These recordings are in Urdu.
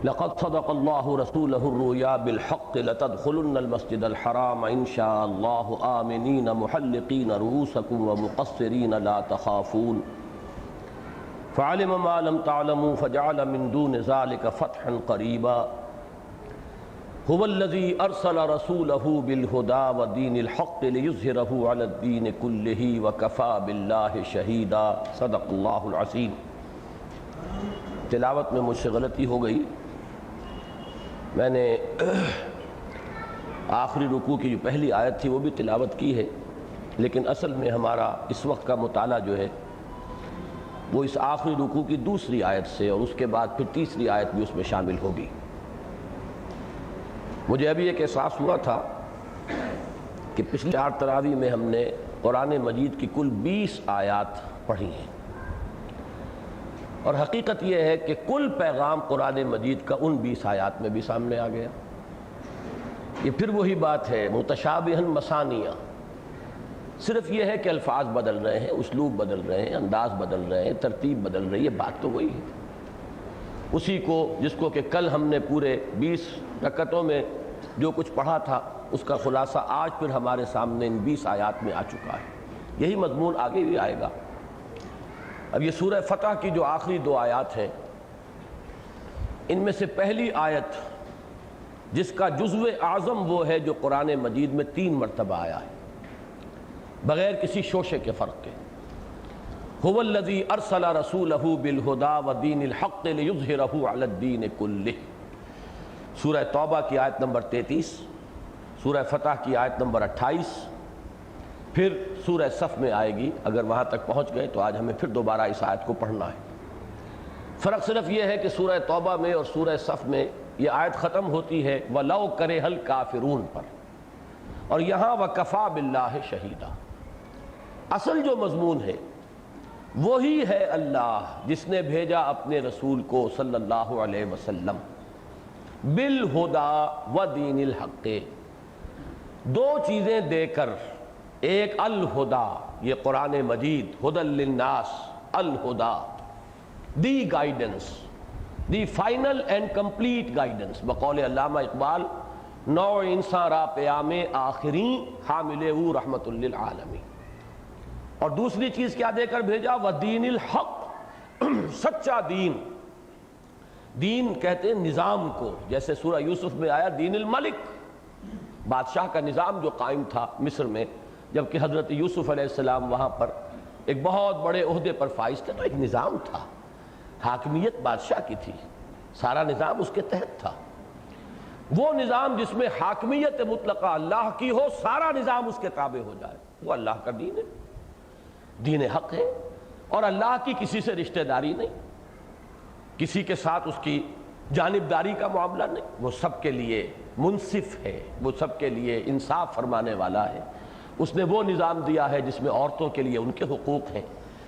لقد صدق الله رسوله الرؤيا بالحق لتدخلن المسجد الحرام إن شاء الله آمنين محلقين رؤوسكم ومقصرين لا تخافون فعلم ما لم تعلموا فجعل من دون ذلك فتحا قريبا هو الذي أرسل رسوله بالهدى ودين الحق ليظهره على الدين كله وكفى بالله شهيدا صدق الله العظيم۔ تلاوت میں مجھ سے غلطی ہو گئی، میں نے آخری رکوع کی جو پہلی آیت تھی وہ بھی تلاوت کی ہے، لیکن اصل میں ہمارا اس وقت کا مطالعہ جو ہے وہ اس آخری رکوع کی دوسری آیت سے اور اس کے بعد پھر تیسری آیت بھی اس میں شامل ہوگی۔ مجھے ابھی ایک احساس ہوا تھا کہ پچھلی 4 تراویح میں ہم نے قرآن مجید کی کل 20 آیات پڑھی ہیں، اور حقیقت یہ ہے کہ کل پیغام قرآن مجید کا ان 20 آیات میں بھی سامنے آ گیا۔ یہ پھر وہی بات ہے، متشابہاً مثانیہ، صرف یہ ہے کہ الفاظ بدل رہے ہیں، اسلوب بدل رہے ہیں، انداز بدل رہے ہیں، ترتیب بدل رہی ہے، بات تو وہی ہے۔ اسی کو جس کو کہ کل ہم نے پورے 20 رکعتوں میں جو کچھ پڑھا تھا اس کا خلاصہ آج پھر ہمارے سامنے ان 20 آیات میں آ چکا ہے۔ یہی مضمون آگے بھی آئے گا۔ اب یہ سورہ فتح کی جو آخری 2 آیات ہیں، ان میں سے پہلی آیت جس کا جزو اعظم وہ ہے جو قرآن مجید میں 3 مرتبہ آیا ہے بغیر کسی شوشے کے فرق کے، هو الذی ارسل رسولہ بالہدی ودین الحق لیظہرہ علی الدین کلہ، سورہ توبہ کی آیت نمبر 33، سورہ فتح کی آیت نمبر 28، پھر سورہ صف میں آئے گی۔ اگر وہاں تک پہنچ گئے تو آج ہمیں پھر دوبارہ اس آیت کو پڑھنا ہے۔ فرق صرف یہ ہے کہ سورہ توبہ میں اور سورہ صف میں یہ آیت ختم ہوتی ہے وَلَوْ كَرِهَ الْكَافِرُونَ پر، اور یہاں وَكَفَى بِاللَّهِ شَهِيدًا۔ اصل جو مضمون ہے وہی ہے اللہ جس نے بھیجا اپنے رسول کو صلی اللہ علیہ وسلم بالہدی ودین الحق، 2 چیزیں دے کر، ایک الہدی، یہ قرآن مجید ہدی للناس، الہدی، the guidance, the final and complete guidance, بقول علامہ اقبال، نوع انسان را پیام آخرین حامل او رحمت للعالمین۔ اور دوسری چیز کیا دے کر بھیجا؟ ودین الحق، سچا دین۔ دین کہتے ہیں نظام کو، جیسے سورہ یوسف میں آیا دین الملک، بادشاہ کا نظام جو قائم تھا مصر میں، جبکہ حضرت یوسف علیہ السلام وہاں پر ایک بہت بڑے عہدے پر فائز تھے، تو ایک نظام تھا، حاکمیت بادشاہ کی تھی، سارا نظام اس کے تحت تھا۔ وہ نظام جس میں حاکمیت مطلقہ اللہ کی ہو، سارا نظام اس کے تابع ہو جائے، وہ اللہ کا دین ہے، دین حق ہے، اور اللہ کی کسی سے رشتہ داری نہیں، کسی کے ساتھ اس کی جانبداری کا معاملہ نہیں، وہ سب کے لیے منصف ہے، وہ سب کے لیے انصاف فرمانے والا ہے۔ اس نے وہ نظام دیا ہے جس میں عورتوں کے لیے ان کے حقوق ہیں،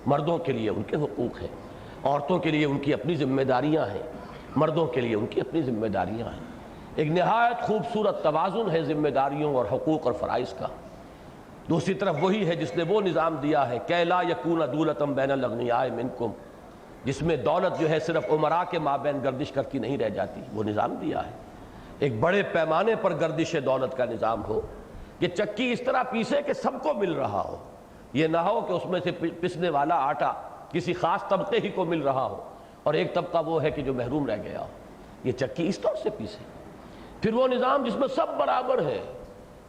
مردوں کے لیے ان کے حقوق ہیں، عورتوں کے لیے ان کی اپنی ذمہ داریاں ہیں، مردوں کے لیے ان کی اپنی ذمہ داریاں ہیں۔ ایک نہایت خوبصورت توازن ہے ذمہ داریوں اور حقوق اور فرائض کا۔ دوسری طرف وہی ہے جس نے وہ نظام دیا ہے کہ لا یکون دولۃ بین الاغنیاء منکم، جس میں دولت جو ہے صرف عمراء کے مابین گردش کرتی نہیں رہ جاتی، وہ نظام دیا ہے۔ ایک بڑے پیمانے پر گردش دولت کا نظام ہو کہ چکی اس طرح پیسے کہ سب کو مل رہا ہو، یہ نہ ہو کہ اس میں سے پسنے والا آٹا کسی خاص طبقے ہی کو مل رہا ہو اور ایک طبقہ وہ ہے کہ جو محروم رہ گیا ہو، یہ چکی اس طور سے پیسے۔ پھر وہ نظام جس میں سب برابر ہے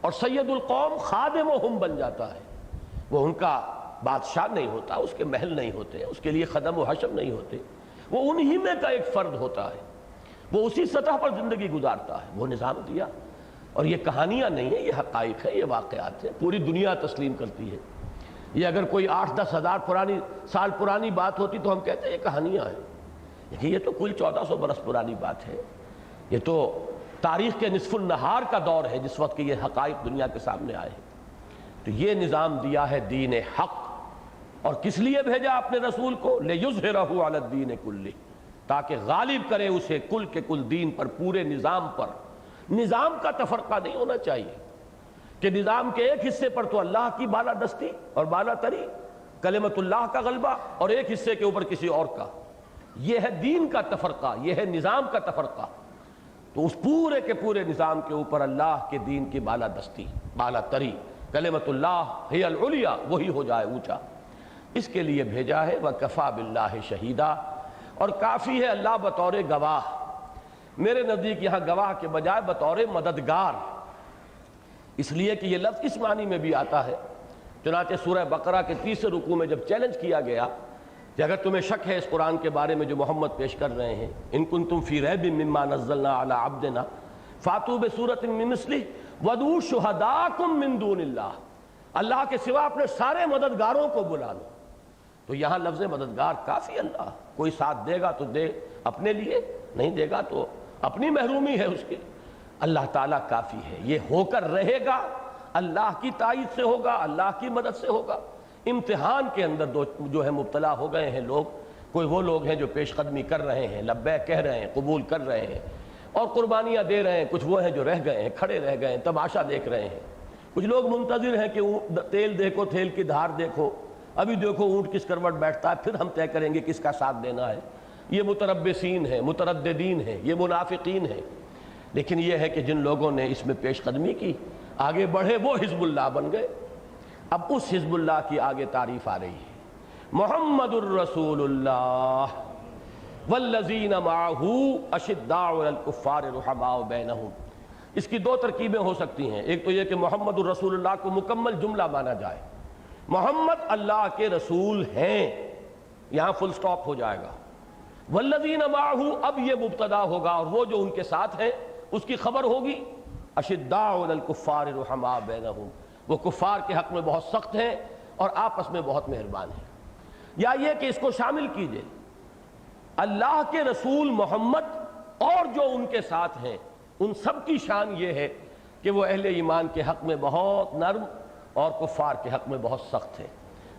اور سید القوم خادمہم بن جاتا ہے، وہ ان کا بادشاہ نہیں ہوتا، اس کے محل نہیں ہوتے، اس کے لیے خدم و حشم نہیں ہوتے، وہ انہی میں کا ایک فرد ہوتا ہے، وہ اسی سطح پر زندگی گزارتا ہے۔ وہ نظام دیا، اور یہ کہانیاں نہیں ہیں، یہ حقائق ہیں، یہ واقعات ہیں، پوری دنیا تسلیم کرتی ہے۔ یہ اگر کوئی 8-10 ہزار سال پرانی بات ہوتی تو ہم کہتے ہیں یہ کہانیاں ہیں، لیکن یہ تو کل 1400 برس پرانی بات ہے۔ یہ تو تاریخ کے نصف النہار کا دور ہے جس وقت کہ یہ حقائق دنیا کے سامنے آئے ہیں۔ تو یہ نظام دیا ہے دین حق، اور کس لیے بھیجا اپنے رسول کو؟ لیظہرہ علی الدین کلہ، تاکہ غالب کرے اسے کل کے کل دین پر، پورے نظام پر۔ نظام کا تفرقہ نہیں ہونا چاہیے کہ نظام کے ایک حصے پر تو اللہ کی بالادستی اور بالا تری، کلمت اللہ کا غلبہ، اور ایک حصے کے اوپر کسی اور کا۔ یہ ہے دین کا تفرقہ، یہ ہے نظام کا تفرقہ، تو اس پورے کے پورے نظام کے اوپر اللہ کے دین کی بالا دستی، بالا تری، کلمۃ اللہ ہی العلیٰ، وہی ہو جائے اونچا، اس کے لیے بھیجا ہے۔ وَكَفَى بِاللَّهِ شَهِيدًا، اور کافی ہے اللہ بطور گواہ، میرے نزدیک یہاں گواہ کے بجائے بطور مددگار، اس لیے کہ یہ لفظ اس معنی میں بھی آتا ہے۔ چنانچہ سورہ بقرہ کے 30 رکوع میں جب چیلنج کیا گیا کہ اگر تمہیں شک ہے اس قرآن کے بارے میں جو محمد پیش کر رہے ہیں، ان کنتم فی ریب مما نزلنا علی عبدنا فاتوا بسورۃ من مثلہ وادعوا شہداءکم من دون اللہ، اللہ کے سوا اپنے سارے مددگاروں کو بلا لو۔ تو یہاں لفظ مددگار کافی، اللہ کوئی ساتھ دے گا تو دے اپنے لیے، نہیں دے گا تو اپنی محرومی ہے اس کی، اللہ تعالیٰ کافی ہے۔ یہ ہو کر رہے گا، اللہ کی تائید سے ہوگا، اللہ کی مدد سے ہوگا۔ امتحان کے اندر جو ہے مبتلا ہو گئے ہیں لوگ، کوئی وہ لوگ ہیں جو پیش قدمی کر رہے ہیں، لبیک کہہ رہے ہیں، قبول کر رہے ہیں اور قربانیاں دے رہے ہیں، کچھ وہ ہیں جو رہ گئے ہیں، کھڑے رہ گئے ہیں، تماشا دیکھ رہے ہیں، کچھ لوگ منتظر ہیں کہ تیل دیکھو تیل کی دھار دیکھو، ابھی دیکھو اونٹ کس کروٹ بیٹھتا ہے، پھر ہم طے کریں گے کس کا ساتھ دینا ہے۔ یہ متربصین ہیں، مترددین ہیں، یہ منافقین ہیں۔ لیکن یہ ہے کہ جن لوگوں نے اس میں پیش قدمی کی، آگے بڑھے، وہ حزب اللہ بن گئے۔ اب اس حزب اللہ کی آگے تعریف آ رہی ہے۔ محمد الرسول اللہ والذین معہ اشداء علی الکفار رحماء بینہم، اس کی دو ترکیبیں ہو سکتی ہیں۔ ایک تو یہ کہ محمد الرسول اللہ کو مکمل جملہ مانا جائے، محمد اللہ کے رسول ہیں، یہاں فل سٹاپ ہو جائے گا۔ والذین معہ، اب یہ مبتدا ہوگا اور وہ جو ان کے ساتھ ہیں اس کی خبر ہوگی۔ اشداء علی الکفار رحماء بینہم، وہ کفار کے حق میں بہت سخت ہیں اور آپس میں بہت مہربان ہیں۔ یا یہ کہ اس کو شامل کیجئے، اللہ کے رسول محمد اور جو ان کے ساتھ ہیں ان سب کی شان یہ ہے کہ وہ اہل ایمان کے حق میں بہت نرم اور کفار کے حق میں بہت سخت ہیں۔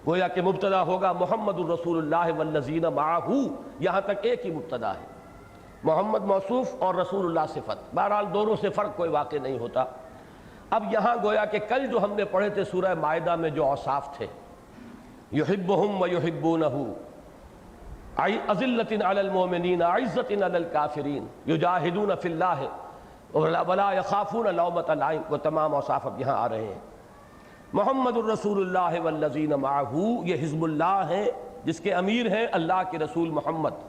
گویا کہ مبتدا ہوگا محمد الرسول اللہ والذین معہ، یہاں تک ایک ہی مبتدا ہے، محمد موصوف اور رسول اللہ صفت، بہرحال دونوں سے فرق کوئی واقع نہیں ہوتا۔ اب یہاں گویا کہ کل جو ہم نے پڑھے تھے سورہ مائدہ میں جو اوصاف تھے، یحبہم ویحبونہ، اذلۃ علی المؤمنین عزۃ علی الکافرین یجاہدون فی اللہ ولا یخافون لومۃ لائم، وہ تمام اوصاف اب یہاں آ رہے ہیں۔ محمد الرسول اللہ والذین معہ، یہ حزب اللہ ہیں جس کے امیر ہیں اللہ کے رسول محمد،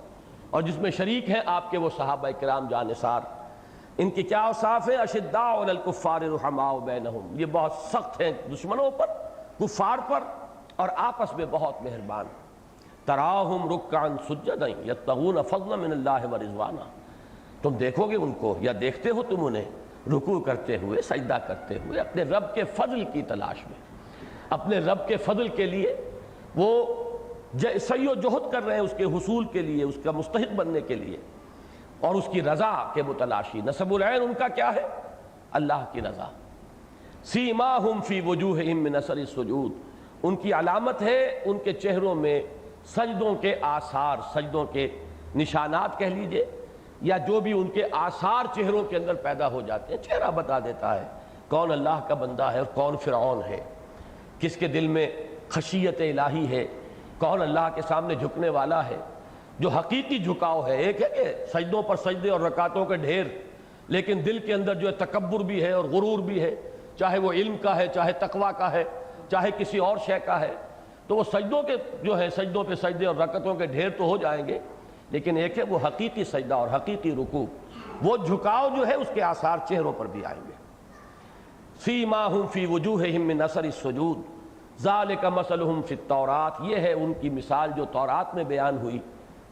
اور جس میں شریک ہیں آپ کے وہ صحابہ کرام جانثار۔ ان کی کیا اوصاف ہیں؟ اشداء علی الکفار رحماء بینہم، یہ بہت سخت ہیں دشمنوں پر، کفار پر، اور آپس میں بہت مہربان۔ تراہم رکعا سجدا یبتغون فضلا من اللہ ورضوانا، تم دیکھو گے ان کو یا دیکھتے ہو تم انہیں رکوع کرتے ہوئے، سجدہ کرتے ہوئے، اپنے رب کے فضل کی تلاش میں، اپنے رب کے فضل کے لیے وہ سعی و جہد کر رہے ہیں، اس کے حصول کے لیے، اس کا مستحق بننے کے لیے، اور اس کی رضا کے متلاشی۔ نصب العین ان کا کیا ہے؟ اللہ کی رضا۔ سیماہم فی وجوہہم من اثر السجود، ان کی علامت ہے ان کے چہروں میں سجدوں کے آثار، سجدوں کے نشانات کہہ لیجئے، یا جو بھی ان کے آثار چہروں کے اندر پیدا ہو جاتے ہیں۔ چہرہ بتا دیتا ہے کون اللہ کا بندہ ہے اور کون فرعون ہے، کس کے دل میں خشیت الہی ہے، کون اللہ کے سامنے جھکنے والا ہے، جو حقیقی جھکاؤ ہے۔ ایک ہے کہ سجدوں پر سجدے اور رکعتوں کے ڈھیر، لیکن دل کے اندر جو ہے تکبر بھی ہے اور غرور بھی ہے، چاہے وہ علم کا ہے، چاہے تقویٰ کا ہے، چاہے کسی اور شے کا ہے، تو وہ سجدوں کے جو ہے سجدوں پہ سجدے اور رکعتوں کے ڈھیر تو ہو جائیں گے، لیکن ایک ہے وہ حقیقی سجدہ اور حقیقی رکوع، وہ جھکاؤ جو ہے اس کے آثار چہروں پر بھی آئیں گے۔ سیماہم فی وجوہہم من اثر السجود ذالک مثلہم فی التوراۃ، یہ ہے ان کی مثال جو تورات میں بیان ہوئی۔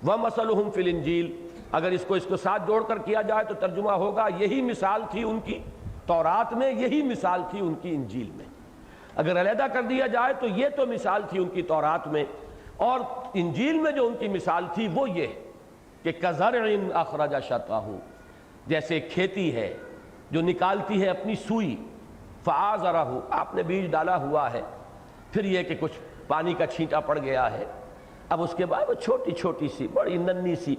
ومثلہم فی الانجیل، اگر اس کو ساتھ جوڑ کر کیا جائے تو ترجمہ ہوگا یہی مثال تھی ان کی تورات میں، یہی مثال تھی ان کی انجیل میں۔ اگر علیحدہ کر دیا جائے تو یہ تو مثال تھی ان کی تورات میں، اور انجیل میں جو ان کی مثال تھی وہ یہ کہ کزرع اخرج شطأہ، جیسے کھیتی ہے جو نکالتی ہے اپنی سوئی، فآزرہ، آپ نے بیج ڈالا ہوا ہے، پھر یہ کہ کچھ پانی کا چھینٹا پڑ گیا ہے، اب اس کے بعد وہ چھوٹی چھوٹی سی بڑی ننھی سی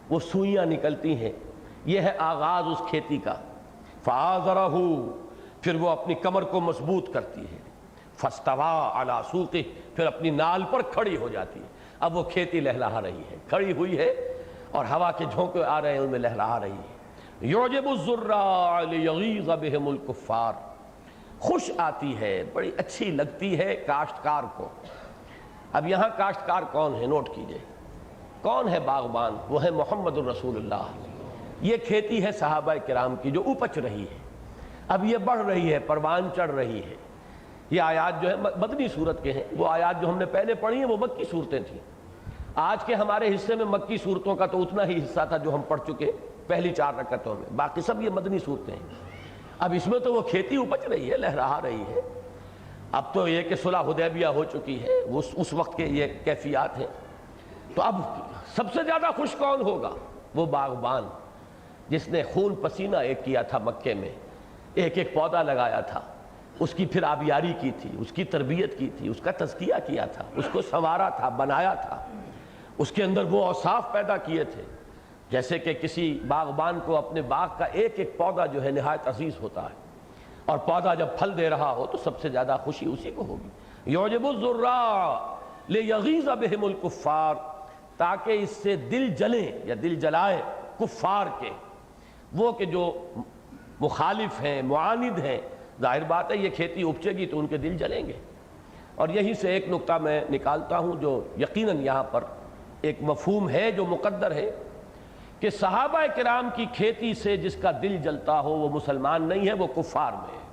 وہ سوئیاں نکلتی ہیں، یہ ہے آغاز اس کھیتی کا۔ فآزرہ، پھر وہ اپنی کمر کو مضبوط کرتی ہے، فاستویٰ علی سوقہ، پھر اپنی نال پر کھڑی ہو جاتی ہے۔ اب وہ کھیتی لہلہا رہی ہے، کھڑی ہوئی ہے، اور ہوا کے جھونکے آ رہے ہیں، ان میں لہرا رہی ہے۔ یعجب الزراع لیغیظ بہم الکفار، خوش آتی ہے، بڑی اچھی لگتی ہے کاشتکار کو۔ اب یہاں کاشتکار کون ہے؟ نوٹ کیجئے، کون ہے باغبان؟ وہ ہے محمد الرسول اللہ۔ یہ کھیتی ہے صحابہ کرام کی جو اپج رہی ہے، اب یہ بڑھ رہی ہے، پروان چڑھ رہی ہے۔ یہ آیات جو ہے مدنی صورت کے ہیں، وہ آیات جو ہم نے پہلے پڑھی ہیں وہ مکی صورتیں تھیں۔ آج کے ہمارے حصے میں مکی صورتوں کا تو اتنا ہی حصہ تھا جو ہم پڑھ چکے پہلی 4 رکعتوں میں، باقی سب یہ مدنی صورتیں ہیں۔ اب اس میں تو وہ کھیتی اپج رہی ہے، لہرا رہی ہے۔ اب تو یہ کہ صلح حدیبیہ ہو چکی ہے، اس وقت کے یہ کیفیات ہیں۔ تو اب سب سے زیادہ خوش کون ہوگا؟ وہ باغبان جس نے خون پسینہ ایک کیا تھا مکے میں، ایک ایک پودا لگایا تھا، اس کی پھر آبیاری کی تھی، اس کی تربیت کی تھی، اس کا تزکیہ کیا تھا، اس کو سنوارا تھا، بنایا تھا، اس کے اندر وہ اوصاف پیدا کیے تھے جیسے کہ کسی باغبان کو اپنے باغ کا ایک ایک پودا جو ہے نہایت عزیز ہوتا ہے، اور پودا جب پھل دے رہا ہو تو سب سے زیادہ خوشی اسی کو ہوگی۔ یعجب الزراع لیغیظ بہم الکفار، تاکہ اس سے دل جلیں یا دل جلائے کفار کے، وہ کہ جو مخالف ہیں، معاند ہیں۔ ظاہر بات ہے یہ کھیتی اپجے گی تو ان کے دل جلیں گے۔ اور یہیں سے ایک نقطہ میں نکالتا ہوں جو یقیناً یہاں پر ایک مفہوم ہے جو مقدر ہے کہ صحابہ کرام کی کھیتی سے جس کا دل جلتا ہو وہ مسلمان نہیں ہے، وہ کفار میں ہے،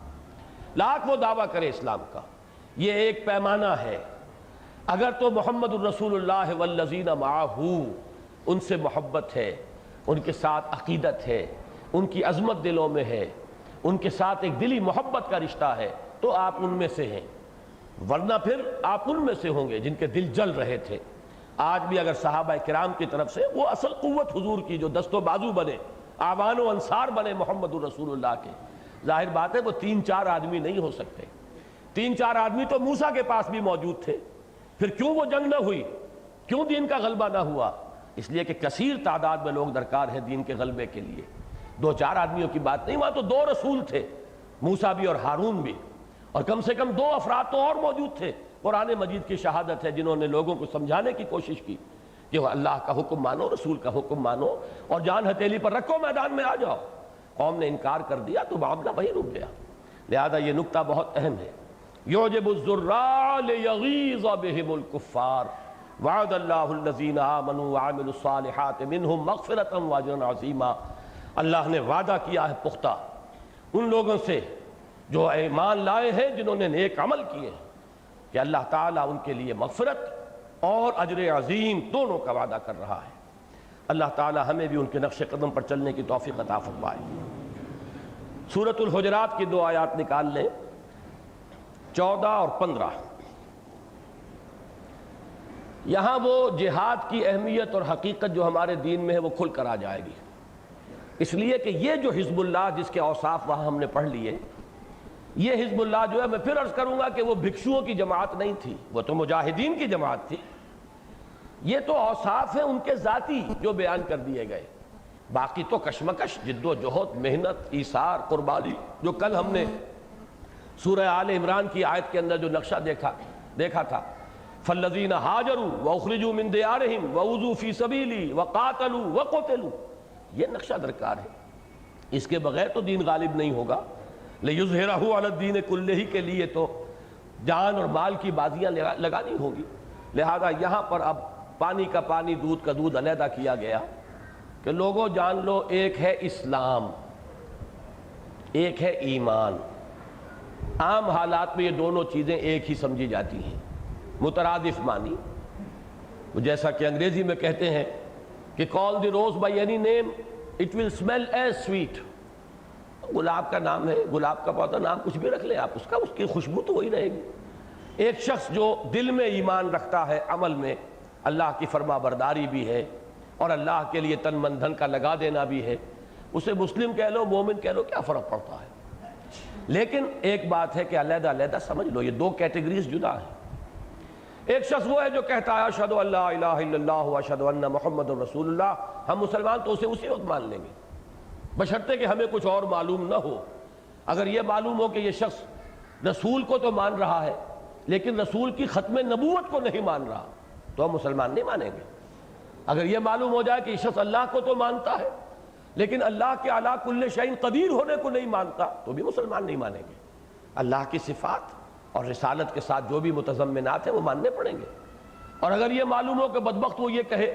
لاکھ وہ دعویٰ کرے اسلام کا۔ یہ ایک پیمانہ ہے۔ اگر تو محمد الرسول اللہ والذین معہ ان سے محبت ہے، ان کے ساتھ عقیدت ہے، ان کی عظمت دلوں میں ہے، ان کے ساتھ ایک دلی محبت کا رشتہ ہے، تو آپ ان میں سے ہیں، ورنہ پھر آپ ان میں سے ہوں گے جن کے دل جل رہے تھے۔ آج بھی اگر صحابہ کرام کی طرف سے وہ اصل قوت حضور کی جو دست و بازو بنے، اعوان و انصار بنے محمد الرسول اللہ کے، ظاہر بات ہے وہ 3-4 آدمی نہیں ہو سکتے۔ 3-4 آدمی تو موسیٰ کے پاس بھی موجود تھے، پھر کیوں وہ جنگ نہ ہوئی؟ کیوں دین کا غلبہ نہ ہوا؟ اس لیے کہ کثیر تعداد میں لوگ درکار ہیں دین کے غلبے کے لیے۔ 2-4 آدمیوں کی بات نہیں، وہاں تو 2 رسول تھے، موسیٰ بھی اور ہارون بھی، اور کم سے کم 2 افراد تو اور موجود تھے۔ قرآن مجید کی شہادت ہے جنہوں نے لوگوں کو سمجھانے کی کوشش کی کہ وہ اللہ کا حکم مانو، رسول کا حکم مانو، اور جان ہتھیلی پر رکھو، میدان میں آ جاؤ۔ قوم نے انکار کر دیا تو معاملہ وہیں رک گیا۔ لہذا یہ نقطہ بہت اہم ہے۔ یعجب الزراع لیغیظ بہم الکفار، وعد اللہ الذین آمنوا وعملوا الصالحات منہم مغفرۃ واجرا عظیما۔ اللہ نے وعدہ کیا ہے پختہ ان لوگوں سے جو ایمان لائے ہیں، جنہوں نے نیک عمل کیے ہیں، کہ اللہ تعالیٰ ان کے لیے مغفرت اور اجر عظیم دونوں کا وعدہ کر رہا ہے۔ اللہ تعالیٰ ہمیں بھی ان کے نقش قدم پر چلنے کی توفیق عطا فرمائے۔ سورۃ الحجرات کی 2 آیات نکال لیں، 14 اور 15۔ یہاں وہ جہاد کی اہمیت اور حقیقت جو ہمارے دین میں ہے وہ کھل کر آ جائے گی، اس لیے کہ یہ جو حزب اللہ جس کے اوصاف وہاں ہم نے پڑھ لیے، یہ حزب اللہ جو ہے، میں پھر عرض کروں گا کہ وہ بھکشوؤں کی جماعت نہیں تھی، وہ تو مجاہدین کی جماعت تھی۔ یہ تو اوصاف ہیں ان کے ذاتی جو بیان کر دیے گئے، باقی تو کشمکش، جد و جہد، محنت، ایثار، قربانی، جو کل ہم نے سورہ آل عمران کی آیت کے اندر جو نقشہ دیکھا تھا، فالذین ہاجروا واخرجوا من دیارہم واوذوا فی سبیلی وقاتلوا وقتلوا، یہ نقشہ درکار ہے۔ اس کے بغیر تو دین غالب نہیں ہوگا۔ لِیُظْہِرَہُ عَلَى الدِّینِ کُلِّہِ کے لیے تو جان اور مال کی بازیاں لگانی ہوں گی۔ لہذا یہاں پر اب پانی کا پانی، دودھ کا دودھ علیحدہ کیا گیا کہ لوگوں جان لو، ایک ہے اسلام، ایک ہے ایمان۔ عام حالات میں یہ دونوں چیزیں ایک ہی سمجھی جاتی ہیں، مترادف معنی۔ جیسا کہ انگریزی میں کہتے ہیں کہ call the rose by any name it will smell as sweet۔ گلاب کا نام ہے، گلاب کا پودا، نام کچھ بھی رکھ لیں آپ، اس کی خوشبو تو وہی رہے گی۔ ایک شخص جو دل میں ایمان رکھتا ہے، عمل میں اللہ کی فرما برداری بھی ہے اور اللہ کے لیے تن من دھن کا لگا دینا بھی ہے، اسے مسلم کہہ لو، مومن کہہ لو، کیا فرق پڑتا ہے؟ لیکن ایک بات ہے کہ علیحدہ علیحدہ سمجھ لو، یہ 2 کیٹیگریز جدا ہیں۔ ایک شخص وہ ہے جو کہتا ہے اشہد ان لا الہ الا اللہ واشہد ان محمد رسول اللہ، ہم مسلمان تو اسے اسی وقت مان لیں گے، بشرطے کہ ہمیں کچھ اور معلوم نہ ہو۔ اگر یہ معلوم ہو کہ یہ شخص رسول کو تو مان رہا ہے لیکن رسول کی ختم نبوت کو نہیں مان رہا، تو ہم مسلمان نہیں مانیں گے۔ اگر یہ معلوم ہو جائے کہ یہ شخص اللہ کو تو مانتا ہے لیکن اللہ کے علی کل شیء قدیر ہونے کو نہیں مانتا تو بھی مسلمان نہیں مانیں گے. اللہ کی صفات اور رسالت کے ساتھ جو بھی متضمنات ہیں وہ ماننے پڑیں گے. اور اگر یہ معلوم ہو کہ بدبخت وہ یہ کہے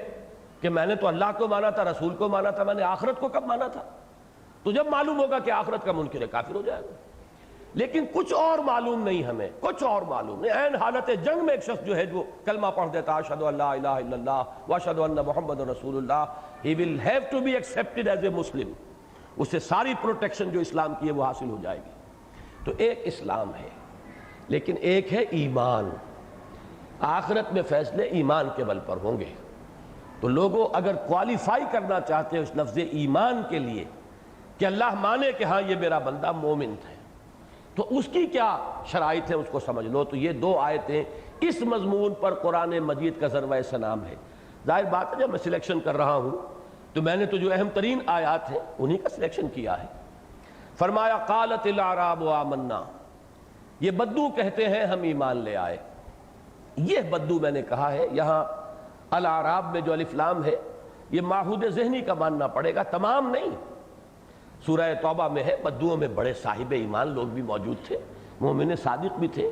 کہ میں نے تو اللہ کو مانا تھا، رسول کو مانا تھا، میں نے آخرت کو کب مانا تھا، تو جب معلوم ہوگا کہ آخرت کا منکر ہے کافر ہو جائے گا. لیکن کچھ اور معلوم نہیں، ہمیں کچھ اور معلوم نہیں. عین حالت جنگ میں ایک شخص جو ہے جو کلمہ پڑھ دیتا اشہد ان لا الہ الا اللہ واشہد ان محمد رسول اللہ، he will have to be accepted as a Muslim. اسے ساری پروٹیکشن جو اسلام کی ہے وہ حاصل ہو جائے گی. تو ایک اسلام ہے لیکن ایک ہے ایمان. آخرت میں فیصلے ایمان کے بل پر ہوں گے. تو لوگوں اگر کوالیفائی کرنا چاہتے ہیں اس لفظ ایمان کے لیے کہ اللہ مانے کہ ہاں یہ میرا بندہ مومن ہے، تو اس کی کیا شرائط ہے اس کو سمجھ لو. تو یہ دو آیتیں اس مضمون پر قرآن مجید کا ذروۂ سلام ہے. ظاہر بات ہے جب میں سلیکشن کر رہا ہوں تو میں نے تو جو اہم ترین آیات ہیں انہی کا سلیکشن کیا ہے. فرمایا قالت الاعراب آمنا، یہ بدو کہتے ہیں ہم ایمان لے آئے. یہ بدو میں نے کہا ہے یہاں الاعراب میں جو الف لام ہے یہ معہود ذہنی کا ماننا پڑے گا، تمام نہیں. سورہ توبہ میں ہے بدوؤں میں بڑے صاحب ایمان لوگ بھی موجود تھے، مومن صادق بھی تھے.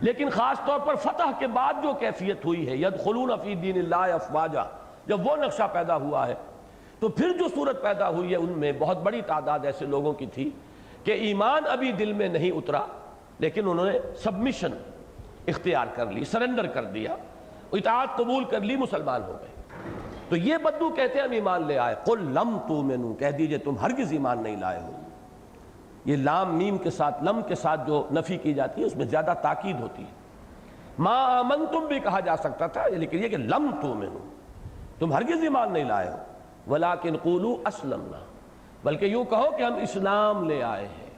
لیکن خاص طور پر فتح کے بعد جو کیفیت ہوئی ہے یدخلون فی دین اللہ افواجا، جب وہ نقشہ پیدا ہوا ہے تو پھر جو صورت پیدا ہوئی ہے ان میں بہت بڑی تعداد ایسے لوگوں کی تھی کہ ایمان ابھی دل میں نہیں اترا لیکن انہوں نے سبمیشن اختیار کر لی، سرنڈر کر دیا، اطاعت قبول کر لی، مسلمان ہو گئے. تو یہ بدو کہتے ہیں ہم ایمان لے آئے. قل لم تؤمنوا، کہہ دیجئے تم ہرگز ایمان نہیں لائے ہو. یہ لام میم کے ساتھ لم کے ساتھ جو نفی کی جاتی ہے اس میں زیادہ تاکید ہوتی ہے. ما آمنتم بھی کہا جا سکتا تھا لیکن یہ کہ لم تؤمنوا، تم ہرگز ایمان نہیں لائے ہو. ولکن قولوا اسلمنا، بلکہ یوں کہو کہ ہم اسلام لے آئے ہیں.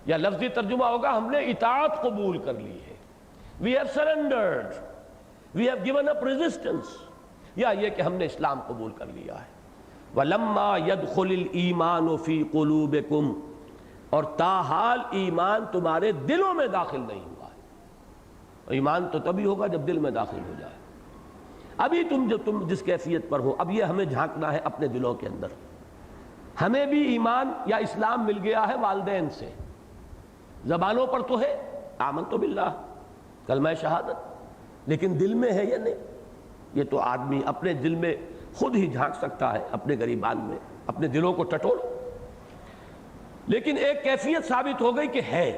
یا لفظی ترجمہ ہوگا ہم نے اطاعت قبول کر لی ہے. We have surrendered, we have given up resistance. یا یہ کہ ہم نے اسلام قبول کر لیا ہے. وَلَمَّا يَدْخُلِ الْإِيمَانُ فِي قُلُوبِكُمْ، اور تاحال ایمان تمہارے دلوں میں داخل نہیں ہوا ہے. ایمان تو تبھی ہوگا جب دل میں داخل ہو جائے. ابھی تم جس کیفیت پر ہو اب یہ ہمیں جھانکنا ہے اپنے دلوں کے اندر. ہمیں بھی ایمان یا اسلام مل گیا ہے والدین سے، زبانوں پر تو ہے آمنت باللہ کلمہ شہادت، لیکن دل میں ہے یا نہیں یہ تو آدمی اپنے دل میں خود ہی جھانک سکتا ہے. اپنے گریبان میں اپنے دلوں کو ٹٹولو. لیکن ایک کیفیت ثابت ہو گئی کہ ہے،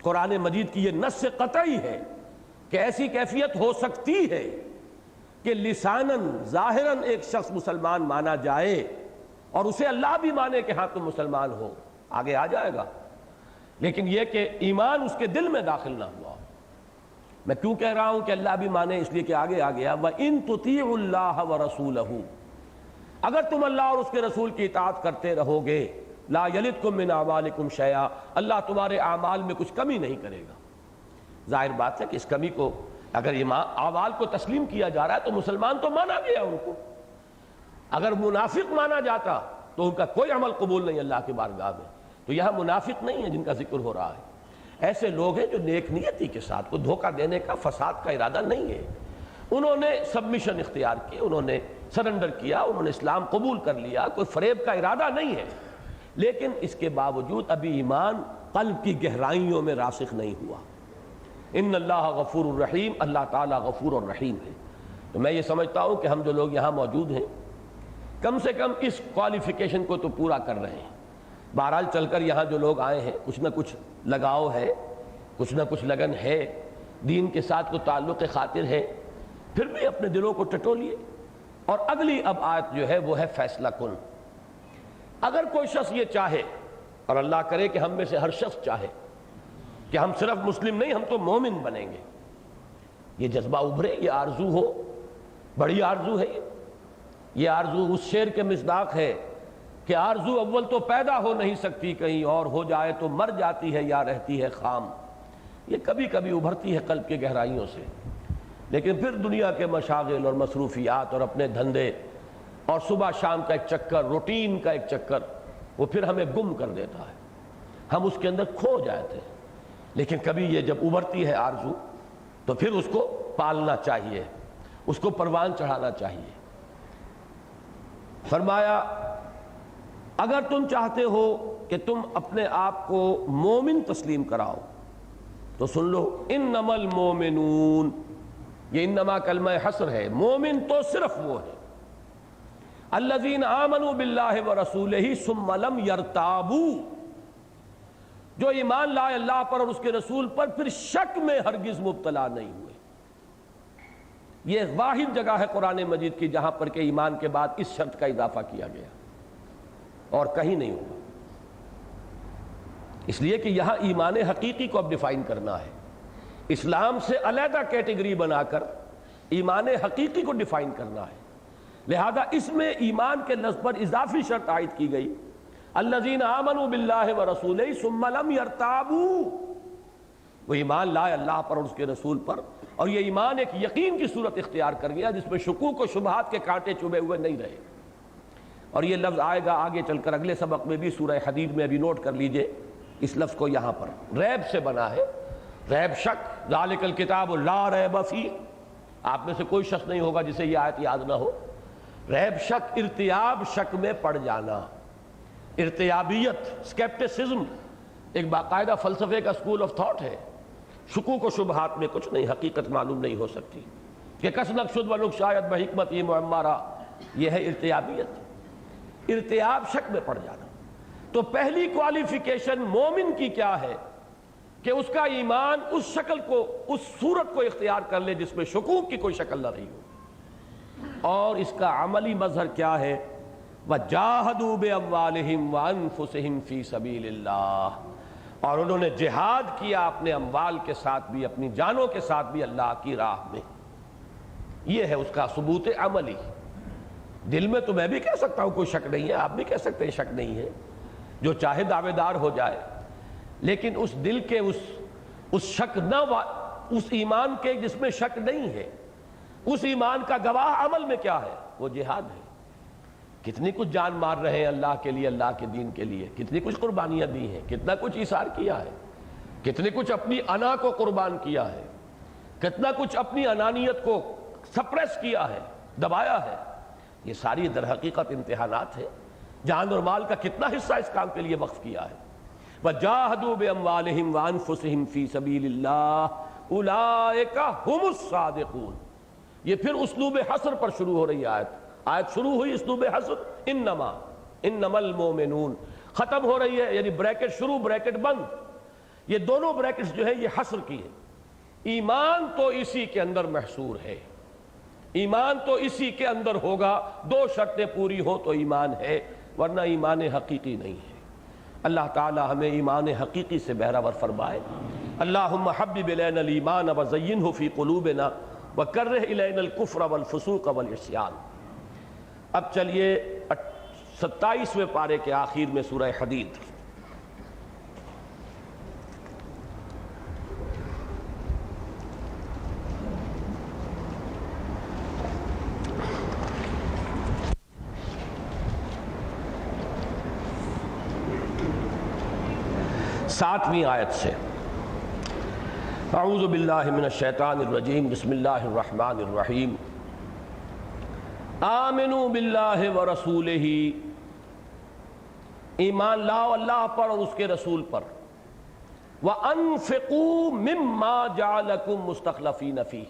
قرآن مجید کی یہ نص قطعی ہے کہ ایسی کیفیت ہو سکتی ہے کہ لساناً ظاہراً ایک شخص مسلمان مانا جائے اور اسے اللہ بھی مانے کہ ہاں تم مسلمان ہو، آگے آ جائے گا. لیکن یہ کہ ایمان اس کے دل میں داخل نہ ہوا. میں کیوں کہہ رہا ہوں کہ اللہ بھی مانے، اس لیے کہ آگے آ گیا وَإِن تُطِيعُوا اللَّهَ وَرَسُولَهُ، اگر تم اللہ اور اس کے رسول کی اطاعت کرتے رہو گے لا يَلِدْكُم مِّنْ أَعْمَالِكُمْ شَيْئًا، اللہ تمہارے اعمال میں کچھ کمی نہیں کرے گا. ظاہر بات ہے کہ اس کمی کو اگر اعمال کو تسلیم کیا جا رہا ہے تو مسلمان تو مانا گیا ان کو. اگر منافق مانا جاتا تو ان کا کوئی عمل قبول نہیں اللہ کی بارگاہ میں. تو یہاں منافق نہیں ہے جن کا ذکر ہو رہا ہے، ایسے لوگ ہیں جو نیک نیتی کے ساتھ کو دھوکہ دینے کا فساد کا ارادہ نہیں ہے. انہوں نے سبمیشن اختیار کی، انہوں نے سرنڈر کیا، انہوں نے اسلام قبول کر لیا، کوئی فریب کا ارادہ نہیں ہے. لیکن اس کے باوجود ابھی ایمان قلب کی گہرائیوں میں راسخ نہیں ہوا. ان اللہ غفور الرحیم، اللہ تعالیٰ غفور الرحیم ہے. تو میں یہ سمجھتا ہوں کہ ہم جو لوگ یہاں موجود ہیں کم سے کم اس کوالیفیکیشن کو تو پورا کر رہے ہیں. بہرحال چل کر یہاں جو لوگ آئے ہیں کچھ نہ کچھ لگاؤ ہے، کچھ نہ کچھ لگن ہے، دین کے ساتھ کو تعلق خاطر ہے، پھر بھی اپنے دلوں کو ٹٹولیے. اور اگلی اب آیت جو ہے وہ ہے فیصلہ کن. اگر کوئی شخص یہ چاہے، اور اللہ کرے کہ ہم میں سے ہر شخص چاہے کہ ہم صرف مسلم نہیں ہم تو مومن بنیں گے، یہ جذبہ ابھرے، یہ آرزو ہو، بڑی آرزو ہے. یہ آرزو اس شعر کے مصداق ہے کہ آرزو اول تو پیدا ہو نہیں سکتی، کہیں اور ہو جائے تو مر جاتی ہے یا رہتی ہے خام. یہ کبھی کبھی ابھرتی ہے قلب کی گہرائیوں سے، لیکن پھر دنیا کے مشاغل اور مصروفیات اور اپنے دھندے اور صبح شام کا ایک چکر، روٹین کا ایک چکر، وہ پھر ہمیں گم کر دیتا ہے، ہم اس کے اندر کھو جاتے ہیں. لیکن کبھی یہ جب ابھرتی ہے آرزو تو پھر اس کو پالنا چاہیے، اس کو پروان چڑھانا چاہیے. فرمایا اگر تم چاہتے ہو کہ تم اپنے آپ کو مومن تسلیم کراؤ تو سن لو، انما المومنون، یہ انما کلمہ حصر ہے، مومن تو صرف وہ ہے الذین آمنوا باللہ ورسولہ ثم لم یرتابوا، جو ایمان لائے اللہ پر اور اس کے رسول پر پھر شک میں ہرگز مبتلا نہیں ہوئے۔ یہ واحد جگہ ہے قرآن مجید کی جہاں پر کہ ایمان کے بعد اس شرط کا اضافہ کیا گیا اور کہیں نہیں ہوگا، اس لیے کہ یہاں ایمان حقیقی کو اب ڈیفائن کرنا ہے، اسلام سے علیحدہ کیٹیگری بنا کر ایمان حقیقی کو ڈیفائن کرنا ہے، لہذا اس میں ایمان کے لفظ پر اضافی شرط عائد کی گئی، الذین آمنوا باللہ ورسولہ ثم لم یرتابوا، وہ ایمان لائے اللہ پر اور اس کے رسول پر، اور یہ ایمان ایک یقین کی صورت اختیار کر گیا جس میں شکوک و شبہات کے کانٹے چبھے ہوئے نہیں رہے۔ اور یہ لفظ آئے گا آگے چل کر اگلے سبق میں بھی، سورہ حدید میں ابھی نوٹ کر لیجئے اس لفظ کو، یہاں پر ریب سے بنا ہے، ریب شک، ذالک الکتاب لا ریب فیہ، آپ میں سے کوئی شخص نہیں ہوگا جسے یہ آیت یاد نہ ہو۔ ریب شک، ارتیاب، شک میں پڑ جانا، ارتیابیت، سکیپٹسزم ایک باقاعدہ فلسفے کا اسکول آف تھاٹ ہے، شکوک و شبہات میں کچھ نہیں، حقیقت معلوم نہیں ہو سکتی، کہ کس نقصد ولک شاید بحکمت یہ معمارہ، یہ ہے ارتیابیت، ارتیاب، شک میں پڑ جانا۔ تو پہلی کوالیفیکیشن مومن کی کیا ہے کہ اس کا ایمان اس شکل کو، اس صورت کو اختیار کر لے جس میں شکوک کی کوئی شکل نہ رہی ہو، اور اس کا عملی مظہر کیا ہے، وَجَاهَدُوا بِأَمْوَالِهِمْ وَأَنفُسِهِمْ فِي سَبِيلِ اللَّهِ، اور انہوں نے جہاد کیا اپنے اموال کے ساتھ بھی، اپنی جانوں کے ساتھ بھی اللہ کی راہ میں۔ یہ ہے اس کا ثبوت عملی۔ دل میں تو میں بھی کہہ سکتا ہوں کوئی شک نہیں ہے، آپ بھی کہہ سکتے ہیں شک نہیں ہے، جو چاہے دعوے دار ہو جائے، لیکن اس دل کے اس شک نہ، اس ایمان کے جس میں شک نہیں ہے، اس ایمان کا گواہ عمل میں کیا ہے، وہ جہاد ہے۔ کتنی کچھ جان مار رہے ہیں اللہ کے لیے، اللہ کے دین کے لیے، کتنی کچھ قربانیاں دی ہیں، کتنا کچھ ایثار کیا ہے، کتنے کچھ اپنی انا کو قربان کیا ہے، کتنا کچھ اپنی انانیت کو سپریس کیا ہے، دبایا ہے۔ یہ ساری در حقیقت امتحانات ہیں، جان اور مال کا کتنا حصہ اس کام کے لیے وقف کیا ہے۔ وَجَاهَدُوا بِأَمْوَالِهِمْ وَأَنفُسِهِمْ فِي سَبِيلِ اللَّهِ أُولَٰئِكَ هُمُ الصَّادِقُونَ۔ یہ پھر اسلوب حصر پر شروع ہو رہی آیت شروع ہوئی اسلوب حصر، انما المومنون، ختم ہو رہی ہے، یعنی بریکٹ شروع بریکٹ بند، یہ دونوں بریکٹس جو ہے یہ حصر کی ہے۔ ایمان تو اسی کے اندر محصور ہے، ایمان تو اسی کے اندر ہوگا، دو شرطیں پوری ہوں تو ایمان ہے، ورنہ ایمان حقیقی نہیں ہے۔ اللہ تعالی ہمیں ایمان حقیقی سے بہرور فرمائے۔ اللہم حبب الینا الایمان وزینہ فی قلوبنا وکرہ الینا الکفر والفسوق والعصیان۔ اب چلیے 27ویں پارے کے آخر میں سورہ حدید۔ ساتویں آیت سے، اعوذ باللہ من الشیطان الرجیم، بسم اللہ الرحمن الرحیم، آمنوا باللہ ورسولہ، ایمان لاؤ اللہ پر اور اس کے رسول پر، وَأَنفِقُوا مِمَّا جَعَلَكُمْ مُسْتَخْلَفِينَ فِيهِ،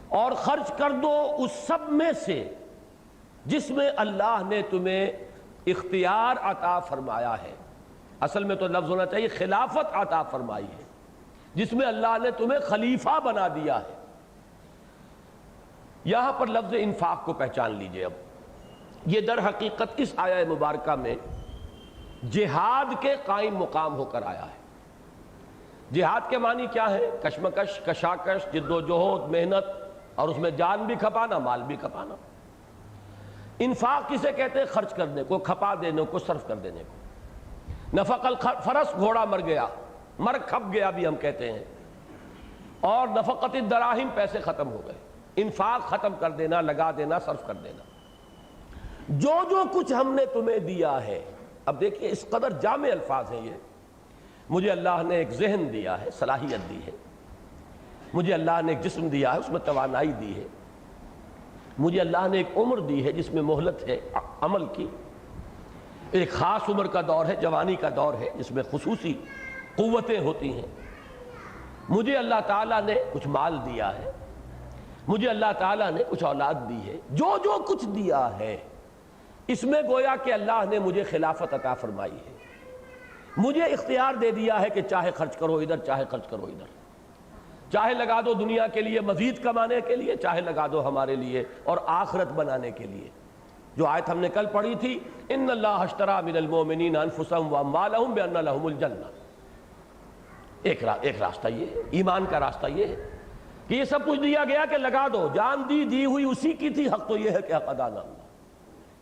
اور خرچ کر دو اس سب میں سے جس میں اللہ نے تمہیں اختیار عطا فرمایا ہے۔ اصل میں تو لفظ ہونا چاہیے خلافت عطا فرمائی ہے، جس میں اللہ نے تمہیں خلیفہ بنا دیا ہے۔ یہاں پر لفظ انفاق کو پہچان لیجئے۔ اب یہ در حقیقت اس آیہ مبارکہ میں جہاد کے قائم مقام ہو کر آیا ہے۔ جہاد کے معنی کیا ہے؟ کشمکش، کشاکش، جد و جہد، محنت، اور اس میں جان بھی کھپانا، مال بھی کھپانا۔ انفاق کسے کہتے ہیں؟ خرچ کرنے کو، کھپا دینے کو، صرف کر دینے کو۔ نفق الفرس، گھوڑا مر گیا، مر کھپ گیا بھی ہم کہتے ہیں، اور نفقت الدراہم، پیسے ختم ہو گئے۔ انفاق ختم کر دینا، لگا دینا، صرف کر دینا۔ جو کچھ ہم نے تمہیں دیا ہے، اب دیکھیے اس قدر جامع الفاظ ہیں یہ۔ مجھے اللہ نے ایک ذہن دیا ہے، صلاحیت دی ہے، مجھے اللہ نے ایک جسم دیا ہے، اس میں توانائی دی ہے، مجھے اللہ نے ایک عمر دی ہے جس میں مہلت ہے عمل کی، ایک خاص عمر کا دور ہے، جوانی کا دور ہے جس میں خصوصی قوتیں ہوتی ہیں۔ مجھے اللہ تعالیٰ نے کچھ مال دیا ہے، مجھے اللہ تعالیٰ نے کچھ اولاد دی ہے، جو جو کچھ دیا ہے اس میں گویا کہ اللہ نے مجھے خلافت عطا فرمائی ہے، مجھے اختیار دے دیا ہے کہ چاہے خرچ کرو ادھر، چاہے خرچ کرو ادھر، چاہے لگا دو دنیا کے لیے مزید کمانے کے لیے، چاہے لگا دو ہمارے لیے اور آخرت بنانے کے لیے۔ جو آیت ہم نے کل پڑھی تھی، ان اللہ اشترى من المؤمنین انفسهم واموالهم بان لهم الجنہ، ایک راستہ یہ ہے، ایمان کا راستہ یہ ہے کہ یہ سب کچھ دیا گیا کہ لگا دو، جان دی ہوئی اسی کی تھی، حق تو یہ ہے کہ حق ادا نہ ہوا،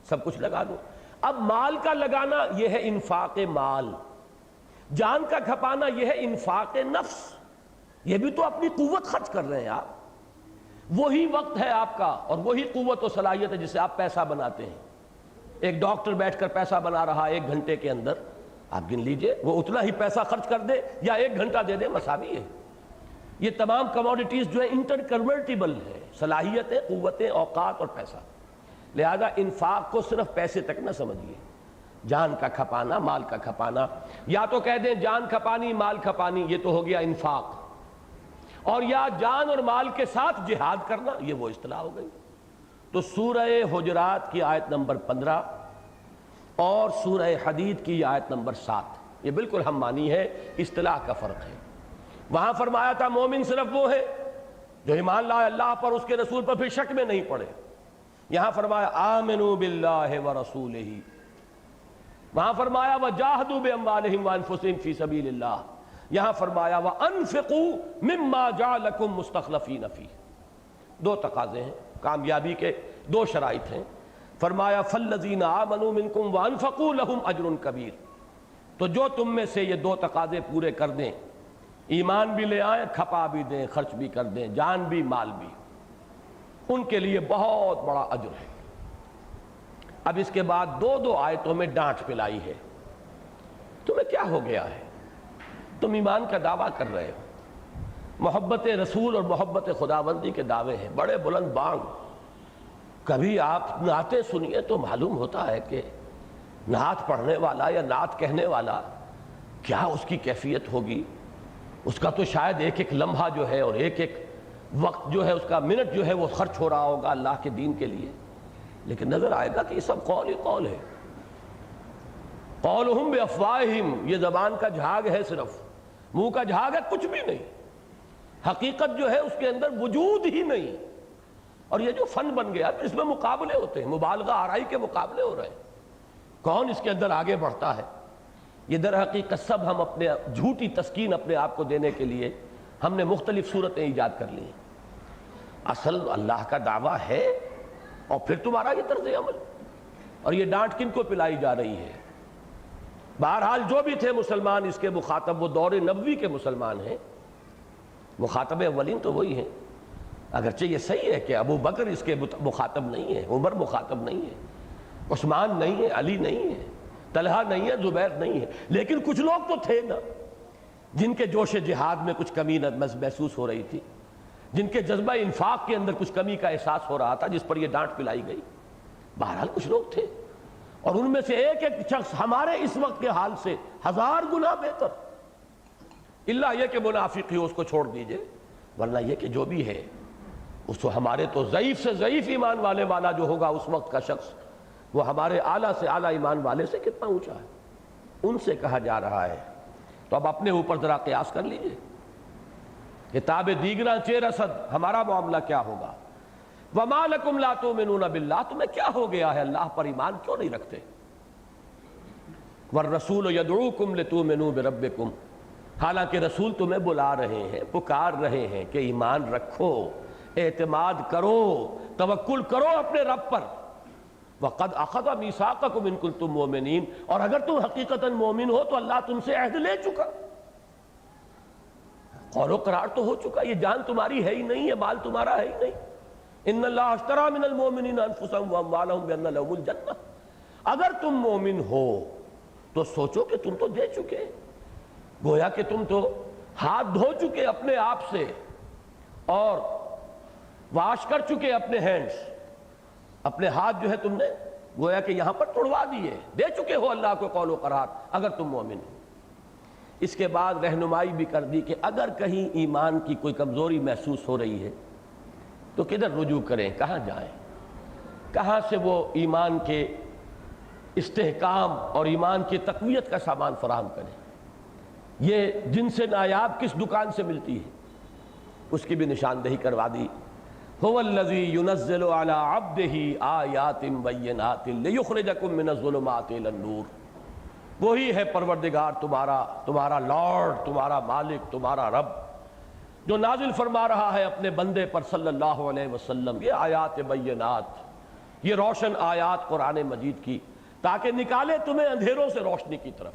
سب کچھ لگا دو۔ اب مال کا لگانا یہ ہے انفاق مال، جان کا کھپانا یہ ہے انفاق نفس، یہ بھی تو اپنی قوت خرچ کر رہے ہیں آپ، وہی وقت ہے آپ کا اور وہی قوت و صلاحیت ہے جس سے آپ پیسہ بناتے ہیں۔ ایک ڈاکٹر بیٹھ کر پیسہ بنا رہا ہے 1 گھنٹے کے اندر، آپ گن لیجئے وہ اتنا ہی پیسہ خرچ کر دے یا 1 گھنٹہ دے دے، مساوی ہے۔ یہ تمام کموڈیٹیز جو ہے انٹر کنورٹیبل ہے، صلاحیتیں، قوتیں، اوقات اور پیسہ، لہذا انفاق کو صرف پیسے تک نہ سمجھیے، جان کا کھپانا، مال کا کھپانا، یا تو کہہ دیں جان کھپانی مال کھپانی، یہ تو ہو گیا انفاق، اور یا جان اور مال کے ساتھ جہاد کرنا، یہ وہ اصطلاح ہو گئی۔ تو سورہ حجرات کی آیت نمبر 15 اور سورہ حدید کی آیت نمبر 7 یہ بالکل ہم مانی ہے، اصطلاح کا فرق ہے۔ وہاں فرمایا تھا مومن صرف وہ ہے جو ایمان لائے اللہ پر، اس کے رسول پر، پھر شک میں نہیں پڑے۔ یہاں فرمایا آمنوا باللہ ورسولہ، وہاں فرمایا وجاہدوا باموالہم وانفسہم فی سبیل اللہ، یہاں فرمایا وانفقوا مما جعلکم مستخلفین فیہ۔ 2 تقاضے ہیں، کامیابی کے 2 شرائط ہیں۔ فرمایا فالذین آمنوا منکم وانفقوا لہم اجر کبیر، تو جو تم میں سے یہ 2 تقاضے پورے کر دیں، ایمان بھی لے آئیں، کھپا بھی دیں، خرچ بھی کر دیں، جان بھی مال بھی، ان کے لیے بہت بڑا اجر ہے۔ اب اس کے بعد 2 آیتوں میں ڈانٹ پلائی ہے، تمہیں کیا ہو گیا ہے؟ تم ایمان کا دعویٰ کر رہے ہو، محبت رسول اور محبت خداوندی کے دعوے ہیں، بڑے بلند بانگ، کبھی آپ نعتیں سنیے تو معلوم ہوتا ہے کہ نعت پڑھنے والا یا نعت کہنے والا کیا اس کی کیفیت ہوگی، اس کا تو شاید ایک ایک لمحہ جو ہے اور ایک ایک وقت جو ہے، اس کا منٹ جو ہے وہ خرچ ہو رہا ہوگا اللہ کے دین کے لیے، لیکن نظر آئے گا کہ یہ سب قول ہی قول ہے۔ قولہم بافواہہم، یہ زبان کا جھاگ ہے، صرف منہ کا جھاگ ہے، کچھ بھی نہیں، حقیقت جو ہے اس کے اندر وجود ہی نہیں۔ اور یہ جو فن بن گیا، اس میں مقابلے ہوتے ہیں، مبالغہ آرائی کے مقابلے ہو رہے ہیں، کون اس کے اندر آگے بڑھتا ہے۔ یہ در حقیقت سب ہم اپنے جھوٹی تسکین اپنے آپ کو دینے کے لیے ہم نے مختلف صورتیں ایجاد کر لی ہیں۔ اصل اللہ کا دعویٰ ہے اور پھر تمہارا یہ طرز عمل، اور یہ ڈانٹ کن کو پلائی جا رہی ہے؟ بہرحال جو بھی تھے مسلمان اس کے مخاطب، وہ دور نبوی کے مسلمان ہیں، مخاطب اولین تو وہی ہیں، اگرچہ یہ صحیح ہے کہ ابو بکر اس کے مخاطب نہیں ہے، عمر مخاطب نہیں ہے، عثمان نہیں ہے، علی نہیں ہے، طلحہ نہیں ہے، زبیر نہیں ہے، لیکن کچھ لوگ تو تھے نا جن کے جوش جہاد میں کچھ کمی محسوس ہو رہی تھی، جن کے جذبہ انفاق کے اندر کچھ کمی کا احساس ہو رہا تھا، جس پر یہ ڈانٹ پلائی گئی۔ بہرحال کچھ لوگ تھے، اور ان میں سے ایک ایک شخص ہمارے اس وقت کے حال سے 1000 گنا بہتر، اللہ یہ کہ منافق ہی اس کو چھوڑ دیجئے، ورنہ یہ کہ جو بھی ہے اس کو ہمارے تو ضعیف سے ضعیف ایمان والے والا جو ہوگا اس وقت کا شخص، وہ ہمارے اعلیٰ سے اعلیٰ ایمان والے سے کتنا اونچا ہے، ان سے کہا جا رہا ہے۔ تو اب اپنے اوپر ذرا قیاس کر لیجئے، کتاب دیگراں چہ رسد، ہمارا معاملہ کیا ہوگا؟ وَمَا لَكُمْ لَا تُؤْمِنُونَ بِاللَّهِ، تمہیں کیا ہو گیا ہے، اللہ پر ایمان کیوں نہیں رکھتے؟ وَالرَّسُولُ يَدْعُوكُمْ لِتُؤْمِنُوا بِرَبِّكُمْ، حالانکہ رسول تمہیں بلا رہے ہیں، پکار رہے ہیں کہ ایمان رکھو، اعتماد کرو، توکل کرو اپنے رب پر۔ وَقَدْ أَخَذَ مِيثَاقَكُمْ إِن كُنتُم مُؤْمِنِينَ، اور اگر تم حقیقتاً مومن ہو تو اللہ تم سے عہد لے چکا، قول و قرار تو ہو چکا، یہ جان تمہاری ہے ہی نہیں، یہ مال تمہارا ہے ہی نہیں۔ ان اللہ اشترى من المؤمنین انفسهم واموالهم بان لهم الجنہ، اگر تم مومن ہو تو سوچو کہ تم تو دے چکے، گویا کہ تم تو ہاتھ دھو چکے اپنے آپ سے اور واش کر چکے اپنے ہینڈز، اپنے ہاتھ جو ہے تم نے گویا کہ یہاں پر توڑوا دیے، دے چکے ہو اللہ کو قول و قرار اگر تم مومن ہو۔ اس کے بعد رہنمائی بھی کر دی کہ اگر کہیں ایمان کی کوئی کمزوری محسوس ہو رہی ہے تو کدھر رجوع کریں، کہاں جائیں، کہاں سے وہ ایمان کے استحکام اور ایمان کی تقویت کا سامان فراہم کریں، یہ جن سے نایاب کس دکان سے ملتی ہے اس کی بھی نشاندہی کروا دی۔ هو الذی ينزل على عبده آیات بینات لیخرجکم من الظلمات الى النور، وہی ہے پروردگار تمہارا لارڈ، تمہارا مالک، تمہارا رب، جو نازل فرما رہا ہے اپنے بندے پر صلی اللہ علیہ وسلم یہ آیات بینات، یہ روشن آیات قرآن مجید کی، تاکہ نکالے تمہیں اندھیروں سے روشنی کی طرف۔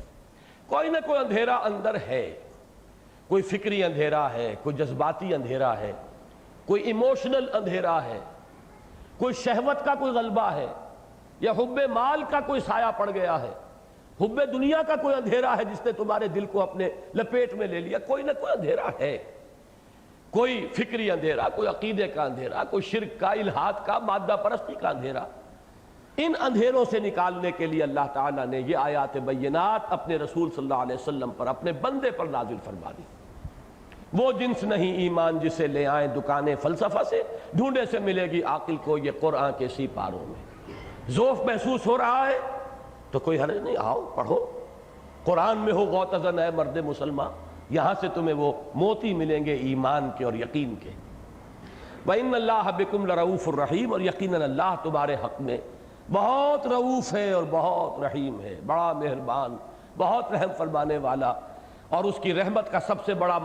کوئی نہ کوئی اندھیرا اندر ہے، کوئی فکری اندھیرا ہے، کوئی جذباتی اندھیرا ہے، کوئی ایموشنل اندھیرا ہے، کوئی شہوت کا کوئی غلبہ ہے، یا حب مال کا کوئی سایہ پڑ گیا ہے، حب دنیا کا کوئی اندھیرا ہے جس نے تمہارے دل کو اپنے لپیٹ میں لے لیا۔ کوئی نہ کوئی اندھیرا ہے، کوئی فکری اندھیرا، کوئی عقیدے کا اندھیرا، کوئی شرک کا، الہاد کا، مادہ پرستی کا اندھیرا۔ ان اندھیروں سے نکالنے کے لیے اللہ تعالیٰ نے یہ آیات بینات اپنے رسول صلی اللہ علیہ وسلم پر، اپنے بندے پر نازل فرما دی۔ وہ جنس نہیں ایمان جسے لے آئیں دکانیں فلسفہ سے، ڈھونڈے سے ملے گی عاقل کو یہ قرآن کے سی پاروں میں۔ ذوف محسوس ہو رہا ہے تو کوئی حرج نہیں، آؤ پڑھو، قرآن میں ہو غوطہ اے مرد مسلمان، یہاں سے تمہیں وہ موتی ملیں گے ایمان کے اور یقین کے۔ وَإِنَّ اللَّهَ بِكُمْ لَرَؤُوفٌ الرَّحِيمٌ، اور یقیناً اللہ تمہارے حق میں بہت رؤوف ہے اور بہت رحیم ہے، بڑا مہربان، بہت رحم فرمانے والا، اور اس کی رحمت کا سب سے بڑا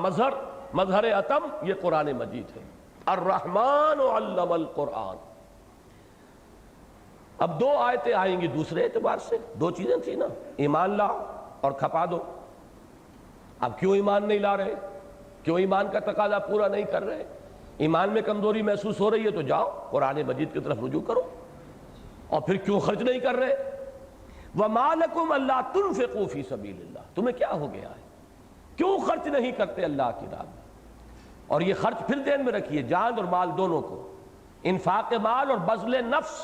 مظہر عتم یہ قرآن مجید ہے۔ الرحمن علم القرآن۔ اب دو آیتیں آئیں گی دوسرے اعتبار سے، دو چیزیں تھیں نا، ایمان لا اور کھپا دو۔ اب کیوں ایمان نہیں لا رہے؟ کیوں ایمان کا تقاضا پورا نہیں کر رہے؟ ایمان میں کمزوری محسوس ہو رہی ہے تو جاؤ قرآن مجید کی طرف رجوع کرو۔ اور پھر کیوں خرچ نہیں کر رہے؟ وَمَا لَكُمْ أَلَّا تُنْفِقُوا فِي سَبِيلِ اللَّهِ، تمہیں کیا ہو گیا ہے؟ کیوں خرچ نہیں کرتے اللہ کی راہ میں؟ اور یہ خرچ پھر ذہن میں رکھیے، جان اور مال دونوں کو، انفاق مال اور بذل نفس۔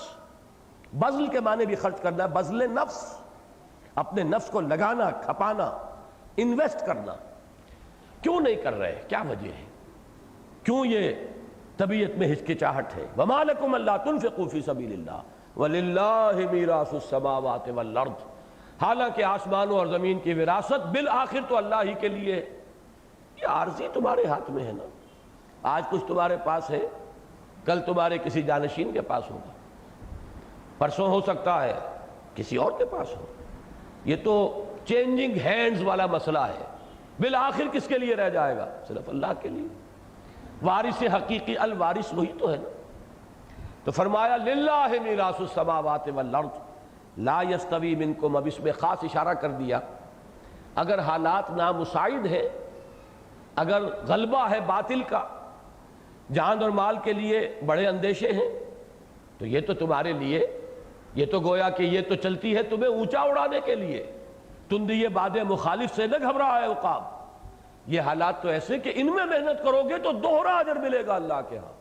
بذل کے معنی بھی خرچ کرنا ہے، بذل نفس، اپنے نفس کو لگانا، کھپانا، انویسٹ کرنا۔ کیوں نہیں کر رہے؟ کیا وجہ ہے؟ کیوں یہ طبیعت میں ہچکچاہٹ ہے؟ وَمَا لَكُمْ أَلَّا تُنْفِقُوا فِي سَبِيلِ اللَّهِ وَلِلَّهِ مِيرَاثُ السَّمَاوَاتِ وَالْأَرْضِ، حالانکہ آسمانوں اور زمین کی وراثت بالآخر تو اللہ ہی کے لیے ہے۔ یہ عارضی تمہارے ہاتھ میں ہے نا، آج کچھ تمہارے پاس ہے، کل تمہارے کسی جانشین کے پاس ہوگا، پرسوں ہو سکتا ہے کسی اور کے پاس ہو۔ یہ تو چینجنگ ہینڈز والا مسئلہ ہے، بالآخر کس کے لیے رہ جائے گا؟ صرف اللہ کے لیے۔ وارث حقیقی الوارث وہی تو ہے نا۔ تو فرمایا للہ میراث السماوات والارض لا یستوی منکم، اب اس میں خاص اشارہ کر دیا، اگر حالات نامساعد ہیں، اگر غلبہ ہے باطل کا، جان اور مال کے لیے بڑے اندیشے ہیں، تو یہ تو تمہارے لیے، یہ تو گویا کہ یہ تو چلتی ہے تمہیں اونچا اڑانے کے لیے۔ تندی باد مخالف سے نہ گھبرا ہے عقاب، یہ حالات تو ایسے کہ ان میں محنت کرو گے تو دوہرا اجر ملے گا اللہ کے ہاں۔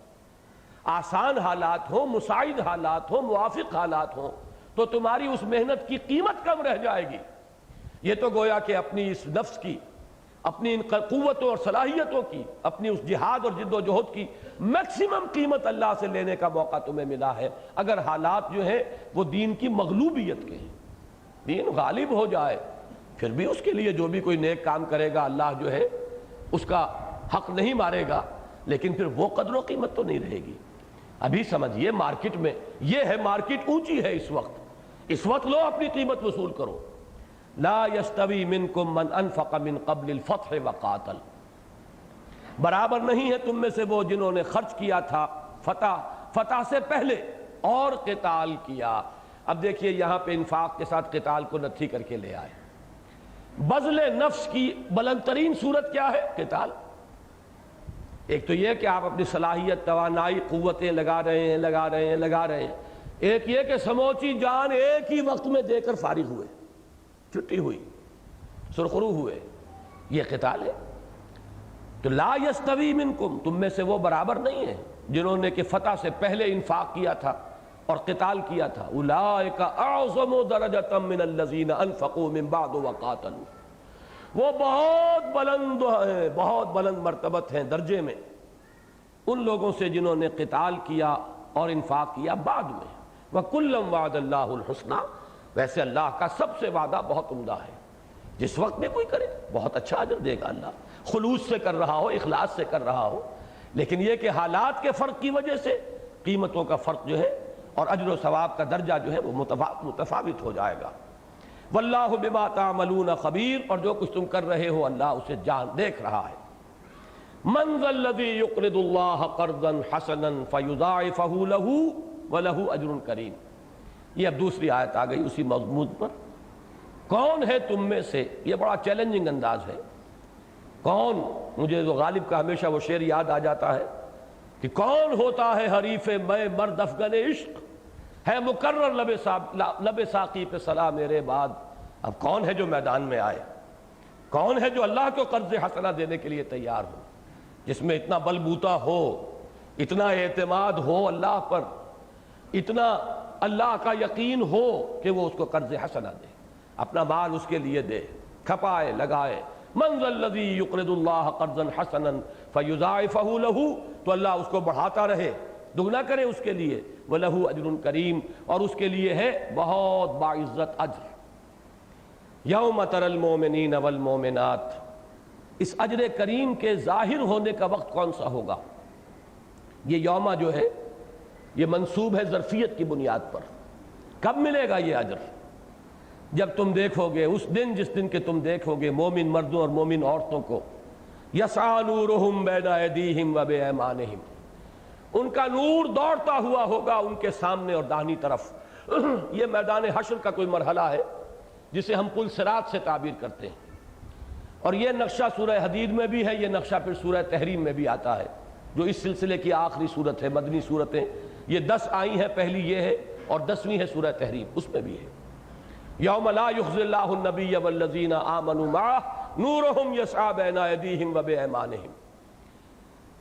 آسان حالات ہوں، مساعد حالات ہوں، موافق حالات ہوں تو تمہاری اس محنت کی قیمت کم رہ جائے گی۔ یہ تو گویا کہ اپنی اس نفس کی، اپنی ان قوتوں اور صلاحیتوں کی، اپنی اس جہاد اور جد و جہد کی میکسیمم قیمت اللہ سے لینے کا موقع تمہیں ملا ہے، اگر حالات جو ہیں وہ دین کی مغلوبیت کے ہیں، دین غالب ہو جائے، پھر بھی اس کے لیے جو بھی کوئی نیک کام کرے گا اللہ جو ہے اس کا حق نہیں مارے گا، لیکن پھر وہ قدر و قیمت تو نہیں رہے گی۔ ابھی سمجھیے مارکیٹ میں یہ ہے، مارکیٹ اونچی ہے اس وقت لو اپنی قیمت وصول کرو۔ لا یستوی منکم من انفق من قبل الفتح وقاتل، برابر نہیں ہے تم میں سے وہ جنہوں نے خرچ کیا تھا فتح سے پہلے اور قتال کیا۔ اب دیکھیے یہاں پہ انفاق کے ساتھ قتال کو نتھی کر کے لے آئے۔ بذل نفس کی بلند ترین صورت کیا ہے؟ قتال۔ ایک تو یہ کہ آپ اپنی صلاحیت، توانائی، قوتیں لگا رہے ہیں، ایک یہ کہ سموچی جان ایک ہی وقت میں دے کر فارغ ہوئے، چھٹی ہوئی، سرخرو ہوئے، یہ قتال ہے۔ تو لا یستوی منکم، تم میں سے وہ برابر نہیں ہے جنہوں نے کہ فتح سے پہلے انفاق کیا تھا اور قتال کیا تھا، اولئک اعظم درجۃ من الذین انفقوا من بعد وقاتلوا، وہ بہت بلند مرتبت ہیں درجے میں ان لوگوں سے جنہوں نے قتال کیا اور انفاق کیا بعد میں۔ وَكُلًّا وَعَدَ اللَّهُ الْحُسْنَى، ویسے اللہ کا سب سے وعدہ بہت عمدہ ہے، جس وقت میں کوئی کرے بہت اچھا اجر دے گا اللہ، خلوص سے کر رہا ہو، اخلاص سے کر رہا ہو، لیکن یہ کہ حالات کے فرق کی وجہ سے قیمتوں کا فرق جو ہے اور اجر و ثواب کا درجہ جو ہے وہ متفاوت ہو جائے گا۔ واللہ بما تعملون خبیر، اور جو کچھ تم کر رہے ہو اللہ اسے دیکھ رہا ہے۔ من ذا الذی یقرض اللہ قرضا حسنا فیضاعفہ لہ ولہ اجر کریم، یہ اب دوسری آیت آ گئی اسی مضمون پر۔ کون ہے تم میں سے، یہ بڑا چیلنجنگ انداز ہے، کون، مجھے تو غالب کا ہمیشہ وہ شعر یاد آ جاتا ہے کہ کون ہوتا ہے حریف میں مرد افغن عشق، ہے مقرر لب ساقی پہ صلاح میرے بعد۔ اب کون ہے جو میدان میں آئے، کون ہے جو اللہ کو قرض حسنہ دینے کے لیے تیار ہو، جس میں اتنا بل بوتا ہو، اتنا اعتماد ہو اللہ پر، اتنا اللہ کا یقین ہو کہ وہ اس کو قرض حسنہ دے، اپنا مال اس کے لیے دے، کھپائے لگائے۔ من ذا الذی یقرض اللہ قرضا حسنا فیضاعفہ لہ، تو اللہ اس کو بڑھاتا رہے، دگنا کرے اس کے لیے، وَلَهُ أَجْرٌ کریم، اور اس کے لیے ہے بہت باعزت اجر۔ یوم تری المؤمنین والمؤمنات، اس اجر کریم کے ظاہر ہونے کا وقت کون سا ہوگا؟ یہ یوم جو ہے یہ منصوب ہے ظرفیت کی بنیاد پر۔ کب ملے گا یہ اجر؟ جب تم دیکھو گے اس دن، جس دن کہ تم دیکھو گے مومن مردوں اور مومن عورتوں کو، یسعی نورہم بین ایدیہم و بایمانہم، ان کا نور دوڑتا ہوا ہوگا ان کے سامنے اور داہنی طرف۔ یہ میدان حشر کا کوئی مرحلہ ہے جسے ہم پل صراط سے تعبیر کرتے ہیں، اور یہ نقشہ سورہ حدید میں بھی ہے، یہ نقشہ پھر سورہ تحریم میں بھی آتا ہے جو اس سلسلے کی آخری صورت ہے۔ مدنی صورتیں یہ 10 آئی ہیں، پہلی یہ ہے اور 10ویں ہے سورہ تحریم، اس میں بھی ہے۔ یوم لا یخزی اللہ النبی والذین آمنوا معہ نورہم یسعی بین ایدیہم و بایمانہم۔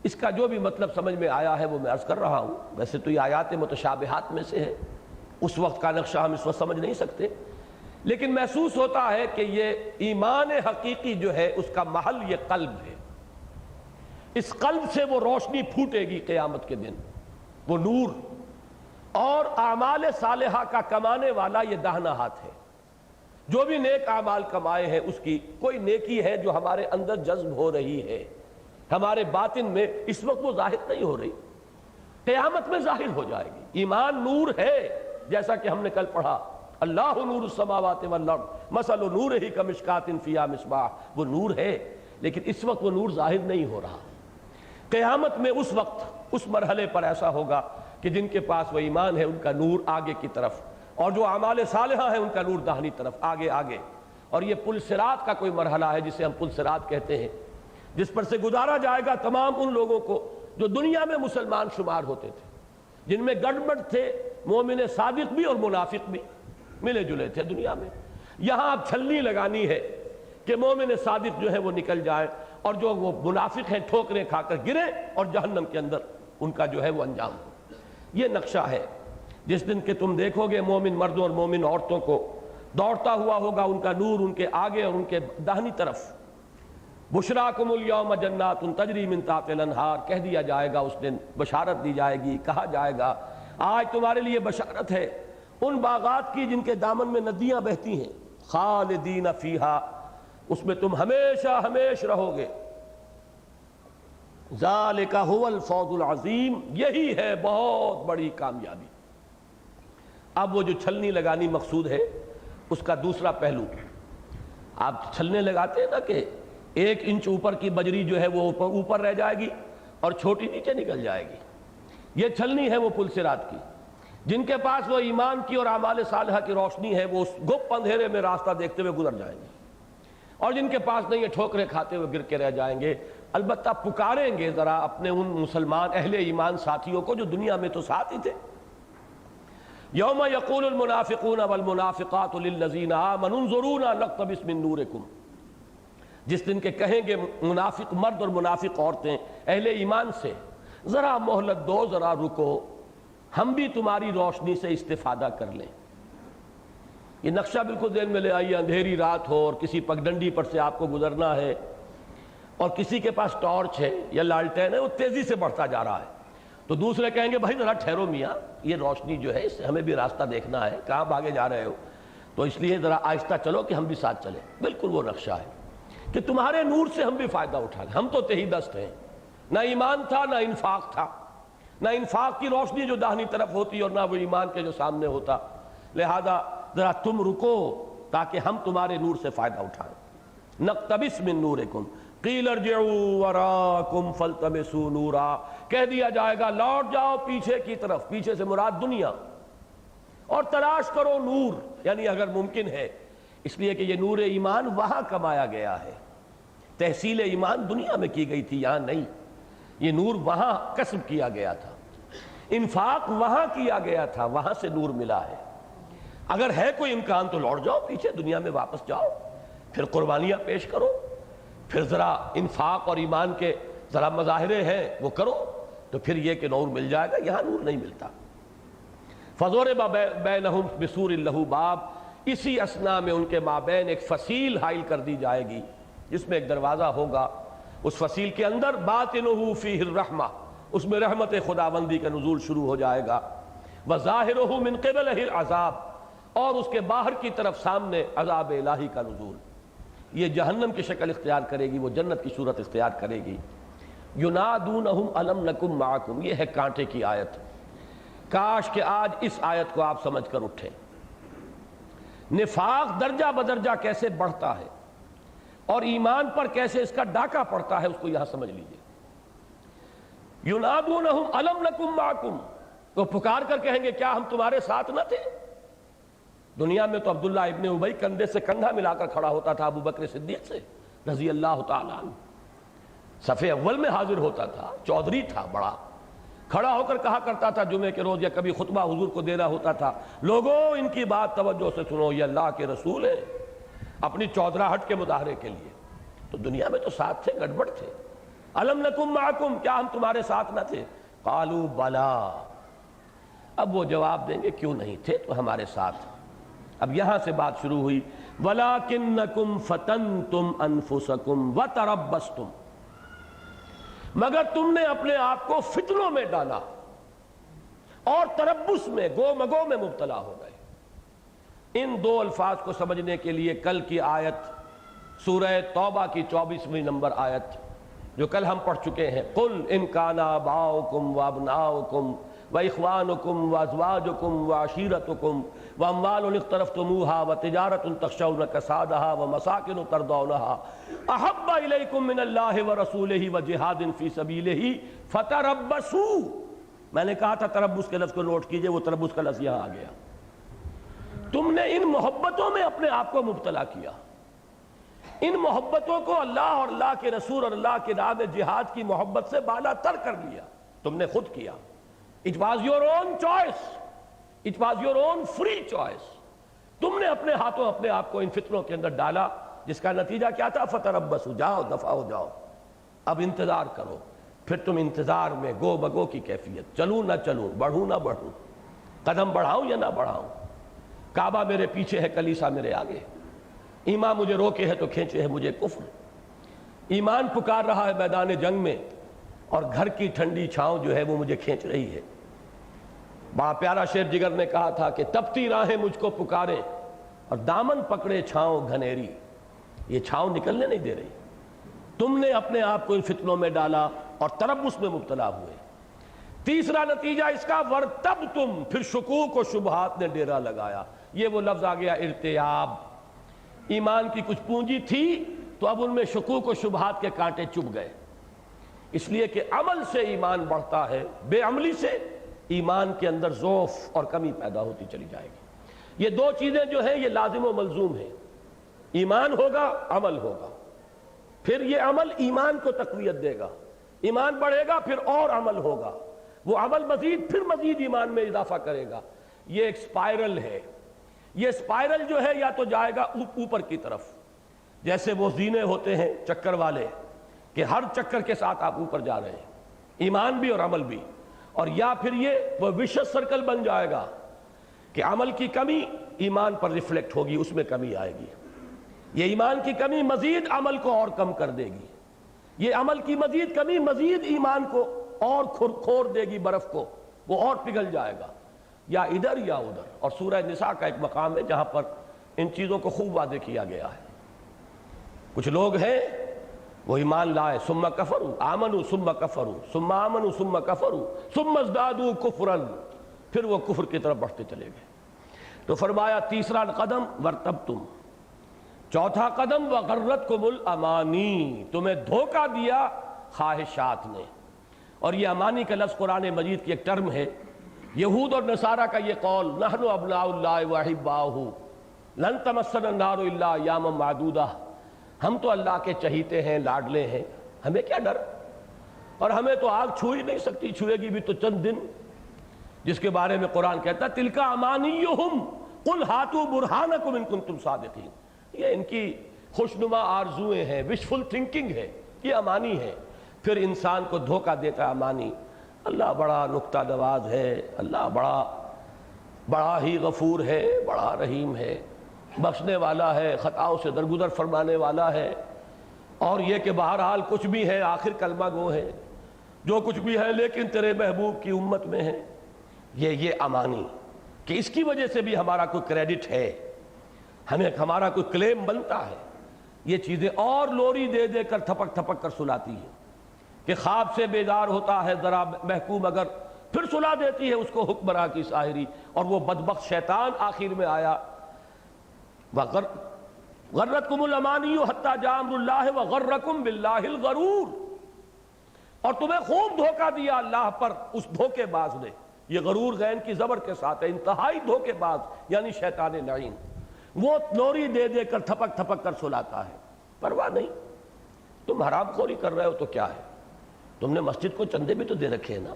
اس کا جو بھی مطلب سمجھ میں آیا ہے وہ میں عرض کر رہا ہوں، ویسے تو یہ آیات متشابہات میں سے ہے، اس وقت کا نقشہ ہم اس وقت سمجھ نہیں سکتے، لیکن محسوس ہوتا ہے کہ یہ ایمان حقیقی جو ہے اس کا محل یہ قلب ہے۔ اس قلب سے وہ روشنی پھوٹے گی قیامت کے دن، وہ نور، اور اعمال صالحہ کا کمانے والا یہ داہنا ہاتھ ہے۔ جو بھی نیک اعمال کمائے ہیں اس کی کوئی نیکی ہے جو ہمارے اندر جذب ہو رہی ہے، ہمارے باطن میں اس وقت وہ ظاہر نہیں ہو رہی، قیامت میں ظاہر ہو جائے گی۔ ایمان نور ہے، جیسا کہ ہم نے کل پڑھا، اللہ نور السماوات والارض مثل نورہ کمشکاۃ فیہا مصباح، وہ نور ہے لیکن اس وقت وہ نور ظاہر نہیں ہو رہا۔ قیامت میں اس وقت اس مرحلے پر ایسا ہوگا کہ جن کے پاس وہ ایمان ہے ان کا نور آگے کی طرف، اور جو اعمال صالحہ ہیں ان کا نور داہنی طرف، آگے آگے۔ اور یہ پل صراط کا کوئی مرحلہ ہے جسے ہم پل صراط کہتے ہیں، جس پر سے گزارا جائے گا تمام ان لوگوں کو جو دنیا میں مسلمان شمار ہوتے تھے، جن میں گڑبڑ تھے، مومن صادق بھی اور منافق بھی ملے جلے تھے دنیا میں۔ یہاں اب چھلنی لگانی ہے کہ مومن صادق جو ہے وہ نکل جائے، اور جو وہ منافق ہیں ٹھوکریں کھا کر گرے اور جہنم کے اندر ان کا جو ہے وہ انجام ہو۔ یہ نقشہ ہے جس دن کہ تم دیکھو گے مومن مردوں اور مومن عورتوں کو دوڑتا ہوا ہوگا ان کا نور ان کے آگے اور ان کے داہنی طرف۔ بشراکم الیوم جنات تجری من تحتہا الانہار، کہہ دیا جائے گا اس دن، بشارت دی جائے گی، کہا جائے گا آج تمہارے لیے بشارت ہے ان باغات کی جن کے دامن میں ندیاں بہتی ہیں، خالدین فیہا، اس میں تم ہمیشہ ہمیش رہو گے۔ ذالک ھو الفوز العظیم، یہی ہے بہت بڑی کامیابی۔ اب وہ جو چھلنی لگانی مقصود ہے اس کا دوسرا پہلو، آپ چھلنے لگاتے ہیں نا کہ 1 انچ اوپر کی بجری جو ہے وہ اوپر رہ جائے گی اور چھوٹی نیچے نکل جائے گی، یہ چھلنی ہے وہ پل صراط کی۔ جن کے پاس وہ ایمان کی اور اعمال صالحہ کی روشنی ہے وہ اس گپ اندھیرے میں راستہ دیکھتے ہوئے گزر جائیں گے، اور جن کے پاس نہیں ہے ٹھوکریں کھاتے ہوئے گر کے رہ جائیں گے۔ البتہ پکاریں گے ذرا اپنے ان مسلمان اہل ایمان ساتھیوں کو جو دنیا میں تو ساتھ ہی تھے۔ یوم یقول المنافقون والمنافقات للذین آمنوا انظرونا نقتبس من نورکم، جس دن کے کہیں گے منافق مرد اور منافق عورتیں اہل ایمان سے، ذرا مہلت دو، ذرا رکو، ہم بھی تمہاری روشنی سے استفادہ کر لیں۔ یہ نقشہ بالکل ذہن میں لے آئیے، اندھیری رات ہو اور کسی پگڈنڈی پر سے آپ کو گزرنا ہے اور کسی کے پاس ٹارچ ہے یا لالٹین ہے، وہ تیزی سے بڑھتا جا رہا ہے، تو دوسرے کہیں گے بھائی ذرا ٹھہرو میاں، یہ روشنی جو ہے اس سے ہمیں بھی راستہ دیکھنا ہے، کہاں بھاگے جا رہے ہو، تو اس لیے ذرا آہستہ چلو کہ ہم بھی ساتھ چلیں۔ بالکل وہ نقشہ ہے کہ تمہارے نور سے ہم بھی فائدہ اٹھا لیں۔ ہم تو تہی دست ہیں، نہ ایمان تھا نہ انفاق تھا، نہ انفاق کی روشنی جو داہنی طرف ہوتی اور نہ وہ ایمان کے جو سامنے ہوتا، لہذا ذرا تم رکو تاکہ ہم تمہارے نور سے فائدہ اٹھائیں۔ نقتبس من نورکم قیل ارجعوا وراءکم فالتمسوا نورا، کہہ دیا جائے گا لوٹ جاؤ پیچھے کی طرف، پیچھے سے مراد دنیا، اور تلاش کرو نور، یعنی اگر ممکن ہے، اس لیے کہ یہ نور ایمان وہاں کمایا گیا ہے، تحصیل ایمان دنیا میں کی گئی تھی، یہاں نہیں، یہ نور وہاں کسب کیا گیا تھا، انفاق وہاں کیا گیا تھا، وہاں سے نور ملا ہے۔ اگر ہے کوئی امکان تو لوٹ جاؤ پیچھے، دنیا میں واپس جاؤ، پھر قربانیاں پیش کرو، پھر ذرا انفاق اور ایمان کے ذرا مظاہرے ہیں وہ کرو، تو پھر یہ کہ نور مل جائے گا، یہاں نور نہیں ملتا۔ فَضُرِبَ بَيْنَهُمْ بِسُورٍ لَهُ بَابٍ، اسی اثناء میں ان کے مابین ایک فصیل حائل کر دی جائے گی جس میں ایک دروازہ ہوگا، اس فصیل کے اندر باطنہ فیہ الرحمہ، اس میں رحمت خداوندی کا نزول شروع ہو جائے گا، وظاہرہ من قبلہ العذاب، اور اس کے باہر کی طرف سامنے عذاب الہی کا نزول۔ یہ جہنم کی شکل اختیار کرے گی، وہ جنت کی صورت اختیار کرے گی۔ ینادونہم الم نکم معکم، یہ ہے کانٹے کی آیت۔ کاش کہ آج اس آیت کو آپ سمجھ کر اٹھیں۔ نفاق درجہ بدرجہ کیسے بڑھتا ہے اور ایمان پر کیسے اس کا ڈاکہ پڑتا ہے، اس کو یہاں سمجھ لیجئے۔ ینادونہم الم نکم معکم، وہ پکار کر کہیں گے کیا ہم تمہارے ساتھ نہ تھے؟ دنیا میں تو عبداللہ ابن ابی کندھے سے کندھا ملا کر کھڑا ہوتا تھا ابو بکر صدیق سے رضی اللہ تعالیٰ عنہ، صف اول میں حاضر ہوتا تھا، چودھری تھا بڑا، کھڑا ہو کر کہا کرتا تھا جمعے کے روز یا کبھی خطبہ حضور کو دینا ہوتا تھا، لوگوں ان کی بات توجہ سے سنو، یہ اللہ کے رسول ہیں، اپنی چودراہٹ کے مظاہرے کے لیے۔ تو دنیا میں تو ساتھ تھے، گڑبڑ تھے۔ الم نکم معکم، کیا ہم تمہارے ساتھ نہ تھے؟ قالوا بلا، اب وہ جواب دیں گے کیوں نہیں تھے تو ہمارے ساتھ۔ اب یہاں سے بات شروع ہوئی، وَلَكِنَّكُمْ فَتَنْتُمْ أَنفُسَكُمْ وَتَرَبَّصْتُمْ، مگر تم نے اپنے آپ کو فتنوں میں ڈالا اور تربص میں، گو مگو میں مبتلا ہو گئے۔ ان دو الفاظ کو سمجھنے کے لیے کل کی آیت سورہ توبہ کی 24ویں نمبر آیت جو کل ہم پڑھ چکے ہیں، قُلْ إِنْ كَانَ آبَاؤُكُمْ وَأَبْنَاؤُكُمْ وَإِخْوَانُكُمْ وَأَزْوَاجُكُمْ وَعَشِيرَتُكُمْ وَأَمْوَالٌ اقْتَرَفْتُمُوهَا وَتِجَارَةٌ تَخْشَوْنَ كَسَادَهَا وَمَسَاكِنُ تَرْضَوْنَهَا أَحَبَّ إِلَيْكُم مِّنَ اللَّهِ وَرَسُولِهِ وَجِهَادٍ فِي سَبِيلِهِ فَتَرَبَّصُوا، میں نے کہا تھا تربص کے لفظ کو نوٹ کیجئے، وہ تربص کا لفظ یہاں آ گیا۔ تم نے ان محبتوں میں اپنے آپ کو مبتلا کیا، ان محبتوں کو اللہ اور اللہ کے رسول اور اللہ کے راہ میں جہاد کی محبت سے بالا تر کر لیا، تم نے خود کیا۔ It was your own choice, it was your own free choice، تم نے اپنے ہاتھوں اپنے آپ کو ان فتنوں کے اندر ڈالا، جس کا نتیجہ کیا تھا؟ فتربصوا، جاؤ دفع ہو جاؤ، اب انتظار کرو۔ پھر تم انتظار میں گو بگو کی کیفیت، چلوں نہ چلوں، بڑھوں نہ بڑھوں، قدم بڑھاؤں یا نہ بڑھاؤں، کعبہ میرے پیچھے ہے، کلیسا میرے آگے، ایمان مجھے روکے ہے تو کھینچے ہے مجھے کفر، ایمان پکار رہا ہے میدان جنگ میں اور گھر کی ٹھنڈی چھاؤں جو ہے وہ مجھے کھینچ رہی ہے۔ بڑا پیارا شعر جگر نے کہا تھا کہ تپتی راہیں مجھ کو پکارے اور دامن پکڑے چھاؤں گھنیری، یہ چھاؤں نکلنے نہیں دے رہی۔ تم نے اپنے آپ کو ان فتنوں میں ڈالا اور تربص میں مبتلا ہوئے۔ تیسرا نتیجہ اس کا، ورتبتم، پھر شکوک و شبہات نے ڈیرا لگایا۔ یہ وہ لفظ آ گیا ارتیاب، ایمان کی کچھ پونجی تھی تو اب ان میں شکوک و شبہات کے کانٹے چبھ گئے، اس لیے کہ عمل سے ایمان بڑھتا ہے، بے عملی سے ایمان کے اندر ضعف اور کمی پیدا ہوتی چلی جائے گی۔ یہ دو چیزیں جو ہیں یہ لازم و ملزوم ہیں، ایمان ہوگا عمل ہوگا، پھر یہ عمل ایمان کو تقویت دے گا، ایمان بڑھے گا پھر اور عمل ہوگا، وہ عمل مزید پھر مزید ایمان میں اضافہ کرے گا۔ یہ ایک سپائرل ہے، یہ سپائرل جو ہے یا تو جائے گا اوپر کی طرف، جیسے وہ زینے ہوتے ہیں چکر والے کہ ہر چکر کے ساتھ آپ اوپر جا رہے ہیں، ایمان بھی اور عمل بھی، اور یا پھر یہ وہ وشس سرکل بن جائے گا کہ عمل کی کمی ایمان پر ریفلیکٹ ہوگی، اس میں کمی آئے گی، یہ ایمان کی کمی مزید عمل کو اور کم کر دے گی، یہ عمل کی مزید کمی مزید ایمان کو اور کھور دے گی، برف کو وہ اور پگھل جائے گا، یا ادھر یا ادھر۔ اور سورہ نساء کا ایک مقام ہے جہاں پر ان چیزوں کو خوب واضح کیا گیا ہے۔ کچھ لوگ ہیں وہ ایمان لائے ثم کفروا آمنوا ثم کفروا ثم آمنوا ثم کفروا ثم ازدادوا کفرا، پھر وہ کفر کی طرف بڑھتے چلے گئے۔ تو فرمایا تیسرا قدم ورتبتم، چوتھا قدم وغرتکم الامانی، تمہیں دھوکہ دیا خواہشات نے۔ اور یہ امانی کا لفظ قرآن مجید کی ایک ٹرم ہے۔ یہود اور نصارہ کا یہ قول نحن ابناء اللہ واحباؤہ لن تمسنا النار الا ایاما معدودہ، ہم تو اللہ کے چہیتے ہیں، لاڈلے ہیں، ہمیں کیا ڈر، اور ہمیں تو آگ چھو ہی نہیں سکتی، چھوئے گی بھی تو چند دن، جس کے بارے میں قرآن کہتا ہے تلک امانیہم قل ہاتوا برہانکم ان کنتم صادقین، یہ ان کی خوشنما آرزویں ہیں، وشفل تھنکنگ ہے، یہ امانی ہے۔ پھر انسان کو دھوکہ دیتا ہے امانی۔ اللہ بڑا نکتہ نواز ہے، اللہ بڑا ہی غفور ہے، بڑا رحیم ہے، بخشنے والا ہے، خطاؤں سے درگزر فرمانے والا ہے، اور یہ کہ بہرحال کچھ بھی ہے آخر کلمہ گو ہے، جو کچھ بھی ہے لیکن تیرے محبوب کی امت میں ہے۔ یہ امانی کہ اس کی وجہ سے بھی ہمارا کوئی کریڈٹ ہے، ہمیں ہمارا کوئی کلیم بنتا ہے، یہ چیزیں اور لوری دے دے کر تھپک تھپک کر سلاتی ہیں کہ خواب سے بیدار ہوتا ہے ذرا محکوم، اگر پھر سلا دیتی ہے اس کو حکمراں کی ساحری، اور وہ بدبخت شیطان آخر میں آیا غرتکم الامانی حتی جاء امر اللہ وغرکم باللہ الغرور، اور تمہیں خوب دھوکہ دیا اللہ پر اس دھوکے باز نے۔ یہ غرور غین کی زبر کے ساتھ ہے، انتہائی دھوکے باز یعنی شیطان لعین، وہ لوری دے دے کر تھپک تھپک کر سلاتا ہے، پرواہ نہیں، تم حرام خوری کر رہے ہو تو کیا ہے، تم نے مسجد کو چندے بھی تو دے رکھے ہیں نا،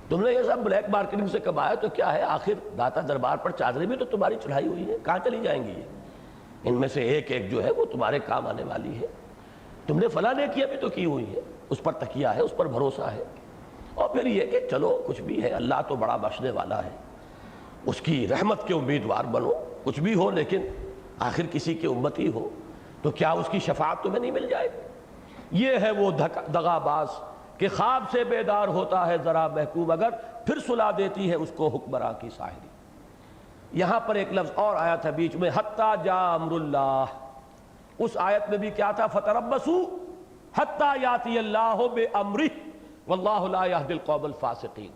تم نے یہ سب بلیک مارکیٹنگ سے کمایا تو کیا ہے، آخر داتا دربار پر چادریں بھی تو تمہاری چڑھائی ہوئی ہیں، کہاں چلی جائیں گی یہ، ان میں سے ایک ایک جو ہے وہ تمہارے کام آنے والی ہے، تم نے فلاں نیکیاں بھی تو کی ہوئی ہے، اس پر تکیہ ہے، اس پر بھروسہ ہے۔ اور پھر یہ کہ چلو کچھ بھی ہے، اللہ تو بڑا بخشنے والا ہے، اس کی رحمت کے امیدوار بنو، کچھ بھی ہو لیکن آخر کسی کی امتی ہو، تو کیا اس کی شفاعت تمہیں نہیں مل جائے گی؟ یہ ہے وہ دغا باز کہ خواب سے بیدار ہوتا ہے ذرا محکوم، اگر پھر سلا دیتی ہے اس کو حکمراں کی ساحری۔ یہاں پر ایک لفظ اور آیا تھا بیچ میں حتی جاء امر اللہ، اس آیت میں بھی کیا تھا فتربصوا حتی یاتی اللہ بامرہ واللہ لا یہدی القوم الفاسقین۔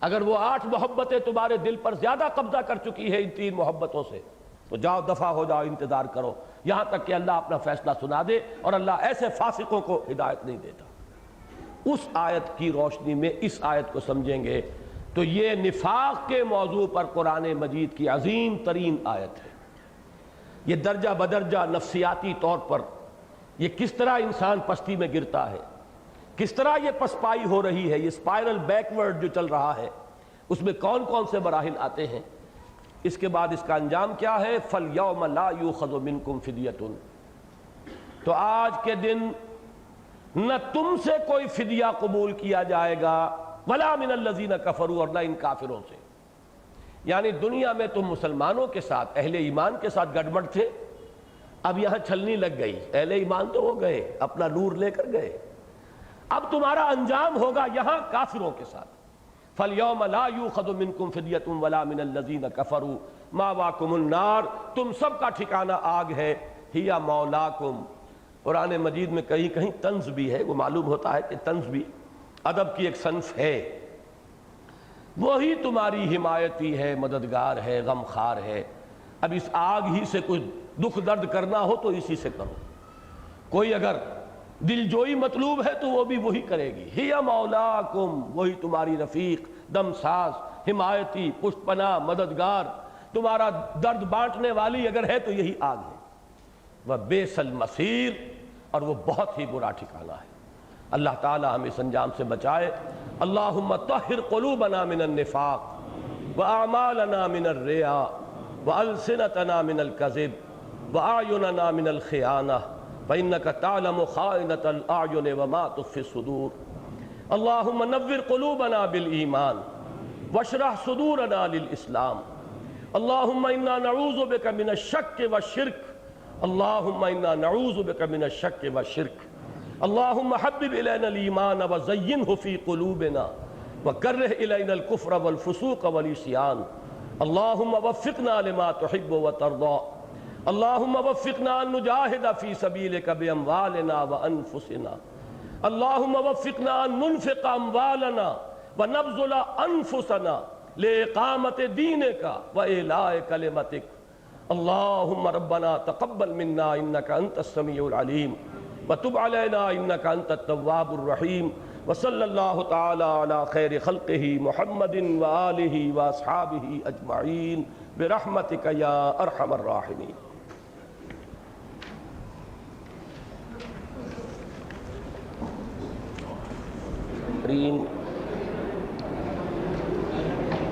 اگر وہ 8 محبتیں تمہارے دل پر زیادہ قبضہ کر چکی ہے ان 3 محبتوں سے، تو جاؤ دفع ہو جاؤ، انتظار کرو یہاں تک کہ اللہ اپنا فیصلہ سنا دے، اور اللہ ایسے فاسقوں کو ہدایت نہیں دیتا۔ اس آیت کی روشنی میں اس آیت کو سمجھیں گے تو یہ نفاق کے موضوع پر قرآن مجید کی عظیم ترین آیت ہے۔ یہ درجہ بدرجہ نفسیاتی طور پر یہ کس طرح انسان پستی میں گرتا ہے، کس طرح یہ پسپائی ہو رہی ہے، یہ اسپائرل بیکورڈ جو چل رہا ہے، اس میں کون کون سے مراحل آتے ہیں، اس کے بعد اس کا انجام کیا ہے، فَالْيَوْمَ لَا يُؤْخَذُ مِنْكُمْ فِدْيَةٌ، تو آج کے دن نہ تم سے کوئی فدیہ قبول کیا جائے گا، وَلَا مِنَ الَّذِينَ كَفَرُوا، اور نہ ان کافروں سے۔ یعنی دنیا میں تم مسلمانوں کے ساتھ، اہل ایمان کے ساتھ گڑبڑ تھے، اب یہاں چھلنی لگ گئی، اہل ایمان تو ہو گئے، اپنا نور لے کر گئے، اب تمہارا انجام ہوگا یہاں کافروں کے ساتھ۔ فَالْيَوْمَ لَا يُؤْخَذُ مِنْكُمْ فِدْيَةٌ وَلَا مِنَ الَّذِينَ كَفَرُوا مَأْوَاكُمُ النَّارُ، تم سب کا ٹھکانہ آگ ہے، ہِیَ مَوْلَاكُمْ۔ قرآن مجید میں کہیں کہیں طنز بھی ہے، وہ معلوم ہوتا ہے کہ طنز بھی ادب کی ایک صنف ہے، وہی تمہاری حمایتی ہے، مددگار ہے، غمخوار ہے۔ اب اس آگ ہی سے کوئی دکھ درد کرنا ہو تو اسی سے کرو، کوئی اگر دل جوئی مطلوب ہے تو وہ بھی وہی کرے گی، ہی مولاکم، وہی تمہاری رفیق، دم ساز، حمایتی، پشت پناہ، مددگار، تمہارا درد بانٹنے والی اگر ہے تو یہی آگ ہے۔ وَبِئْسَ الْمَصِيرُ، اور وہ بہت ہی برا ٹھکانہ ہے۔ اللہ تعالی ہمیں اس انجام سے بچائے۔ اللہم طہر قلوبنا من النفاق واعمالنا من الرياء والسنتنا من الكذب واعیننا من الخیانہ فإنک تعلم خائنۃ الاعین وما تخفی الصدور۔ اللہم نور قلوبنا بالایمان واشرح صدورنا للاسلام اللہم انا نعوذ بک من الشک والشرک اللہم انا نعوذ بک من الشک والشرک اللہم حبب الینا الایمان وزینہ فی قلوبنا وکرہ الینا الکفر والفسوق والعصیان اللہم وفقنا لما تحب وترضى اللہم وفقنا ان نجاہد فی سبیلک باموالنا وانفسنا اللہم وفقنا ان ننفق اموالنا ونبذل انفسنا لإقامت دینک وإعلاء کلمتک اللہم ربنا تقبل منا انک انت السمیع العلیم وتب علینا انک انت التواب الرحیم وصلی اللہ تعالی علی خیر خلقہ محمد وآلہ واصحابہ اجمعین برحمتک یا ارحم الراحمین۔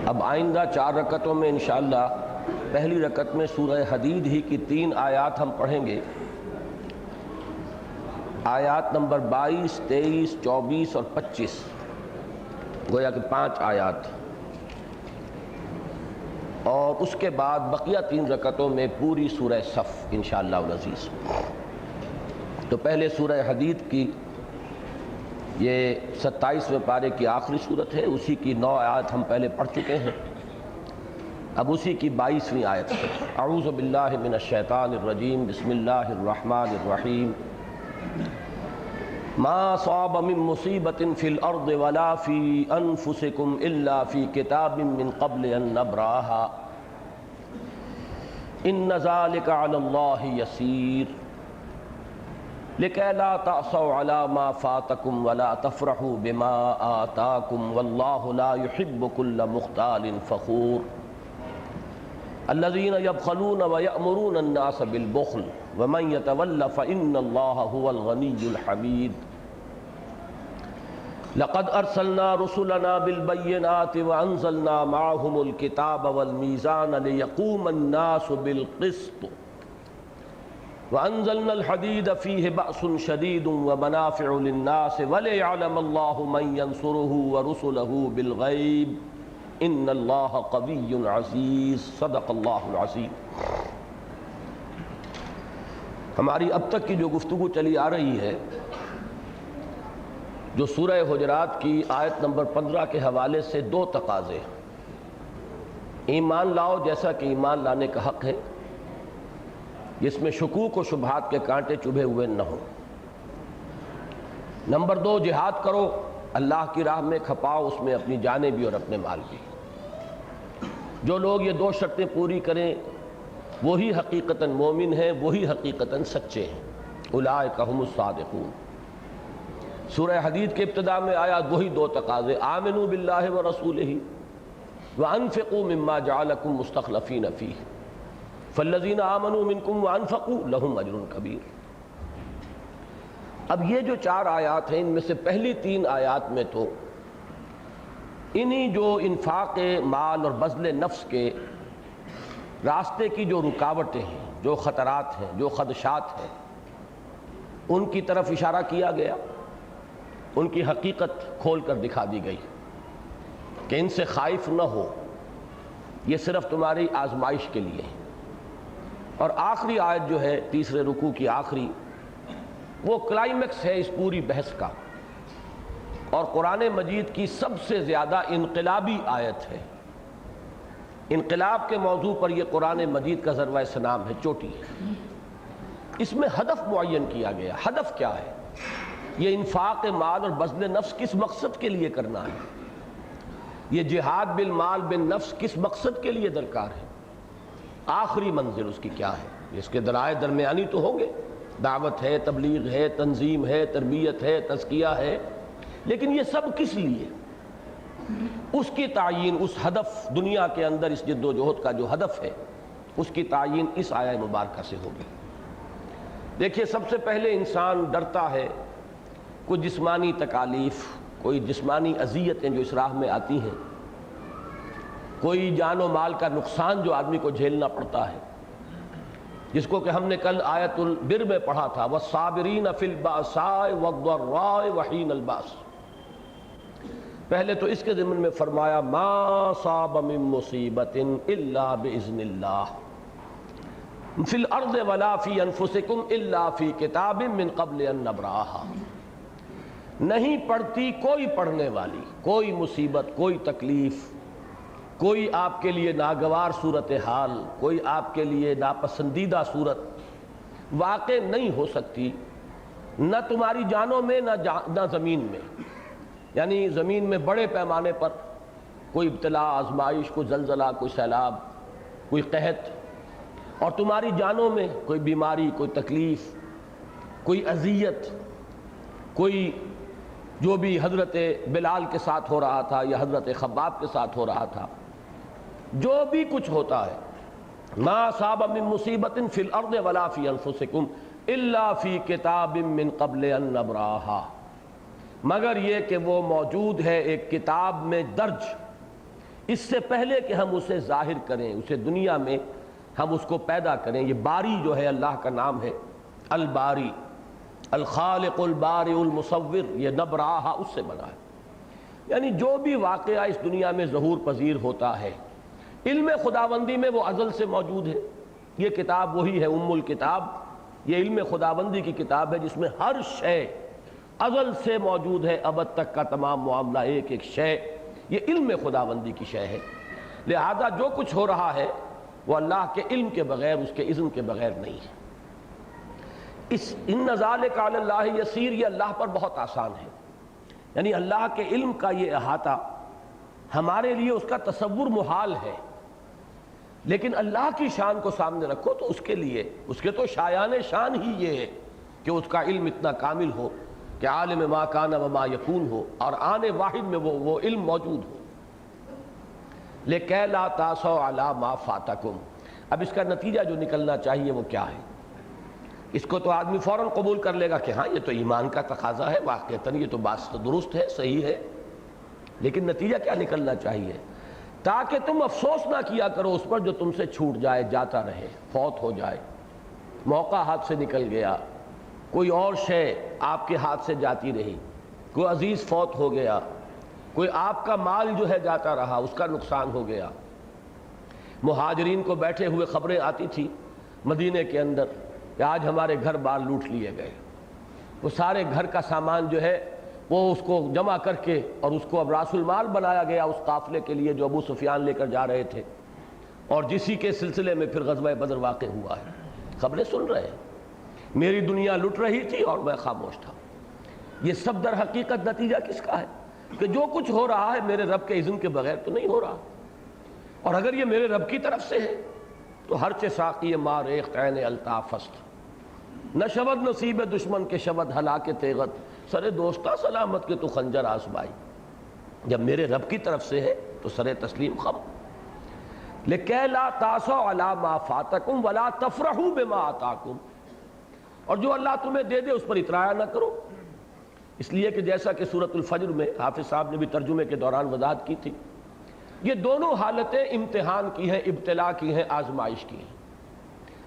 اب آئندہ 4 رکعتوں میں انشاءاللہ پہلی رکعت میں سورہ حدید ہی کی 3 آیات ہم پڑھیں گے، آیات نمبر 22، 23، 24 اور 25، گویا کہ 5 آیات، اور اس کے بعد بقیہ 3 رکعتوں میں پوری سورہ صف انشاءاللہ العزیز۔ تو پہلے سورہ حدید کی یہ 27ویں پارے کی آخری صورت ہے، اسی کی 9 آیات ہم پہلے پڑھ چکے ہیں، اب اسی کی 22ویں آیت ہے۔ اعوذ باللہ من الشیطان الرجیم، بسم اللہ الرحمن الرحیم۔ ما صاب من مصیبت فی الارض ولا فی انفسکم الا فی کتاب من قبل ان نبراها ان ذلک علی اللہ یسیر لِكَيْ لَا تَعْصَوْا عَلَى مَا فَاتَكُمْ وَلَا تَفْرَحُوا بِمَا آتَاكُمْ وَاللَّهُ لَا يُحِبُّ كُلَّ مُخْتَالٍ فَخُورٍ الَّذِينَ يَبْخَلُونَ وَيَأْمُرُونَ النَّاسَ بِالْبُخْلِ وَمَنْ يَتَوَلَّ فَإِنَّ اللَّهَ هُوَ الْغَنِيُّ الْحَمِيدُ لَقَدْ أَرْسَلْنَا رُسُلَنَا بِالْبَيِّنَاتِ وَأَنزَلْنَا مَعَهُمُ الْكِتَابَ وَالْمِيزَانَ لِيَقُومَ النَّاسُ بِالْقِسْطِ وَأَنزَلْنَا الْحَدِيدَ فِيهِ بَأْسٌ شَدِيدٌ وَمَنَافِعُ لِلنَّاسِ وَلِيَعْلَمَ اللَّهُ مَن يَنصُرُهُ وَرُسُلَهُ بِالْغَيْبِ إِنَّ اللَّهَ قَوِيٌّ عَزِيزٌ صدق اللہ العظیم۔ ہماری اب تک کی جو گفتگو چلی آ رہی ہے، جو سورہ حجرات کی آیت نمبر 15 کے حوالے سے 2 تقاضے، ایمان لاؤ جیسا کہ ایمان لانے کا حق ہے، جس میں شکوک و شبہات کے کانٹے چبھے ہوئے نہ ہوں۔ نمبر 2، جہاد کرو، اللہ کی راہ میں کھپاؤ اس میں اپنی جانیں بھی اور اپنے مال بھی۔ جو لوگ یہ 2 شرطیں پوری کریں وہی حقیقتاً مومن ہیں، وہی حقیقتاً سچے ہیں۔ اولئک ھم الصادقون۔ سورہ حدید کے ابتدا میں آیا وہی 2 تقاضے، آمنوا باللہ ورسولہ وانفقوا مما جعلکم مستخلفین فیہ فالذین آمنوا منکم وانفقوا لہم اجر کبیر۔ اب یہ جو 4 آیات ہیں، ان میں سے پہلی 3 آیات میں تو انہی جو انفاق مال اور بذل نفس کے راستے کی جو رکاوٹیں ہیں، جو خطرات ہیں، جو خدشات ہیں، ان کی طرف اشارہ کیا گیا، ان کی حقیقت کھول کر دکھا دی گئی کہ ان سے خائف نہ ہو، یہ صرف تمہاری آزمائش کے لیے ہے۔ اور آخری آیت جو ہے تیسرے رکوع کی آخری، وہ کلائمیکس ہے اس پوری بحث کا، اور قرآن مجید کی سب سے زیادہ انقلابی آیت ہے۔ انقلاب کے موضوع پر یہ قرآن مجید کا ذروہ سنام ہے، چوٹی ہے۔ اس میں ہدف معین کیا گیا۔ ہدف کیا ہے؟ یہ انفاق مال اور بذل نفس کس مقصد کے لیے کرنا ہے؟ یہ جہاد بالمال بالنفس کس مقصد کے لیے درکار ہے؟ آخری منزل اس کی کیا ہے؟ اس کے ذرائع درمیانی تو ہوں گے، دعوت ہے، تبلیغ ہے، تنظیم ہے، تربیت ہے، تزکیہ ہے، لیکن یہ سب کس لیے؟ اس کی تعیین، اس ہدف دنیا کے اندر اس جد و جہد کا جو ہدف ہے، اس کی تعیین اس آیہ مبارکہ سے ہوگی۔ دیکھیے، سب سے پہلے انسان ڈرتا ہے کوئی جسمانی تکالیف، کوئی جسمانی اذیتیں جو اس راہ میں آتی ہیں، کوئی جان و مال کا نقصان جو آدمی کو جھیلنا پڑتا ہے، جس کو کہ ہم نے کل آیت البر میں پڑھا تھا، وَالصَّابِرِينَ فِي الْبَأْسَاءِ وَالضَّرَّاءِ وَحِينَ الْبَأْسِ۔ پہلے تو اس کے ضمن میں فرمایا ما صاب من مصیبت الا باذن اللہ فی الارض ولا فی انفسکم الا فی کتاب من قبل ان نبرأها، نہیں پڑتی کوئی پڑھنے والی کوئی مصیبت، کوئی تکلیف، کوئی آپ کے لیے ناگوار صورتحال، کوئی آپ کے لیے ناپسندیدہ صورت واقع نہیں ہو سکتی، نہ تمہاری جانوں میں نہ زمین میں، یعنی زمین میں بڑے پیمانے پر کوئی ابتلا، آزمائش، کوئی زلزلہ، کوئی سیلاب، کوئی قحط، اور تمہاری جانوں میں کوئی بیماری، کوئی تکلیف، کوئی اذیت، کوئی جو بھی حضرت بلال کے ساتھ ہو رہا تھا یا حضرت خباب کے ساتھ ہو رہا تھا، جو بھی کچھ ہوتا ہے، ما صاب من مصیبت فی الارض ولا فی انفسکم الا فی کتاب من قبل ان نبرأها، مگر یہ کہ وہ موجود ہے ایک کتاب میں درج، اس سے پہلے کہ ہم اسے ظاہر کریں، اسے دنیا میں ہم اس کو پیدا کریں۔ یہ باری جو ہے اللہ کا نام ہے، الباری، الخالق البارئ المصور، یہ نبرأها اس سے بنا ہے، یعنی جو بھی واقعہ اس دنیا میں ظہور پذیر ہوتا ہے علم خداوندی میں وہ ازل سے موجود ہے۔ یہ کتاب وہی ہے ام الکتاب، یہ علم خداوندی کی کتاب ہے جس میں ہر شے ازل سے موجود ہے، ابد تک کا تمام معاملہ ایک ایک شے، یہ علم خداوندی کی شے ہے۔ لہذا جو کچھ ہو رہا ہے وہ اللہ کے علم کے بغیر، اس کے اذن کے بغیر نہیں ہے۔ ان ذالک علی اللہ یسیر، یہ اللہ پر بہت آسان ہے، یعنی اللہ کے علم کا یہ احاطہ ہمارے لیے اس کا تصور محال ہے، لیکن اللہ کی شان کو سامنے رکھو تو اس کے لیے، اس کے تو شایان شان ہی یہ ہے کہ اس کا علم اتنا کامل ہو کہ عالم ما کان و ما یکون ہو، اور آنے واحد میں وہ علم موجود ہو۔ لِكَيْ لَا تَأْسَوْا عَلَىٰ مَا فَاتَكُمْ، اب اس کا نتیجہ جو نکلنا چاہیے وہ کیا ہے؟ اس کو تو آدمی فوراً قبول کر لے گا کہ ہاں یہ تو ایمان کا تقاضا ہے، واقعتاً یہ تو بات تو درست ہے، صحیح ہے، لیکن نتیجہ کیا نکلنا چاہیے؟ تاکہ تم افسوس نہ کیا کرو اس پر جو تم سے چھوٹ جائے، جاتا رہے، فوت ہو جائے، موقع ہاتھ سے نکل گیا، کوئی اور شے آپ کے ہاتھ سے جاتی رہی، کوئی عزیز فوت ہو گیا، کوئی آپ کا مال جو ہے جاتا رہا، اس کا نقصان ہو گیا۔ مہاجرین کو بیٹھے ہوئے خبریں آتی تھی مدینے کے اندر کہ آج ہمارے گھر بار لوٹ لیے گئے، وہ سارے گھر کا سامان جو ہے وہ اس کو جمع کر کے اور اس کو اب راس المال بنایا گیا اس قافلے کے لیے جو ابو سفیان لے کر جا رہے تھے، اور جسی کے سلسلے میں پھر غزوہ بدر واقع ہوا ہے۔ خبریں سن رہے ہیں، میری دنیا لٹ رہی تھی اور میں خاموش تھا۔ یہ سب در حقیقت نتیجہ کس کا ہے؟ کہ جو کچھ ہو رہا ہے میرے رب کے اذن کے بغیر تو نہیں ہو رہا، اور اگر یہ میرے رب کی طرف سے ہے تو ہر چے ساقی ما ریخت عین الطاف است، نہ شود نصیب دشمن کے شود ہلاک تیغت، سر دوستا سلامت کے تو خنجر آزمائی۔ جب میرے رب کی طرف سے ہے تو سر تسلیم خم۔ لِكَيْ لَا تَأْسَوْا عَلَىٰ مَا فَاتَكُمْ وَلَا تَفْرَحُوا بِمَا آتَاكُمْ، اور جو اللہ تمہیں دے دے اس پر اطراع نہ کرو، اس لیے کہ جیسا کہ سورۃ الفجر میں حافظ صاحب نے بھی ترجمے کے دوران وضاحت کی تھی، یہ دونوں حالتیں امتحان کی ہیں، ابتلا کی ہیں، آزمائش کی ہیں۔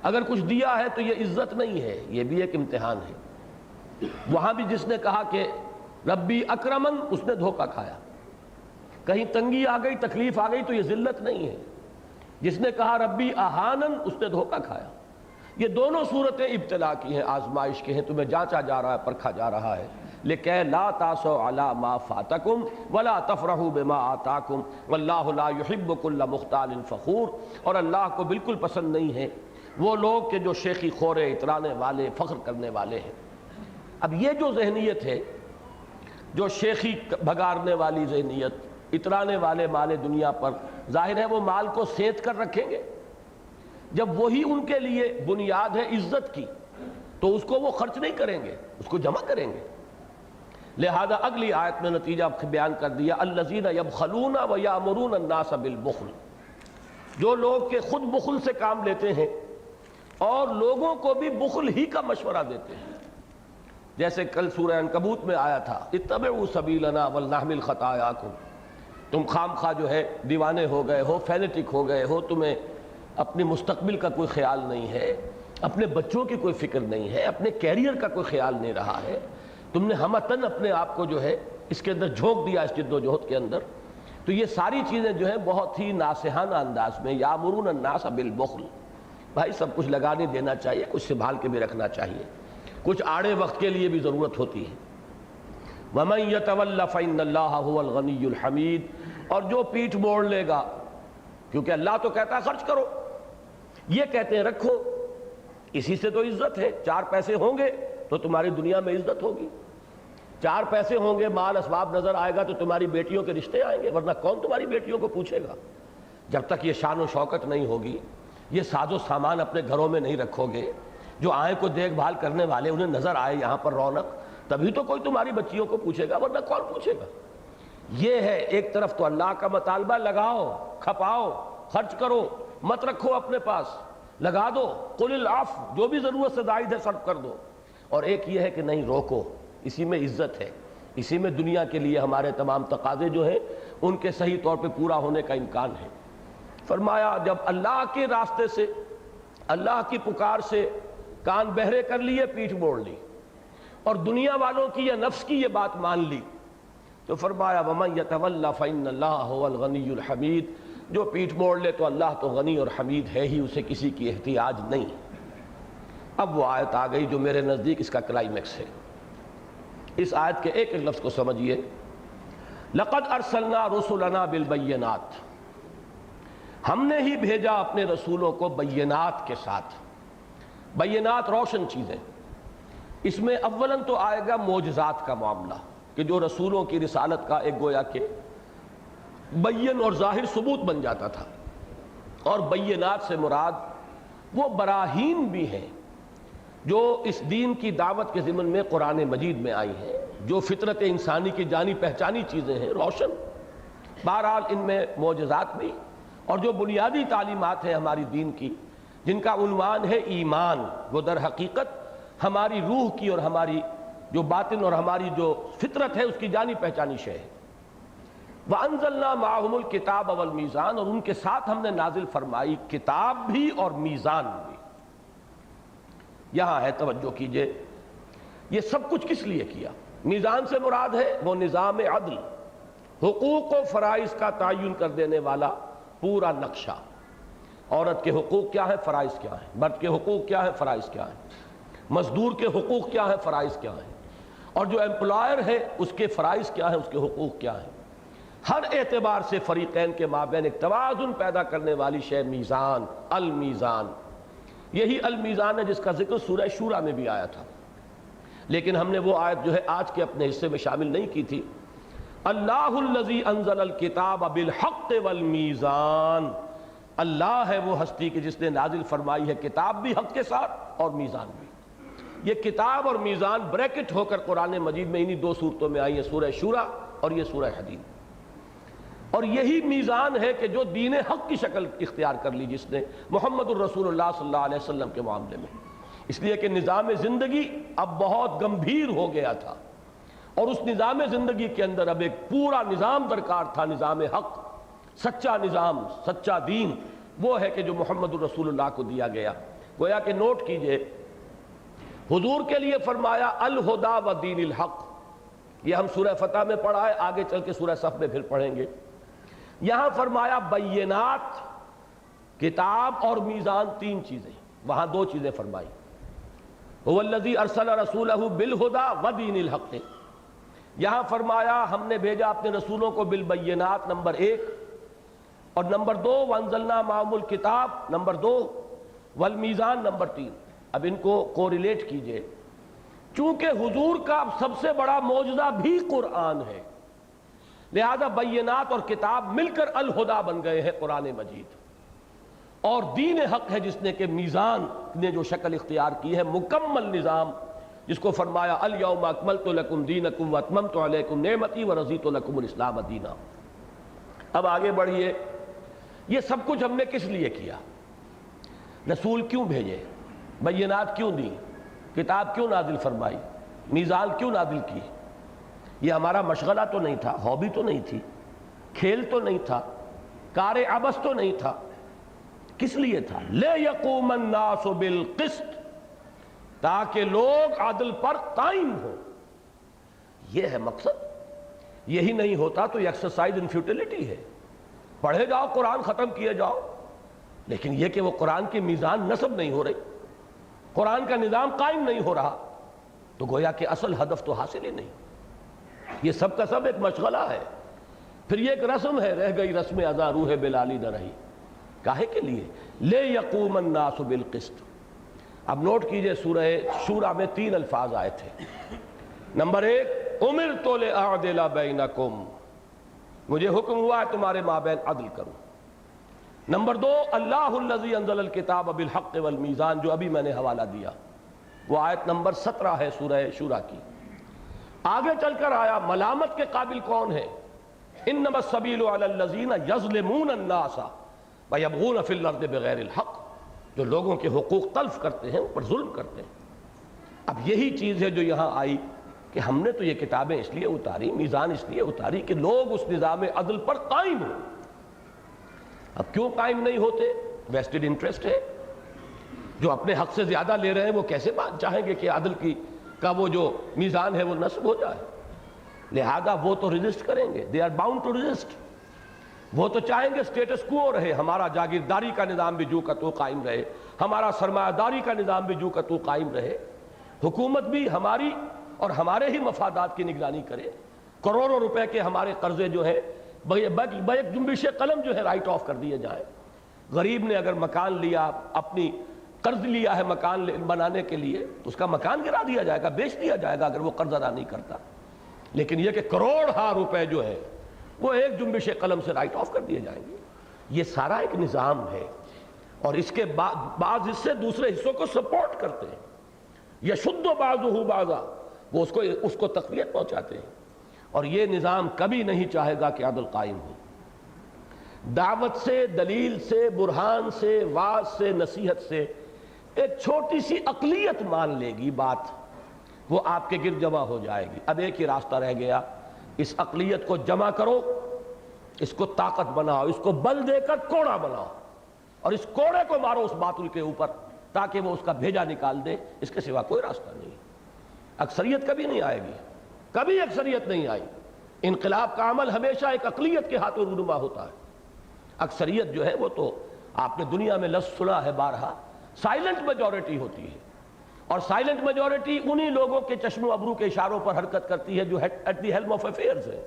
اگر کچھ دیا ہے تو یہ عزت نہیں ہے، یہ بھی ایک امتحان ہے۔ وہاں بھی جس نے کہا کہ ربی اکرمن، اس نے دھوکہ کھایا۔ کہیں تنگی آ گئی، تکلیف آ گئی تو یہ ذلت نہیں ہے۔ جس نے کہا ربی اہانن، اس نے دھوکہ کھایا۔ یہ دونوں صورتیں ابتلا کی ہیں، آزمائش کی ہیں، تمہیں جانچا جا رہا ہے، پرکھا جا رہا ہے۔ لِكَيْ لَا تَأْسَوْا عَلَىٰ مَا فَاتَكُمْ وَلَا تَفْرَحُوا بِمَا آتَاكُمْ وَاللَّهُ لَا يُحِبُّ كُلَّ مُخْتَالٍ فَخُورٍ، اور اللہ کو بالکل پسند نہیں ہے وہ لوگ کہ جو شیخی خورے، اترانے والے، فخر کرنے والے ہیں۔ اب یہ جو ذہنیت ہے، جو شیخی بھگارنے والی ذہنیت، اترانے والے مال دنیا پر، ظاہر ہے وہ مال کو سینت کر رکھیں گے۔ جب وہی ان کے لیے بنیاد ہے عزت کی تو اس کو وہ خرچ نہیں کریں گے، اس کو جمع کریں گے۔ لہذا اگلی آیت میں نتیجہ بیان کر دیا، الذین یبخلون ویامرون الناس بالبخل، جو لوگ کہ خود بخل سے کام لیتے ہیں اور لوگوں کو بھی بخل ہی کا مشورہ دیتے ہیں۔ جیسے کل سورہ عنکبوت میں آیا تھا، اتبعوا سبیلنا ولنحمل خطایاکم، تم خام خواہ جو ہے دیوانے ہو گئے ہو، فینیٹک ہو گئے ہو، تمہیں اپنے مستقبل کا کوئی خیال نہیں ہے، اپنے بچوں کی کوئی فکر نہیں ہے، اپنے کیریئر کا کوئی خیال نہیں رہا ہے، تم نے ہمتن اپنے آپ کو جو ہے اس کے اندر جھونک دیا اس جد و جہد کے اندر. تو یہ ساری چیزیں جو ہیں بہت ہی ناصحانہ انداز میں یامرون الناس بالبخل. بھائی سب کچھ لگا نہیں دینا چاہیے, کچھ سنبھال کے بھی رکھنا چاہیے, کچھ آڑے وقت کے لیے بھی ضرورت ہوتی ہے. وَمَن يَتَوَلَّ فَإِنَّ اللَّهَ هُوَ الْغَنِيُّ الْحَمِيدُ, اور جو پیٹھ موڑ لے گا, کیونکہ اللہ تو کہتا ہے خرچ کرو, یہ کہتے ہیں رکھو, اسی سے تو عزت ہے. 4 پیسے ہوں گے تو تمہاری دنیا میں عزت ہوگی, 4 پیسے ہوں گے, مال اسباب نظر آئے گا تو تمہاری بیٹیوں کے رشتے آئیں گے, ورنہ کون تمہاری بیٹیوں کو پوچھے گا. جب تک یہ شان و شوکت نہیں ہوگی, یہ ساز و سامان اپنے گھروں میں نہیں رکھو گے, جو آئیں کو دیکھ بھال کرنے والے انہیں نظر آئے یہاں پر رونق, تبھی تو کوئی تمہاری بچیوں کو پوچھے گا, ورنہ کون پوچھے گا. یہ ہے ایک طرف تو اللہ کا مطالبہ, لگاؤ, کھپاؤ, خرچ کرو, مت رکھو اپنے پاس, لگا دو, قل العفو, جو بھی ضرورت سے زائد ہے صرف کر دو. اور ایک یہ ہے کہ نہیں روکو, اسی میں عزت ہے, اسی میں دنیا کے لیے ہمارے تمام تقاضے جو ہیں ان کے صحیح طور پہ پورا ہونے کا امکان ہے. فرمایا جب اللہ کے راستے سے, اللہ کی پکار سے کان بہرے کر لیے, پیٹھ موڑ لی, اور دنیا والوں کی یا نفس کی یہ بات مان لی, تو فرمایا وَمَن يَتَوَلَّ فَإِنَّ اللَّهَ هُوَ الْغَنِيُّ الْحَمِيدُ, جو پیٹھ موڑ لے تو اللہ تو غنی اور حمید ہے ہی, اسے کسی کی احتیاج نہیں. اب وہ آیت آ گئی جو میرے نزدیک اس کا کلائمیکس ہے. اس آیت کے ایک ایک لفظ کو سمجھیے. لَقَدْ أَرْسَلْنَا رُسُلَنَا بِالْبَيِّنَاتِ, ہم نے ہی بھیجا اپنے رسولوں کو بینات کے ساتھ. بینات روشن چیزیں. اس میں اولاً تو آئے گا معجزات کا معاملہ, کہ جو رسولوں کی رسالت کا ایک گویا کہ بین اور ظاہر ثبوت بن جاتا تھا. اور بینات سے مراد وہ براہین بھی ہیں جو اس دین کی دعوت کے ضمن میں قرآن مجید میں آئی ہیں, جو فطرت انسانی کی جانی پہچانی چیزیں ہیں روشن. بہرحال ان میں معجزات بھی, اور جو بنیادی تعلیمات ہیں ہماری دین کی, جن کا عنوان ہے ایمان, وہ در حقیقت ہماری روح کی اور ہماری جو باطن اور ہماری جو فطرت ہے اس کی جانی پہچانی شے ہے. وَأَنزَلْنَا مَعَهُمُ الْكِتَابَ وَالْمِيزَانَ, اور ان کے ساتھ ہم نے نازل فرمائی کتاب بھی اور میزان بھی. یہاں ہے توجہ کیجئے, یہ سب کچھ کس لیے کیا؟ میزان سے مراد ہے وہ نظام عدل, حقوق و فرائض کا تعین کر دینے والا پورا نقشہ. عورت کے حقوق کیا ہیں, فرائض کیا ہیں, مرد کے حقوق کیا ہیں, فرائض کیا ہیں, مزدور کے حقوق کیا ہیں, فرائض کیا ہیں, اور جو ایمپلائر ہے اس کے فرائض کیا ہیں, اس کے حقوق کیا ہیں. ہر اعتبار سے فریقین کے مابین ایک توازن پیدا کرنے والی شے میزان, المیزان. یہی المیزان ہے جس کا ذکر سورہ شورى میں بھی آیا تھا, لیکن ہم نے وہ آیت جو ہے آج کے اپنے حصے میں شامل نہیں کی تھی. اللہ الذی انزل الکتاب بالحق والمیزان, اللہ ہے وہ ہستی کہ جس نے نازل فرمائی ہے کتاب بھی حق کے ساتھ اور میزان بھی. یہ کتاب اور میزان بریکٹ ہو کر قرآن مجید میں انہی 2 صورتوں میں آئی ہیں, سورہ شورى اور یہ سورہ حدید. اور یہی میزان ہے کہ جو دین حق کی شکل اختیار کر لی جس نے محمد الرسول اللہ صلی اللہ علیہ وسلم کے معاملے میں. اس لیے کہ نظام زندگی اب بہت گمبھیر ہو گیا تھا, اور اس نظام زندگی کے اندر اب ایک پورا نظام درکار تھا, نظام حق, سچا نظام, سچا دین. وہ ہے کہ جو محمد الرسول اللہ کو دیا گیا. گویا کہ نوٹ کیجئے, حضور کے لیے فرمایا الہدی و دین الحق, یہ ہم سورہ فتح میں پڑھا ہے, آگے چل کے سورہ صف میں پھر پڑھیں گے. یہاں فرمایا بینات, کتاب اور میزان, 3 چیزیں, وہاں 2 چیزیں فرمائی. هو الذی ارسل رسولہ بالہدی و دین الحق, یہاں فرمایا ہم نے بھیجا اپنے رسولوں کو بالبینات نمبر 1, اور نمبر 2 وانزلنا معہم الکتاب نمبر 2, والمیزان نمبر 3. اب ان کو کوریلیٹ کیجئے. چونکہ حضور کا سب سے بڑا معجزہ بھی قرآن ہے, لہذا بینات اور کتاب مل کر الہدی بن گئے ہیں قرآن مجید. اور دین حق ہے جس نے کہ میزان نے جو شکل اختیار کی ہے, مکمل نظام, جس کو فرمایا الیوم اکملت لکم دینکم واتممت علیکم نعمتی ورضیت لکم الاسلام دینا. اب آگے بڑھیے, یہ سب کچھ ہم نے کس لیے کیا؟ رسول کیوں بھیجے, بینات کیوں دی, کتاب کیوں نازل فرمائی, میزان کیوں نازل کی؟ یہ ہمارا مشغلہ تو نہیں تھا, ہابی تو نہیں تھی, کھیل تو نہیں تھا, کار عبث تو نہیں تھا. کس لیے تھا؟ لِيَقُومَ النَّاسُ بِالْقِسْطِ, تاکہ لوگ عدل پر قائم ہو. یہ ہے مقصد. یہی نہیں ہوتا تو یہ ایکسرسائز ان فیوٹیلٹی ہے. پڑھے جاؤ قرآن ختم کیے جاؤ، لیکن یہ کہ وہ قرآن کی میزان نصب نہیں ہو رہی، قرآن کا نظام قائم نہیں ہو رہا، تو گویا کہ اصل ہدف تو حاصل ہی نہیں. یہ سب کا سب ایک مشغلہ ہے. پھر یہ ایک رسم ہے، رہ گئی رسم ازا روح بلالی نہ رہی. کاہے کے لیے؟ لے یقوم الناس بالقسط. اب نوٹ کیجئے سورہ شورى میں 3 الفاظ آئے تھے. نمبر 1 امرت لأعدل بینکم، مجھے حکم ہوا ہے تمہارے مابین عدل کروں. نمبر 2 اللہ الذی انزل الکتاب بالحق والمیزان، جو ابھی میں نے حوالہ دیا، وہ آیت نمبر 17 ہے سورہ شورى کی. آگے چل کر آیا ملامت کے قابل کون ہے؟ انما السبیل علی الذین یظلمون الناس ویبغون فی الارض بغیر الحق، جو لوگوں کے حقوق تلف کرتے ہیں، اوپر ظلم کرتے ہیں. اب یہی چیز ہے جو یہاں آئی کہ ہم نے تو یہ کتابیں اس لیے اتاری، میزان اس لیے اتاری کہ لوگ اس نظام عدل پر قائم ہوں. اب کیوں قائم نہیں ہوتے؟ ویسٹڈ انٹرسٹ ہے. جو اپنے حق سے زیادہ لے رہے ہیں وہ کیسے چاہیں گے کہ عدل کا وہ جو میزان ہے وہ نصب ہو جائے؟ لہذا وہ تو ریزسٹ کریں گے، they are bound to resist. وہ تو چاہیں گے اسٹیٹس کو رہے، ہمارا جاگیرداری کا نظام بھی جو کا تو قائم رہے، ہمارا سرمایہ داری کا نظام بھی جو کا تو قائم رہے، حکومت بھی ہماری اور ہمارے ہی مفادات کی نگرانی کرے، کروڑوں روپے کے ہمارے قرضے جو ہیں بیک جنبش قلم جو ہے رائٹ آف کر دیے جائیں. غریب نے اگر مکان لیا، اپنی قرض لیا ہے مکان بنانے کے لیے، اس کا مکان گرا دیا جائے گا، بیچ دیا جائے گا اگر وہ قرض ادا نہیں کرتا. لیکن یہ کہ کروڑ ہا روپے جو ہے وہ ایک جنبش قلم سے رائٹ آف کر دیے جائیں گے. یہ سارا ایک نظام ہے، اور اس کے بعض حصے دوسرے حصوں کو سپورٹ کرتے ہیں. یشد بعضہ بعضا، وہ اس کو تقویت پہنچاتے ہیں. اور یہ نظام کبھی نہیں چاہے گا کہ عدل قائم ہو. دعوت سے، دلیل سے، برہان سے، واعظ سے، نصیحت سے ایک چھوٹی سی اقلیت مان لے گی بات، وہ آپ کے گرد جمع ہو جائے گی. اب ایک ہی راستہ رہ گیا، اس اقلیت کو جمع کرو، اس کو طاقت بناؤ، اس کو بل دے کر کوڑا بناؤ، اور اس کوڑے کو مارو اس باطل کے اوپر تاکہ وہ اس کا بھیجا نکال دے. اس کے سوا کوئی راستہ نہیں. اکثریت کبھی نہیں آئے گی، کبھی اکثریت نہیں آئی. انقلاب کا عمل ہمیشہ ایک اقلیت کے ہاتھوں رونما ہوتا ہے. اکثریت جو ہے وہ تو آپ نے دنیا میں لفظ سنا ہے بارہا، سائلنٹ میجورٹی ہوتی ہے. اور سائلنٹ میجورٹی انہی لوگوں کے چشم و ابرو کے اشاروں پر حرکت کرتی ہے جو at the helm of affairs ہے.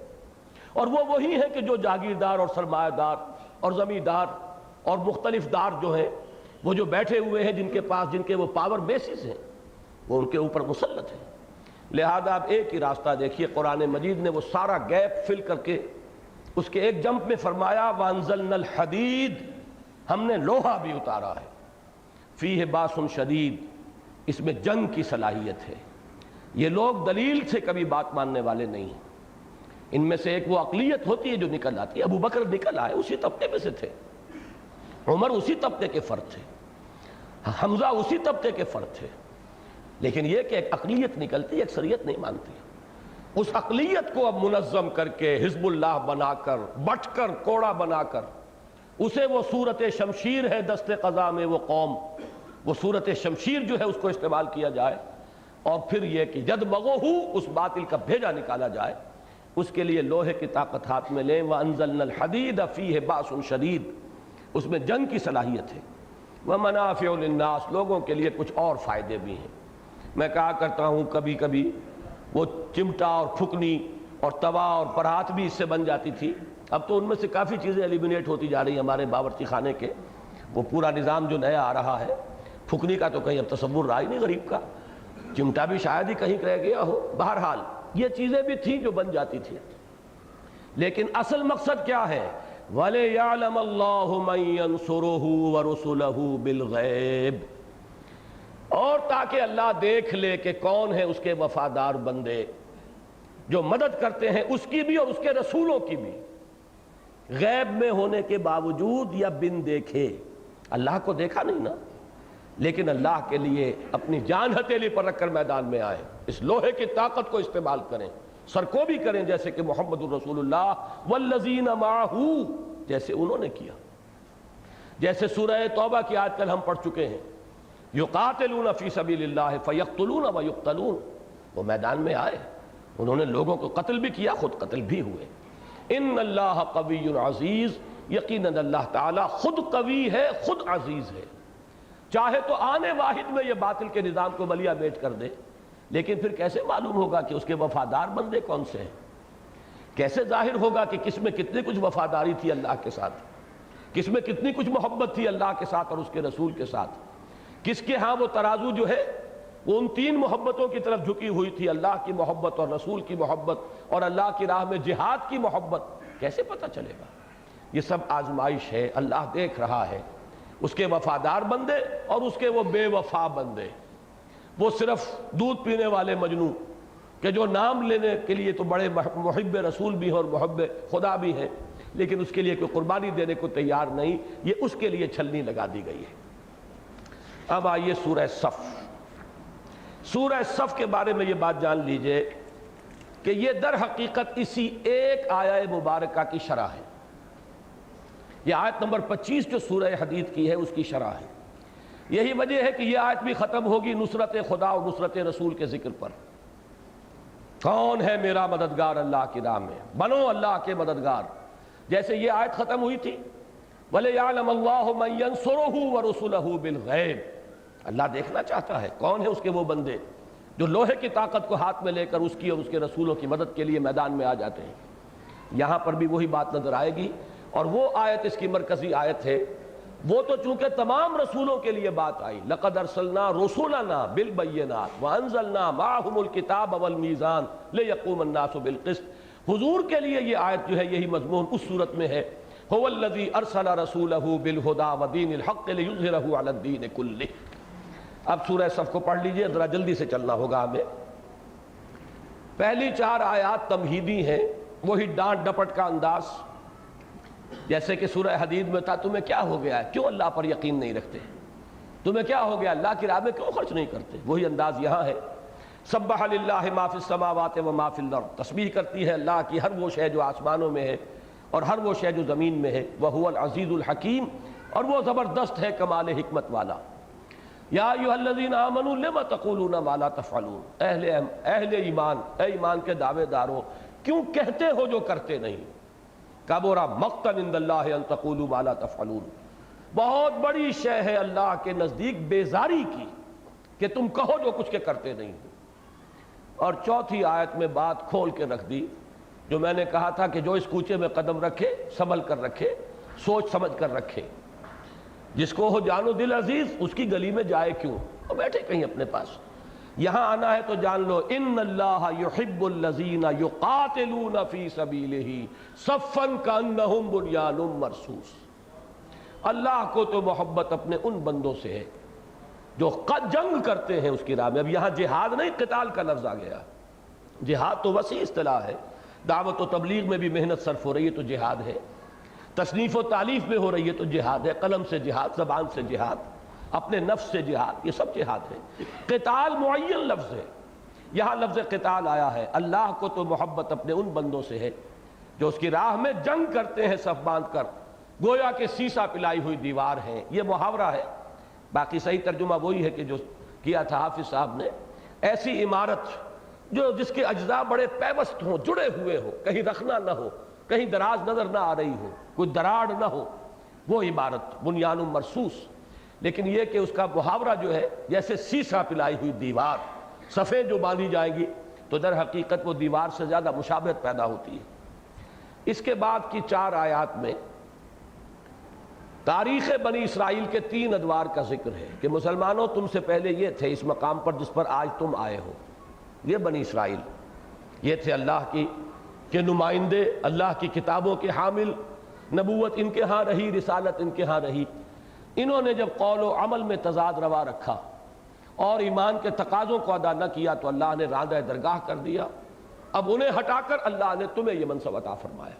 اور وہ وہی ہے کہ جو جاگیردار اور سرمایہ دار اور زمیندار اور مختلف دار جو ہیں، وہ جو بیٹھے ہوئے ہیں، جن کے وہ پاور بیسز ہیں، وہ ان کے اوپر مسلط ہیں. لہذا اب ایک ہی راستہ دیکھیے، قرآن مجید نے وہ سارا گیپ فل کر کے اس کے ایک جمپ میں فرمایا وَأَنزَلْنَا الْحَدِيدَ، ہم نے لوہا بھی اتارا ہے، فِيهِ بَاسٌ شَدِيدٌ، اس میں جنگ کی صلاحیت ہے. یہ لوگ دلیل سے کبھی بات ماننے والے نہیں ہیں. ان میں سے ایک وہ اقلیت ہوتی ہے جو نکل آتی ہے. ابو بکر نکل آئے، اسی طبقے میں سے تھے. عمر اسی طبقے کے فرد تھے. حمزہ اسی طبقے کے فرد تھے. لیکن یہ کہ ایک اقلیت نکلتی، اکثریت نہیں مانتی. اس اقلیت کو اب منظم کر کے حزب اللہ بنا کر، بٹ کر، کوڑا بنا کر، اسے وہ صورت شمشیر ہے دست قضا میں وہ قوم، وہ صورت شمشیر جو ہے اس کو استعمال کیا جائے، اور پھر یہ کہ جد مغوہو، اس باطل کا بھیجا نکالا جائے. اس کے لیے لوہے کی طاقت ہاتھ میں لیں. وَأَنزَلْنَا الْحَدِيدَ فِيهِ بَأْسٌ شَدِيدٌ، اس میں جنگ کی صلاحیت ہے. وَمَنَافِعُ لِلنَّاسِ، لوگوں کے لیے کچھ اور فائدے بھی ہیں. میں کہا کرتا ہوں کبھی کبھی وہ چمٹا اور پھکنی اور توا اور پرات بھی اس سے بن جاتی تھی. اب تو ان میں سے کافی چیزیں ایلیمینیٹ ہوتی جا رہی ہیں ہمارے باورچی خانے کے. وہ پورا نظام جو نیا آ رہا ہے، پھکنی کا تو کہیں اب تصور رہا ہی نہیں غریب کا، چمٹا بھی شاید ہی کہیں رہ گیا ہو. بہرحال یہ چیزیں بھی تھیں جو بن جاتی تھی. لیکن اصل مقصد کیا ہے؟ وَلِيَعْلَمَ اللَّهُ مَن يَنْصُرُهُ وَرُسُلَهُ بِالْغَيْبِ، اور تاکہ اللہ دیکھ لے کہ کون ہے اس کے وفادار بندے جو مدد کرتے ہیں اس کی بھی اور اس کے رسولوں کی بھی، غیب میں ہونے کے باوجود یا بن دیکھے. اللہ کو دیکھا نہیں نا، لیکن اللہ کے لیے اپنی جان ہتھیلی پر رکھ کر میدان میں آئے. اس لوہے کی طاقت کو استعمال کریں، سرکوبی کریں، جیسے کہ محمد الرسول اللہ والذین معہ، جیسے انہوں نے کیا. جیسے سورہ توبہ کی آیت کل ہم پڑھ چکے ہیں، یقاتلون فی سبیل اللہ فیقتلون ویقتلون، وہ میدان میں آئے، انہوں نے لوگوں کو قتل بھی کیا، خود قتل بھی ہوئے۔ ان اللہ قوی عزیز، یقیناً اللہ تعالیٰ خود قوی ہے، خود عزیز ہے۔ چاہے تو آنے واحد میں یہ باطل کے نظام کو بلیا بیچ کر دے، لیکن پھر کیسے معلوم ہوگا کہ اس کے وفادار بندے کون سے ہیں؟ کیسے ظاہر ہوگا کہ کس میں کتنی کچھ وفاداری تھی اللہ کے ساتھ، کس میں کتنی کچھ محبت تھی اللہ کے ساتھ اور اس کے رسول کے ساتھ، کس کے ہاں وہ ترازو جو ہے وہ ان تین محبتوں کی طرف جھکی ہوئی تھی، اللہ کی محبت اور رسول کی محبت اور اللہ کی راہ میں جہاد کی محبت، کیسے پتہ چلے گا؟ یہ سب آزمائش ہے، اللہ دیکھ رہا ہے اس کے وفادار بندے اور اس کے وہ بے وفا بندے، وہ صرف دودھ پینے والے مجنوں کہ جو نام لینے کے لیے تو بڑے محب رسول بھی ہیں اور محب خدا بھی ہیں، لیکن اس کے لیے کوئی قربانی دینے کو تیار نہیں، یہ اس کے لیے چھلنی لگا دی گئی ہے۔ اب آئیے سورہ صف۔ سورہ صف کے بارے میں یہ بات جان لیجئے کہ یہ در حقیقت اسی ایک آیہ مبارکہ کی شرح ہے۔ یہ آیت نمبر 25 جو سورہ حدید کی ہے اس کی شرح ہے۔ یہی وجہ ہے کہ یہ آیت بھی ختم ہوگی نصرت خدا اور نصرت رسول کے ذکر پر۔ کون ہے میرا مددگار اللہ کی راہ میں، بنو اللہ کے مددگار۔ جیسے یہ آیت ختم ہوئی تھی وَلِيَعْلَمَ اللَّهُ مَن يَنصُرُهُ وَرُسُلَهُ بِالْغَيْبِ، اللہ دیکھنا چاہتا ہے کون ہے اس کے وہ بندے جو لوہے کی طاقت کو ہاتھ میں لے کر اس کی اور اس کے رسولوں کی مدد کے لیے میدان میں آ جاتے ہیں۔ یہاں پر بھی وہی بات نظر آئے گی، اور وہ آیت اس کی مرکزی آیت ہے۔ وہ تو چونکہ تمام رسولوں کے لیے بات آئی، لَقَدْ أَرْسَلْنَا رُسُلَنَا بِالْبَيِّنَاتِ وَأَنزَلْنَا مَعَهُمُ الْكِتَابَ وَالْمِيزَانَ لِيَقُومَ النَّاسُ بِالْقِسْطِ۔ حضور کے لیے یہ آیت جو ہے یہی مضمون اس صورت میں ہے، هُوَ الَّذِي أَرْسَلَ رَسُولَهُ بِالْهُدَى وَدِينِ الْحَقِّ لِيُظْهِرَهُ عَلَى الدِّينِ كُلِّهِ۔ اب سورہ صف کو پڑھ لیجئے، ذرا جلدی سے چلنا ہوگا ہمیں۔ پہلی 4 آیات تمہیدی ہیں، وہی ڈانٹ ڈپٹ کا انداز، جیسے کہ سورہ حدید میں تھا تمہیں کیا ہو گیا ہے، کیوں اللہ پر یقین نہیں رکھتے، تمہیں کیا ہو گیا اللہ کی راہ میں کیوں خرچ نہیں کرتے، وہی انداز یہاں ہے۔ سبح للہ ما فی السماوات و ما فی الارض، تسبیح کرتی ہے اللہ کی ہر وہ شے جو آسمانوں میں ہے اور ہر وہ شے جو زمین میں ہے، وہو العزیز الحکیم، اور وہ زبردست ہے کمال حکمت والا۔ یا ایھا الذین آمنوا لم تقولون ما لا تفعلون، اہل ایمان، اے ایمان کے دعوے دارو کیوں کہتے ہو جو کرتے نہیں۔ کبر مقتا عند اللہ ان تقولوا ما لا تفعلون، بہت بڑی شے ہے اللہ کے نزدیک بیزاری کی کہ تم کہو جو کچھ کے کرتے نہیں ہو۔ اور چوتھی آیت میں بات کھول کے رکھ دی، جو میں نے کہا تھا کہ جو اس کوچے میں قدم رکھے سنبھل کر رکھے، سوچ سمجھ کر رکھے، جس کو ہو جان و دل عزیز اس کی گلی میں جائے کیوں، اور بیٹھے کہیں اپنے پاس۔ یہاں آنا ہے تو جان لو ان اللہ یحب الذین یقاتلون فی سبیلہ صفا کانہم بنیان مرصوص، اللہ کو تو محبت اپنے ان بندوں سے ہے جو جنگ کرتے ہیں اس کی راہ میں۔ اب یہاں جہاد نہیں، قتال کا لفظ آ گیا۔ جہاد تو وسیع اصطلاح ہے، دعوت و تبلیغ میں بھی محنت صرف ہو رہی ہے تو جہاد ہے، تصنیف و تالیف میں ہو رہی ہے تو جہاد ہے، قلم سے جہاد، زبان سے جہاد، اپنے نفس سے جہاد، یہ سب جہاد ہے۔ قتال معین لفظ ہے، یہاں لفظ قتال آیا ہے۔ اللہ کو تو محبت اپنے ان بندوں سے ہے جو اس کی راہ میں جنگ کرتے ہیں صف باندھ کر، گویا کہ سیسا پلائی ہوئی دیوار ہے۔ یہ محاورہ ہے، باقی صحیح ترجمہ وہی ہے کہ جو کیا تھا حافظ صاحب نے، ایسی عمارت جو جس کے اجزاء بڑے پیوست ہوں، جڑے ہوئے ہوں، کہیں رخنا نہ ہو، کہیں دراز نظر نہ آ رہی ہو، کوئی دراڑ نہ ہو، وہ عمارت بنیان مرصوص۔ لیکن یہ کہ اس کا محاورہ جو ہے جیسے سیسا پلائی ہوئی دیوار، صفیں جو باندھی جائیں گی تو در حقیقت وہ دیوار سے زیادہ مشابہت پیدا ہوتی ہے۔ اس کے بعد کی 4 آیات میں تاریخ بنی اسرائیل کے 3 ادوار کا ذکر ہے کہ مسلمانوں تم سے پہلے یہ تھے اس مقام پر جس پر آج تم آئے ہو۔ یہ بنی اسرائیل، یہ تھے اللہ کے نمائندے، اللہ کی کتابوں کے حامل، نبوت ان کے ہاں رہی، رسالت ان کے ہاں رہی۔ انہوں نے جب قول و عمل میں تضاد روا رکھا اور ایمان کے تقاضوں کو ادا نہ کیا تو اللہ نے راندہ درگاہ کر دیا۔ اب انہیں ہٹا کر اللہ نے تمہیں یہ منصب عطا فرمایا۔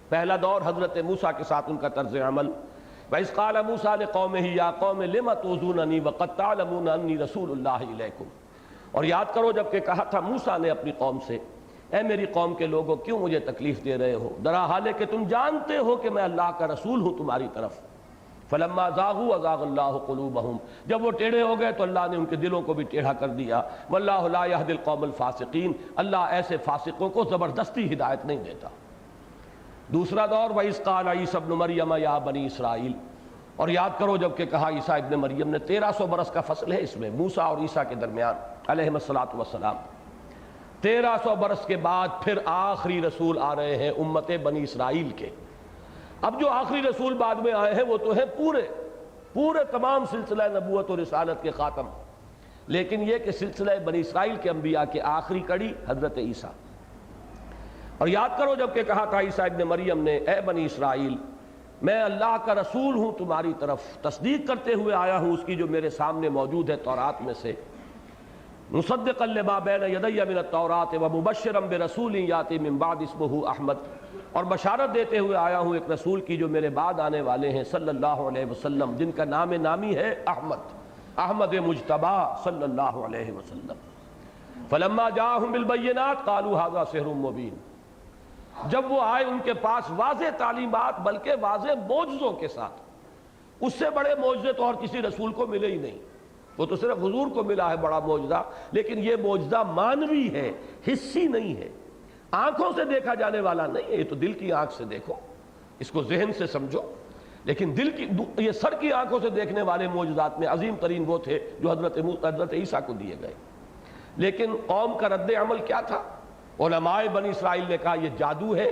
پہلا دور حضرت موسیٰ کے ساتھ ان کا طرز عمل، وَإِذْ قَالَ مُوسَىٰ لِقَوْمِهِ يَا قَوْمِ لِمَ تُؤْذُونَنِي وَقَدْ تَعْلَمُونَ أَنِّي رَسُولُ اللَّهِ إِلَيْكُمْ۔ اور یاد کرو جب کہ کہا تھا موسیٰ نے اپنی قوم سے، اے میری قوم کے لوگوں کیوں مجھے تکلیف دے رہے ہو، درا حالے کہ تم جانتے ہو کہ میں اللہ کا رسول ہوں تمہاری طرف۔ فلما زاغوا ازاغ اللہ قلوبہم، جب وہ ٹیڑھے ہو گئے تو اللہ نے ان کے دلوں کو بھی ٹیڑھا کر دیا. واللہ لا یہدی القوم الفاسقین، اللہ ایسے فاسقوں کو زبردستی ہدایت نہیں دیتا. دوسرا دور وَإِذْ قَالَ عِيسَى ابْنُ مَرْيَمَ يَا بَنِي اسرائیل، اور یاد کرو جب کہ کہا عیسیٰ ابن مریم نے، 1300 برس کا فصل ہے اس میں موسیٰ اور عیسیٰ کے درمیان علیہم الصلاۃ والسلام. 1300 برس کے بعد پھر آخری رسول آ رہے ہیں امت بنی اسرائیل کے. اب جو آخری رسول بعد میں آئے ہیں وہ تو ہیں پورے تمام سلسلہ نبوت اور رسالت کے خاتم، لیکن یہ کہ سلسلہ بنی اسرائیل کے انبیاء کے آخری کڑی حضرت عیسیٰ. اور یاد کرو جب کہ کہا تھا عیسیٰ ابن مریم نے، اے بنی اسرائیل میں اللہ کا رسول ہوں تمہاری طرف، تصدیق کرتے ہوئے آیا ہوں اس کی جو میرے سامنے موجود ہے تورات میں سے، مصدقا لما بین یدی من التوراۃ ومبشرا برسول یاتی من بعد اسمہ احمد، اور بشارت دیتے ہوئے آیا ہوں ایک رسول کی جو میرے بعد آنے والے ہیں صلی اللہ علیہ وسلم، جن کا نام نامی ہے احمد مجتبی صلی اللہ علیہ وسلم. فلما جاءہم بالبینات قالوا ھذا سحر مبین، جب وہ آئے ان کے پاس واضح تعلیمات بلکہ واضح معجزوں کے ساتھ، اس سے بڑے معجزے تو اور کسی رسول کو ملے ہی نہیں. وہ تو صرف حضور کو ملا ہے بڑا معجزہ، لیکن یہ معجزہ مانوی ہے، حسی نہیں ہے، آنکھوں سے دیکھا جانے والا نہیں ہے. یہ تو دل کی آنکھ سے دیکھو، اس کو ذہن سے سمجھو، لیکن دل کی یہ سر کی آنکھوں سے دیکھنے والے معجزات میں عظیم ترین وہ تھے جو حضرت عیسیٰ کو دیے گئے. لیکن قوم کا رد عمل کیا تھا؟ علماء بنی اسرائیل نے کہا یہ جادو ہے،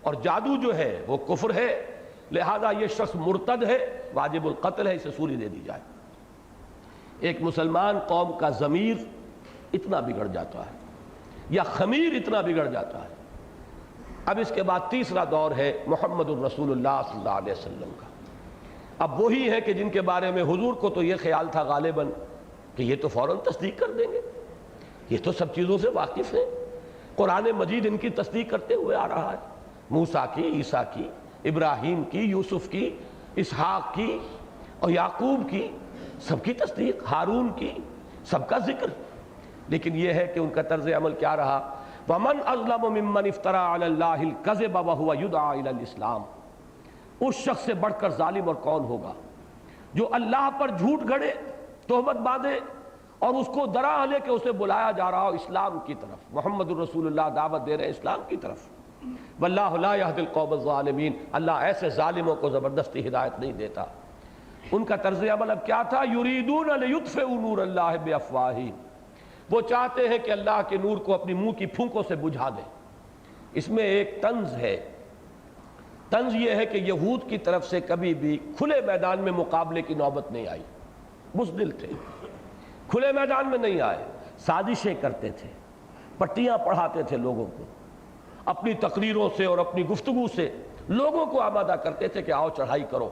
اور جادو جو ہے وہ کفر ہے، لہذا یہ شخص مرتد ہے، واجب القتل ہے، اسے سولی دے دی جائے. ایک مسلمان قوم کا ضمیر اتنا بگڑ جاتا ہے، یا خمیر اتنا بگڑ جاتا ہے. اب اس کے بعد تیسرا دور ہے محمد الرسول اللہ صلی اللہ علیہ وسلم کا. اب وہی ہے کہ جن کے بارے میں حضور کو تو یہ خیال تھا غالباً کہ یہ تو فوراً تصدیق کر دیں گے، یہ تو سب چیزوں سے واقف ہیں. قرآن مجید ان کی تصدیق کرتے ہوئے آ رہا ہے، موسیٰ کی، عیسیٰ کی، ابراہیم کی، یوسف کی، اسحاق کی اور یعقوب کی، سب کی تصدیق، ہارون کی، سب کا ذکر. لیکن یہ ہے کہ ان کا طرز عمل کیا رہا؟ وَمَنْ أَظْلَمُ مِمَّنِ افْتَرَى عَلَى اللَّهِ الْكَذِبَ وَهُوَ يُدْعَى إِلَى الْإِسْلَامِ، اس شخص سے بڑھ کر ظالم اور کون ہوگا جو اللہ پر جھوٹ گھڑے، تہمت باندھے اور اس کو ڈرا لے کہ اسے بلایا جا رہا ہو اسلام کی طرف. محمد الرسول اللہ دعوت دے رہے ہیں اسلام کی طرف. واللہ لا یہدی القوم الظالمین، اللہ ایسے ظالموں کو زبردستی ہدایت نہیں دیتا. ان کا طرز عمل اب کیا تھا؟ یریدون لیطفئوا نور اللہ بافواہہم، وہ چاہتے ہیں کہ اللہ کے نور کو اپنی منہ کی پھونکوں سے بجھا دیں. اس میں ایک طنز ہے. طنز یہ ہے کہ یہود کی طرف سے کبھی بھی کھلے میدان میں مقابلے کی نوبت نہیں آئی. بزدل تھے، کھلے میدان میں نہیں آئے، سازشیں کرتے تھے، پٹیاں پڑھاتے تھے لوگوں کو، اپنی تقریروں سے اور اپنی گفتگو سے لوگوں کو آمادہ کرتے تھے کہ آؤ چڑھائی کرو،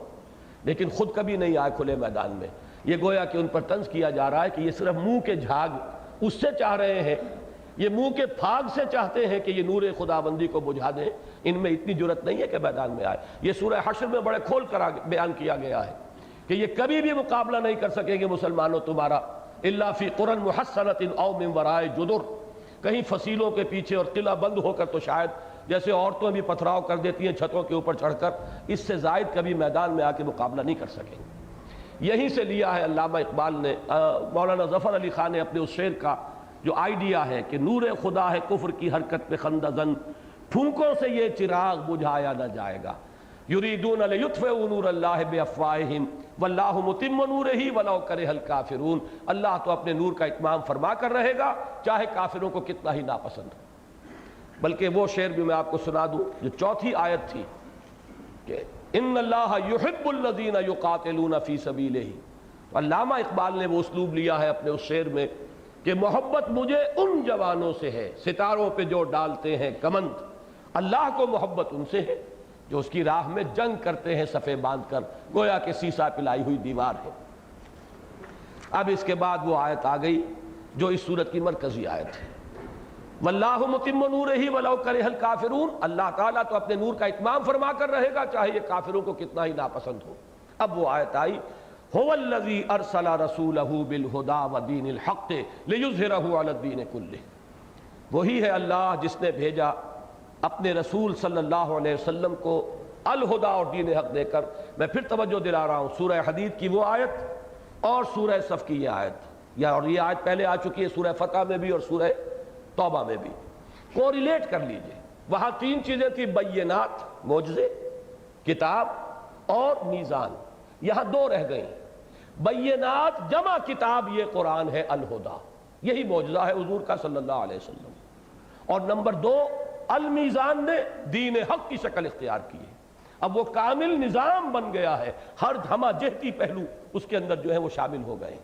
لیکن خود کبھی نہیں آئے کھلے میدان میں. یہ گویا کہ ان پر طنز کیا جا رہا ہے کہ یہ صرف منہ کے جھاگ اس سے چاہ رہے ہیں، یہ منہ کے پھاگ سے چاہتے ہیں کہ یہ نور خداوندی کو بجھا دیں. ان میں اتنی جرت نہیں ہے کہ میدان میں آئے. یہ سورہ حشر میں بڑے کھول کر بیان کیا گیا ہے کہ یہ کبھی بھی مقابلہ نہیں کر سکیں گے مسلمانوں تمہارا، الا فی قرى محصنۃ او من وراء جدر، کہیں فصیلوں کے پیچھے اور قلعہ بند ہو کر تو شاید، جیسے عورتوں بھی پتھراؤ کر دیتی ہیں چھتوں کے اوپر چڑھ کر، اس سے زائد کبھی میدان میں آ کے مقابلہ نہیں کر سکیں گے. یہیں سے لیا ہے علامہ اقبال نے، مولانا ظفر علی خان نے اپنے اس شعر کا جو آئیڈیا ہے کہ نور خدا ہے کفر کی حرکت پہ خندہ زن، پھونکوں سے یہ چراغ بجھایا نہ جائے گا. یریدون لیطفئوا نور اللہ بافواہہم واللہ متم نورہ ولو کرہ الکافرون، اللہ تو اپنے نور کا اتمام فرما کر رہے گا چاہے کافروں کو کتنا ہی ناپسند ہو. بلکہ وہ شعر بھی میں آپ کو سنا دوں جو چوتھی آیت تھی کہ ان اللہ یحب الذین یقاتلون فی سبیلہ. علامہ اقبال نے وہ اسلوب لیا ہے اپنے اس شعر میں کہ محبت مجھے ان جوانوں سے ہے ستاروں پہ جو ڈالتے ہیں کمند، اللہ کو محبت ان سے ہے جو اس کی راہ میں جنگ کرتے ہیں صفے باندھ کر، گویا کہ سیسا پلائی ہوئی دیوار ہے. اب اس کے بعد وہ آیت آ گئی جو اس سورت کی مرکزی آیت ہے، واللہ متم نورہ ولو کرہ الکافرون، اللہ تعالیٰ تو اپنے نور کا اتمام فرما کر رہے گا چاہے یہ کافروں کو کتنا ہی ناپسند ہو. اب وہ آیت آئی، هو الذی ارسل رسولہ بالہدی ودین الحق لیظہرہ علی الدین کلہ، وہی ہے اللہ جس نے بھیجا اپنے رسول صلی اللہ علیہ وسلم کو الہدا اور دین حق دے کر میں پھر توجہ دلا رہا ہوں سورہ حدید کی وہ آیت اور سورہ صف کی یہ آیت، اور یہ آیت پہلے آ چکی ہے سورہ فتح میں بھی اور سورہ توبہ میں بھی، کو ریلیٹ کر لیجئے۔ وہاں تین چیزیں تھی، بینات معجزے، کتاب اور میزان، یہاں دو رہ گئیں۔ بینات جمع کتاب یہ قرآن ہے، الہدا یہی معجزہ ہے حضور کا صلی اللہ علیہ وسلم، اور نمبر دو المیزان نے دین حق کی شکل اختیار کی ہے، اب وہ کامل نظام بن گیا ہے، ہر ہمہ جہتی پہلو اس کے اندر جو ہے وہ شامل ہو گئے۔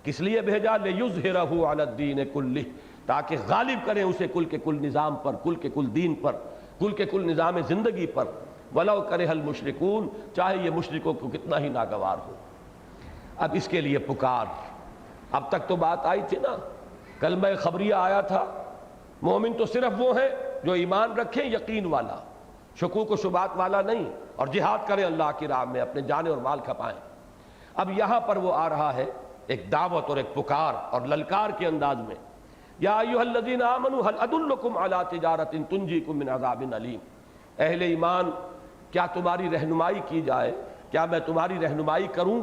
کس لیے بھیجا؟ لِيُظْهِرَهُ عَلَى الدِّينِ كُلِّهِ، تاکہ غالب کریں اسے کل کے کل نظام پر، کل کے کل دین پر، کل کے کل نظام زندگی پر، وَلَوْ كَرِهَ الْمُشْرِكُونَ، چاہے یہ مشرکوں کو کتنا ہی ناگوار ہو۔ اب اس کے لیے پکار، اب تک تو بات آئی تھی نا، کلمہ خبریہ آیا تھا، مومن تو صرف وہ ہیں جو ایمان رکھیں یقین والا، شکوک و شبہات والا نہیں، اور جہاد کریں اللہ کی راہ میں، اپنے جان اور مال کھپائیں۔ اب یہاں پر وہ آ رہا ہے ایک دعوت اور ایک پکار اور للکار کے انداز میں، یا ایھا الذین آمنوا هل ادلکم علی تجارۃ تنجیکم من عذاب علیم، اہل ایمان کیا تمہاری رہنمائی کی جائے، کیا میں تمہاری رہنمائی کروں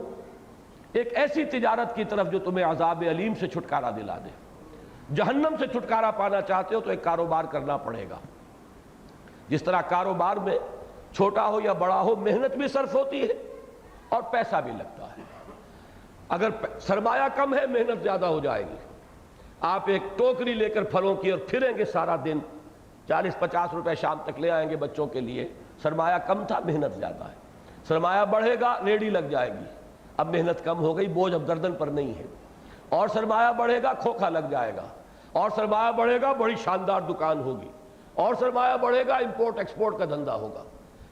ایک ایسی تجارت کی طرف جو تمہیں عذاب علیم سے چھٹکارا دلا دے۔ جہنم سے چھٹکارا پانا چاہتے ہو تو ایک کاروبار کرنا پڑے گا، جس طرح کاروبار میں چھوٹا ہو یا بڑا ہو محنت بھی صرف ہوتی ہے اور پیسہ بھی لگتا ہے۔ اگر سرمایہ کم ہے محنت زیادہ ہو جائے گی، آپ ایک ٹوکری لے کر پھلوں کی اور پھریں گے سارا دن، 40-50 روپے شام تک لے آئیں گے بچوں کے لیے، سرمایہ کم تھا محنت زیادہ ہے۔ سرمایہ بڑھے گا ریڑھی لگ جائے گی، اب محنت کم ہو گئی، بوجھ اب گردن پر نہیں ہے، اور سرمایہ بڑھے گا کھوکھا لگ جائے گا، اور سرمایہ بڑھے گا بڑی شاندار دکان ہوگی، اور سرمایہ بڑھے گا امپورٹ ایکسپورٹ کا دھندا ہوگا۔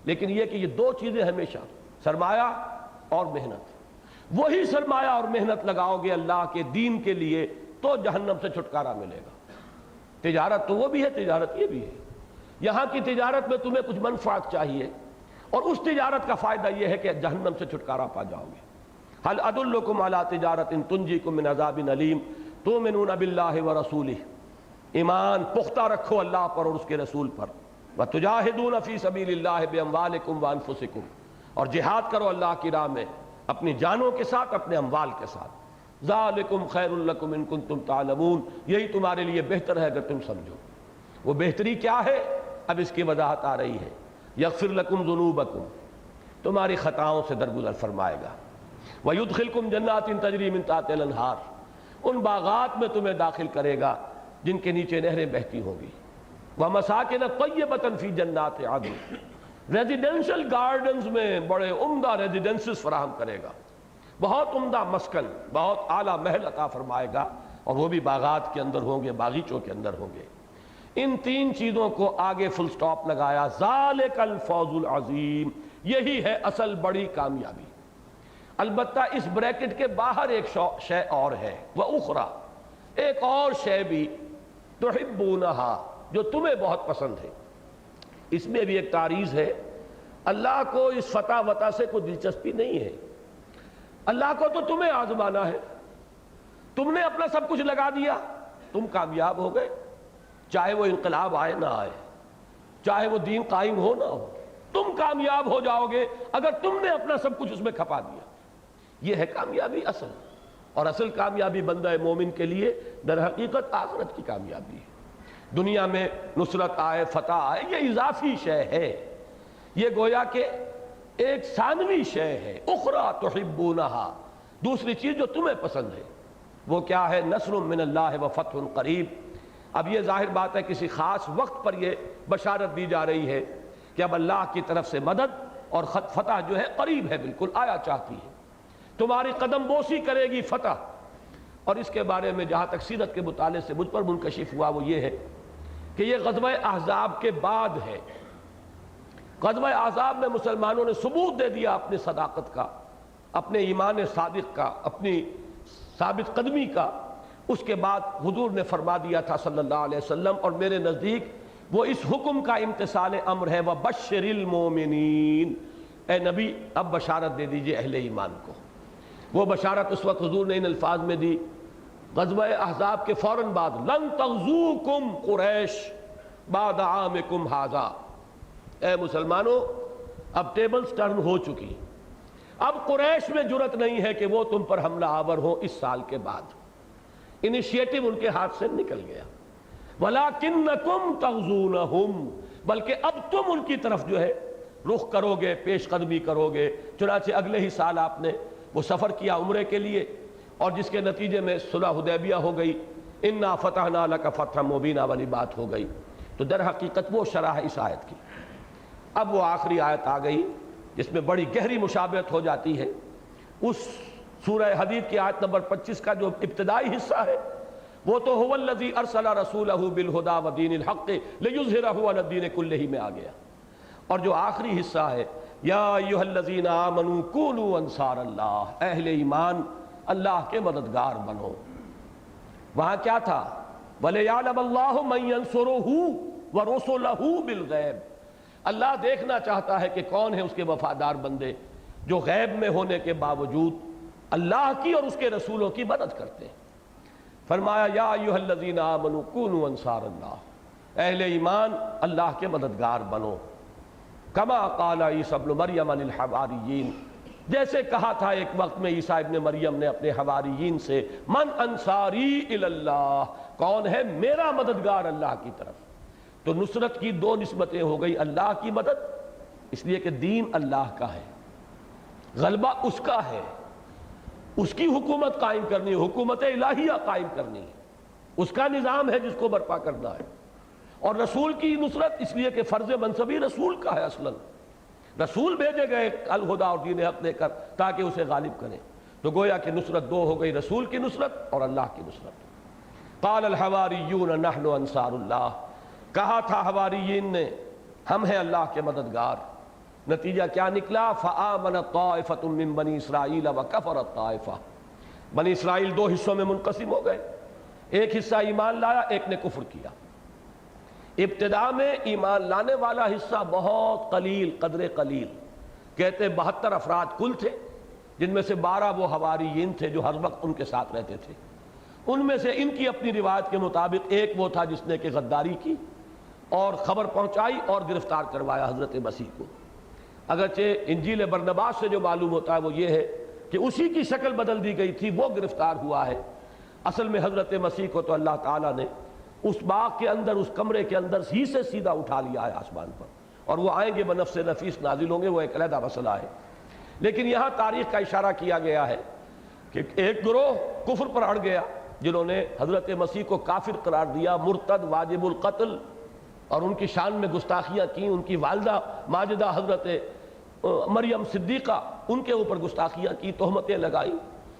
لیکن یہ کہ یہ دو چیزیں ہمیشہ، سرمایہ اور محنت، وہی سرمایہ اور محنت لگاؤ گے اللہ کے دین کے لیے تو جہنم سے چھٹکارا ملے گا۔ تجارت تو وہ بھی ہے، تجارت یہ بھی ہے۔ یہاں کی تجارت میں تمہیں کچھ منفعت چاہیے، اور اس تجارت کا فائدہ یہ ہے کہ جہنم سے چھٹکارا پا جاؤ گے۔ هل ادلکم علی تجارۃ تنجیکم من عذاب علیم تؤمنون باللہ ورسولہ، ایمان پختہ رکھو اللہ پر اور اس کے رسول پر، وتجاہدون فی سبیل اللہ باموالکم وانفسکم، اور جہاد کرو اللہ کی راہ میں اپنی جانوں کے ساتھ، اپنے اموال کے ساتھ، ذالکم خیر لکم ان کنتم تعلمون، یہی تمہارے لیے بہتر ہے اگر تم سمجھو۔ وہ بہتری کیا ہے؟ اب اس کی وضاحت آ رہی ہے۔ یغفر لکم ذنوبکم، تمہاری خطاؤں سے درگزر فرمائے گا، وَيُدْخِلْكُمْ جَنَّاتٍ تَجْرِي مِن تَحْتِهَا الْأَنْهَارُ، ان باغات میں تمہیں داخل کرے گا جن کے نیچے نہریں بہتی ہوں گی، وَمَسَاكِنَ طَيِّبَةً فِي جَنَّاتِ عَدْنٍ، ریزیڈینشل گارڈنز میں بڑے عمدہ ریزیڈنسز فراہم کرے گا، بہت عمدہ مسکن، بہت اعلیٰ محل عطا فرمائے گا، اور وہ بھی باغات کے اندر ہوں گے، باغیچوں کے اندر ہوں گے۔ ان تین چیزوں کو آگے فل سٹاپ لگایا، ذالک الفوز العظیم، یہی ہے اصل بڑی کامیابی۔ البتہ اس بریکٹ کے باہر ایک شے اور ہے، وَأُخْرَى، ایک اور شے بھی، تُحِبُّونَهَا، جو تمہیں بہت پسند ہے۔ اس میں بھی ایک تعریض ہے، اللہ کو اس فتح وطا سے کوئی دلچسپی نہیں ہے، اللہ کو تو تمہیں آزمانا ہے، تم نے اپنا سب کچھ لگا دیا، تم کامیاب ہو گئے، چاہے وہ انقلاب آئے نہ آئے، چاہے وہ دین قائم ہو نہ ہو، تم کامیاب ہو جاؤ گے اگر تم نے اپنا سب کچھ اس میں کھپا دیا۔ یہ ہے کامیابی اصل، اور اصل کامیابی بندہ مومن کے لیے در حقیقت آخرت کی کامیابی ہے۔ دنیا میں نصرت آئے، فتح آئے، یہ اضافی شے ہے، یہ گویا کہ ایک ثانوی شے ہے۔ اخرى تحبونہا، دوسری چیز جو تمہیں پسند ہے، وہ کیا ہے؟ نصر من اللہ وفتح قریب۔ اب یہ ظاہر بات ہے کسی خاص وقت پر یہ بشارت دی جا رہی ہے کہ اب اللہ کی طرف سے مدد اور فتح جو ہے قریب ہے، بالکل آیا چاہتی ہے، تمہاری قدم بوسی کرے گی فتح۔ اور اس کے بارے میں جہاں تک سیرت کے مطالعے سے مجھ پر منکشف ہوا وہ یہ ہے کہ یہ غزوہ احزاب کے بعد ہے۔ غزوہ احزاب میں مسلمانوں نے ثبوت دے دیا اپنے صداقت کا، اپنے ایمان صادق کا، اپنی ثابت قدمی کا۔ اس کے بعد حضور نے فرما دیا تھا صلی اللہ علیہ وسلم، اور میرے نزدیک وہ اس حکم کا امتثال امر ہے، وَبَشِّرِ الْمُؤْمِنِينَ، اے نبی اب بشارت دے دیجئے اہل ایمان کو۔ وہ بشارت اس وقت حضور نے ان الفاظ میں دی غزوہ احزاب کے فوراً بعد، لن تغزوکم قریش بعد عامکم ھذا، اے مسلمانوں اب ٹیبلز ٹرن ہو چکی. اب قریش میں جرت نہیں ہے کہ وہ تم پر حملہ آور ہو اس سال کے بعد. انیشیٹو ان کے ہاتھ سے نکل گیا. وَلَكِنَّكُمْ تَغْزُونَهُمْ، بلکہ اب تم ان کی طرف جو ہے رخ کرو گے، پیش قدمی کرو گے. چنانچہ اگلے ہی سال آپ نے وہ سفر کیا عمرے کے لیے، اور جس کے نتیجے میں صلح حدیبیہ ہو گئی. اِنَّا فَتَحْنَا لَكَ فَتْحًا مُبِينًا والی بات ہو گئی. تو در حقیقت وہ شرح ہے اس آیت کی. اب وہ آخری آیت آ گئی جس میں بڑی گہری مشابہت ہو جاتی ہے اس سورہ حدید کی آیت نمبر 25 کا جو ابتدائی حصہ ہے. وہ تو هو الذی ارسل رسولہ بالہدی ودین الحق لیظہرہ علی الدین کلہ میں آ گیا. اور جو آخری حصہ ہے یا ایھا الذین آمنوا کونوا انصار اللہ، اہل ایمان اللہ کے مددگار بنو. وہاں کیا تھا؟ وَلِيَعْلَمَ اللَّهُ مَن يَنصُرُهُ وَرُسُلَهُ بِالْغَيْبِ. اللہ دیکھنا چاہتا ہے کہ کون ہیں اس کے وفادار بندے جو غیب میں ہونے کے باوجود اللہ کی اور اس کے رسولوں کی مدد کرتے ہیں. فرمایا یا ایھا الذین آمنوا کونوا انصار اللہ، اہل ایمان اللہ کے مددگار بنو. کما قال عیسی ابن مریم للحواریین، جیسے کہا تھا ایک وقت میں عیسیٰ ابن مریم نے اپنے حواریین سے، من انصاری الی اللہ، کون ہے میرا مددگار اللہ کی طرف. تو نصرت کی دو نسبتیں ہو گئی، اللہ کی مدد اس لیے کہ دین اللہ کا ہے، غلبہ اس کا ہے، اس کی حکومت قائم کرنی ہے، حکومت الہیہ قائم کرنی ہے، اس کا نظام ہے جس کو برپا کرنا ہے. اور رسول کی نصرت اس لیے کہ فرض منصبی رسول کا ہے. اصلاً رسول بھیجے گئے الہدیٰ اور دین حق دے کر تاکہ اسے غالب کریں. تو گویا کہ نصرت دو ہو گئی، رسول کی نصرت اور اللہ کی نصرت. قال الحواریون نحن انصار اللہ، کہا تھا حواریین نے ہم ہیں اللہ کے مددگار. نتیجہ کیا نکلا؟ فآمنت طائفۃ من بنی اسرائیل وکفرت طائفہ. بنی اسرائیل دو حصوں میں منقسم ہو گئے، ایک حصہ ایمان لایا، ایک نے کفر کیا. ابتدا میں ایمان لانے والا حصہ بہت قلیل، قدر قلیل، کہتے 72 افراد کل تھے، جن میں سے 12 وہ حواریین تھے جو ہر وقت ان کے ساتھ رہتے تھے. ان میں سے ان کی اپنی روایت کے مطابق ایک وہ تھا جس نے کہ غداری کی اور خبر پہنچائی اور گرفتار کروایا حضرت مسیح کو. اگرچہ انجیل برنباس سے جو معلوم ہوتا ہے وہ یہ ہے کہ اسی کی شکل بدل دی گئی تھی، وہ گرفتار ہوا ہے. اصل میں حضرت مسیح کو تو اللہ تعالیٰ نے اس باغ کے اندر، اس کمرے کے اندر ہی سے سیدھا اٹھا لیا ہے آسمان پر، اور وہ آئیں گے بنفس نفیس نازل ہوں گے، وہ ایک علیحدہ مسئلہ ہے. لیکن یہاں تاریخ کا اشارہ کیا گیا ہے کہ ایک گروہ کفر پر اڑ گیا جنہوں نے حضرت مسیح کو کافر قرار دیا، مرتد، واجب القتل، اور ان کی شان میں گستاخیاں کی. ان کی والدہ ماجدہ حضرت مریم صدیقہ، ان کے اوپر گستاخیاں کی، تہمتیں لگائی.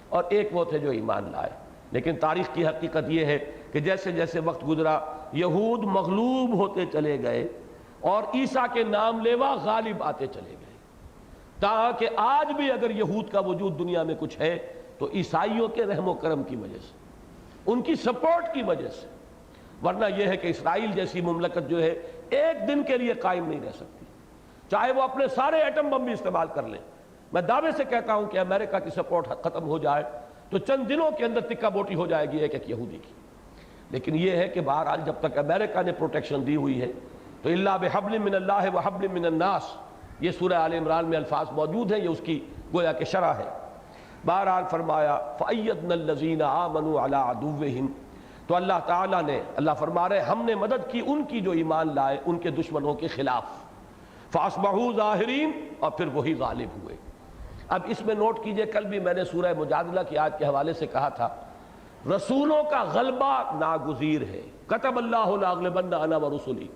اور ایک وہ تھے جو ایمان لائے. لیکن تاریخ کی حقیقت یہ ہے کہ جیسے جیسے وقت گزرا یہود مغلوب ہوتے چلے گئے اور عیسیٰ کے نام لیوا غالب آتے چلے گئے، تاکہ آج بھی اگر یہود کا وجود دنیا میں کچھ ہے تو عیسائیوں کے رحم و کرم کی وجہ سے، ان کی سپورٹ کی وجہ سے. ورنہ یہ ہے کہ اسرائیل جیسی مملکت جو ہے ایک دن کے لیے قائم نہیں رہ سکتی، چاہے وہ اپنے سارے ایٹم بم بھی استعمال کر لیں. میں دعوے سے کہتا ہوں کہ امریکہ کی سپورٹ ختم ہو جائے تو چند دنوں کے اندر تکہ بوٹی ہو جائے گی ایک ایک یہودی کی. لیکن یہ ہے کہ بہرحال جب تک امریکہ نے پروٹیکشن دی ہوئی ہے تو الا بحبل من اللہ وحبل من الناس، یہ سورہ آل عمران میں الفاظ موجود ہیں، یہ اس کی گویا کہ شرح ہے. بہرحال فرمایا فَأَيَّدْنَا الَّذِينَ آمَنُوا عَلَىٰ عَدُوِّهِمْ، تو اللہ تعالیٰ نے، اللہ فرما رہے ہم نے مدد کی ان کی جو ایمان لائے ان کے دشمنوں کے خلاف. فَأَصْبَحُوا ظَاهِرِينَ، اور پھر وہی غالب ہوئے. اب اس میں نوٹ کیجئے، کل بھی میں نے سورہ مجادلہ کی آیت کے حوالے سے کہا تھا رسولوں کا غلبہ ناگزیر ہے. کتب اللہ لأغلبن انا ورسلی.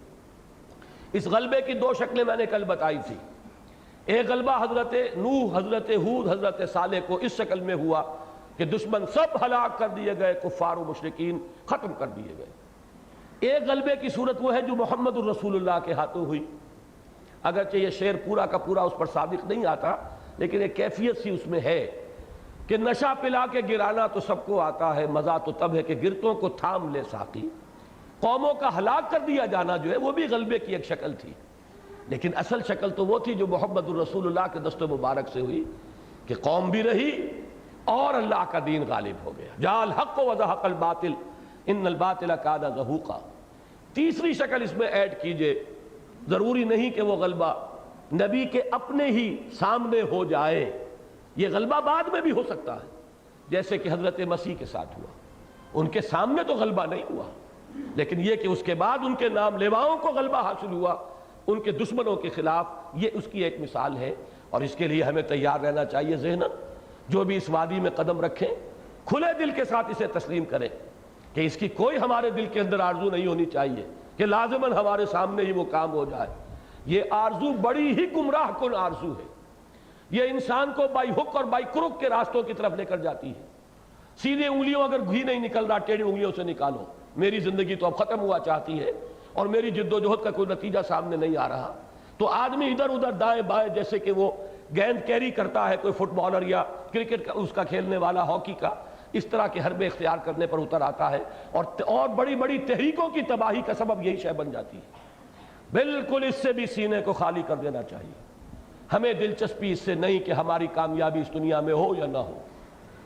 اس غلبے کی دو شکلیں میں نے کل بتائی تھی. ایک غلبہ حضرت نوح، حضرت ہود، حضرت صالح کو اس شکل میں ہوا کہ دشمن سب ہلاک کر دیے گئے، کفار و مشرکین ختم کر دیے گئے. ایک غلبے کی صورت وہ ہے جو محمد الرسول اللہ کے ہاتھوں ہوئی. اگرچہ یہ شعر پورا کا پورا اس پر صادق نہیں آتا، لیکن ایک کیفیت سی اس میں ہے کہ نشہ پلا کے گرانا تو سب کو آتا ہے، مزہ تو تب ہے کہ گرتوں کو تھام لے ساقی. قوموں کا ہلاک کر دیا جانا جو ہے وہ بھی غلبے کی ایک شکل تھی، لیکن اصل شکل تو وہ تھی جو محمد الرسول اللہ کے دست مبارک سے ہوئی کہ قوم بھی رہی اور اللہ کا دین غالب ہو گیا. جاء الحق وزهق الباطل ان الباطل کان زہوقا. تیسری شکل اس میں ایڈ کیجئے، ضروری نہیں کہ وہ غلبہ نبی کے اپنے ہی سامنے ہو جائے، یہ غلبہ بعد میں بھی ہو سکتا ہے، جیسے کہ حضرت مسیح کے ساتھ ہوا۔ ان کے سامنے تو غلبہ نہیں ہوا، لیکن یہ کہ اس کے بعد ان کے نام لیواؤں کو غلبہ حاصل ہوا ان کے دشمنوں کے خلاف، یہ اس کی ایک مثال ہے۔ اور اس کے لیے ہمیں تیار رہنا چاہیے ذہناً، جو بھی اس وادی میں قدم رکھیں کھلے دل کے ساتھ اسے تسلیم کریں کہ اس کی کوئی ہمارے دل کے اندر آرزو نہیں ہونی چاہیے کہ لازماً ہمارے سامنے ہی وہ کام ہو جائے۔ یہ آرزو بڑی ہی گمراہ کن آرزو ہے، یہ انسان کو بائی ہک اور بائی کرک کے راستوں کی طرف لے کر جاتی ہے۔ سیدھے انگلیوں اگر گھی نہیں نکل رہا، ٹیڑھی انگلیوں سے نکالو، میری زندگی تو اب ختم ہوا چاہتی ہے اور میری جد و جہد کا کوئی نتیجہ سامنے نہیں آ رہا، تو آدمی ادھر ادھر دائیں بائیں جیسے کہ وہ گیند کیری کرتا ہے کوئی فٹ بالر یا کرکٹ کا اس کا کھیلنے والا، ہاکی کا، اس طرح کے حربے اختیار کرنے پر اتر آتا ہے اور بڑی بڑی تحریکوں کی تباہی کا سبب یہی شے بن جاتی ہے۔ بالکل اس سے بھی سینے کو خالی کر دینا چاہیے۔ ہمیں دلچسپی اس سے نہیں کہ ہماری کامیابی اس دنیا میں ہو یا نہ ہو،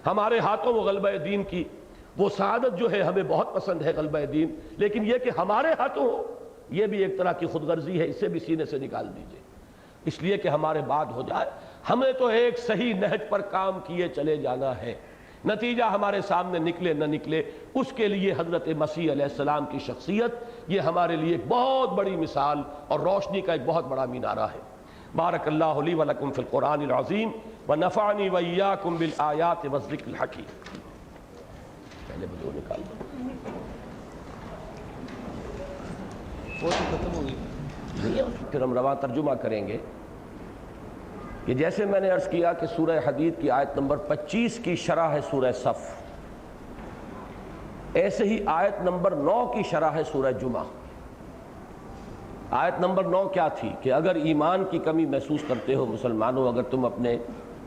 ہمارے ہاتھوں وہ غلبہ دین کی وہ سعادت جو ہے ہمیں بہت پسند ہے، غلبہ دین، لیکن یہ کہ ہمارے ہاتھوں ہو یہ بھی ایک طرح کی خود غرضی ہے، اسے بھی سینے سے نکال دیجئے، اس لیے کہ ہمارے بعد ہو جائے۔ ہمیں تو ایک صحیح نہج پر کام کیے چلے جانا ہے، نتیجہ ہمارے سامنے نکلے نہ نکلے، اس کے لیے حضرت مسیح علیہ السلام کی شخصیت یہ ہمارے لیے ایک بہت بڑی مثال اور روشنی کا ایک بہت بڑا مینارہ ہے۔ بارک اللہ لی و لکم فی القرآن العظیم ونفعنی وإیاکم بالآیات والذکر الحکیم۔ پہلے بدو نکال دو، وہ تو ختم ہو گئی، پھر ہم رواں ترجمہ کریں گے کہ جیسے میں نے عرض کیا کہ سورہ حدید کی آیت نمبر 25 کی شرح ہے سورہ صف، ایسے ہی آیت نمبر 9 کی شرح ہے سورہ جمعہ۔ آیت نمبر 9 کیا تھی کہ اگر ایمان کی کمی محسوس کرتے ہو مسلمانوں، اگر تم اپنے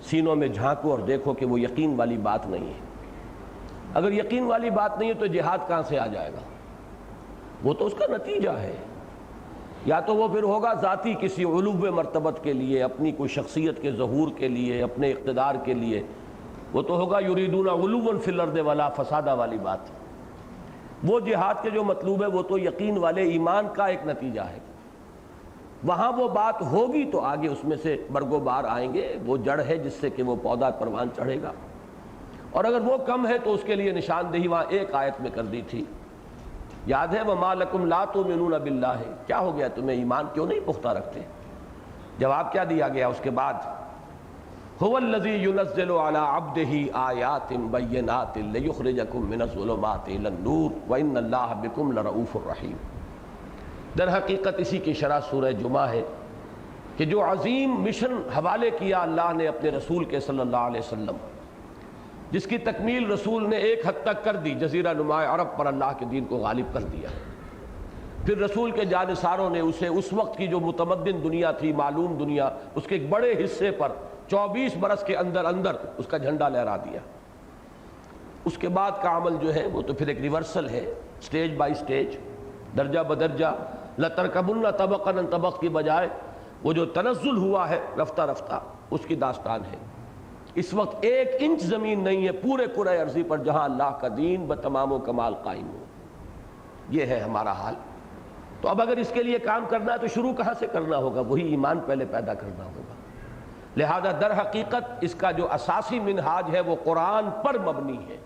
سینوں میں جھانکو اور دیکھو کہ وہ یقین والی بات نہیں ہے، اگر یقین والی بات نہیں ہے تو جہاد کہاں سے آ جائے گا؟ وہ تو اس کا نتیجہ ہے، یا تو وہ پھر ہوگا ذاتی کسی علو مرتبت کے لیے، اپنی کوئی شخصیت کے ظہور کے لیے، اپنے اقتدار کے لیے، وہ تو ہوگا یریدون علوا فی الارض ولا فسادا والی بات۔ وہ جہاد کے جو مطلوب ہے وہ تو یقین والے ایمان کا ایک نتیجہ ہے، وہاں وہ بات ہوگی تو آگے اس میں سے برگ و بار آئیں گے، وہ جڑ ہے جس سے کہ وہ پودا پروان چڑھے گا۔ اور اگر وہ کم ہے تو اس کے لیے نشاندہی وہاں ایک آیت میں کر دی تھی، یاد ہے وَمَا لَكُمْ لَا تُؤْمِنُونَ بِاللَّهِ، کیا ہو گیا تمہیں ایمان کیوں نہیں پختہ رکھتے؟ جواب کیا دیا گیا اس کے بعد؟ هُوَ الَّذِي يُنَزِّلُ عَلَىٰ عَبْدِهِ آيَاتٍ بَيِّنَاتٍ لِيُخْرِجَكُم مِّنَ الظُّلُمَاتِ إِلَى النُّورِ وَإِنَّ اللَّهَ بِكُمْ لَرَءُوفٌ رَحِيمٌ۔ در حقیقت اسی کی شرح سورہ جمعہ ہے کہ جو عظیم مشن حوالے کیا اللہ نے اپنے رسول کے صلی اللہ علیہ وسلم، جس کی تکمیل رسول نے ایک حد تک کر دی، جزیرہ نما عرب پر اللہ کے دین کو غالب کر دیا، پھر رسول کے جانثاروں نے اسے اس وقت کی جو متمدن دنیا تھی، معلوم دنیا، اس کے ایک بڑے حصے پر 24 برس کے اندر اندر اس کا جھنڈا لہرا دیا۔ اس کے بعد کا عمل جو ہے وہ تو پھر ایک ریورسل ہے، سٹیج بائی سٹیج، درجہ بدرجہ، لَتَرْكَبُنَّ طَبَقًا عَن طَبَقٍ کی بجائے وہ جو تنزل ہوا ہے رفتہ رفتہ، اس کی داستان ہے۔ اس وقت 1 انچ زمین نہیں ہے پورے کرۂ ارضی پر جہاں اللہ کا دین بتمام و کمال قائم ہو۔ یہ ہے ہمارا حال۔ تو اب اگر اس کے لیے کام کرنا ہے تو شروع کہاں سے کرنا ہوگا؟ وہی ایمان پہلے پیدا کرنا ہوگا۔ لہذا در حقیقت اس کا جو اساسی منہاج ہے وہ قرآن پر مبنی ہے،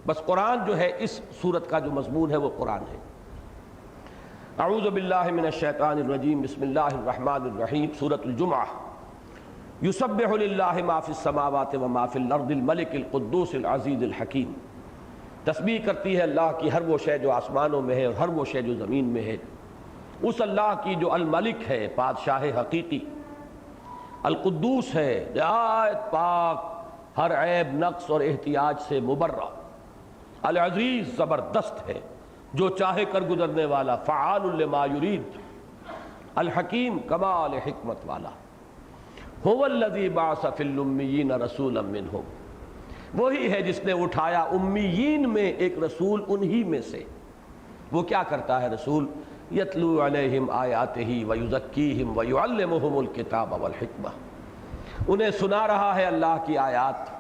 بس قرآن جو ہے اس صورت کا جو مضمون ہے وہ قرآن ہے۔ اعوذ باللہ من الشیطان الرجیم، بسم اللہ الرحمن الرحیم۔ سورۃ الجمعہ۔ یسبح للہ ما فی السماوات وما فی الارض الملک القدوس العزیز الحکیم۔ تسبیح کرتی ہے اللہ کی ہر وہ شے جو آسمانوں میں ہے اور ہر وہ شے جو زمین میں ہے، اس اللہ کی جو الملک ہے، بادشاہ حقیقی، القدوس ہے، نہایت پاک، ہر عیب نقص اور احتیاج سے مبرہ، العزیز زبردست ہے، جو چاہے کر گزرنے والا، فعال لما یرید، الحکیم کمال حکمت والا۔ هو الذی بعث فی الامیین رسولا منہم، وہی ہے جس نے اٹھایا امیین میں ایک رسول انہی میں سے۔ وہ کیا کرتا ہے رسول؟ یتلو علیہم آیاتہ ویزکیہم ویعلمہم الکتاب والحکمہ، انہیں سنا رہا ہے اللہ کی آیات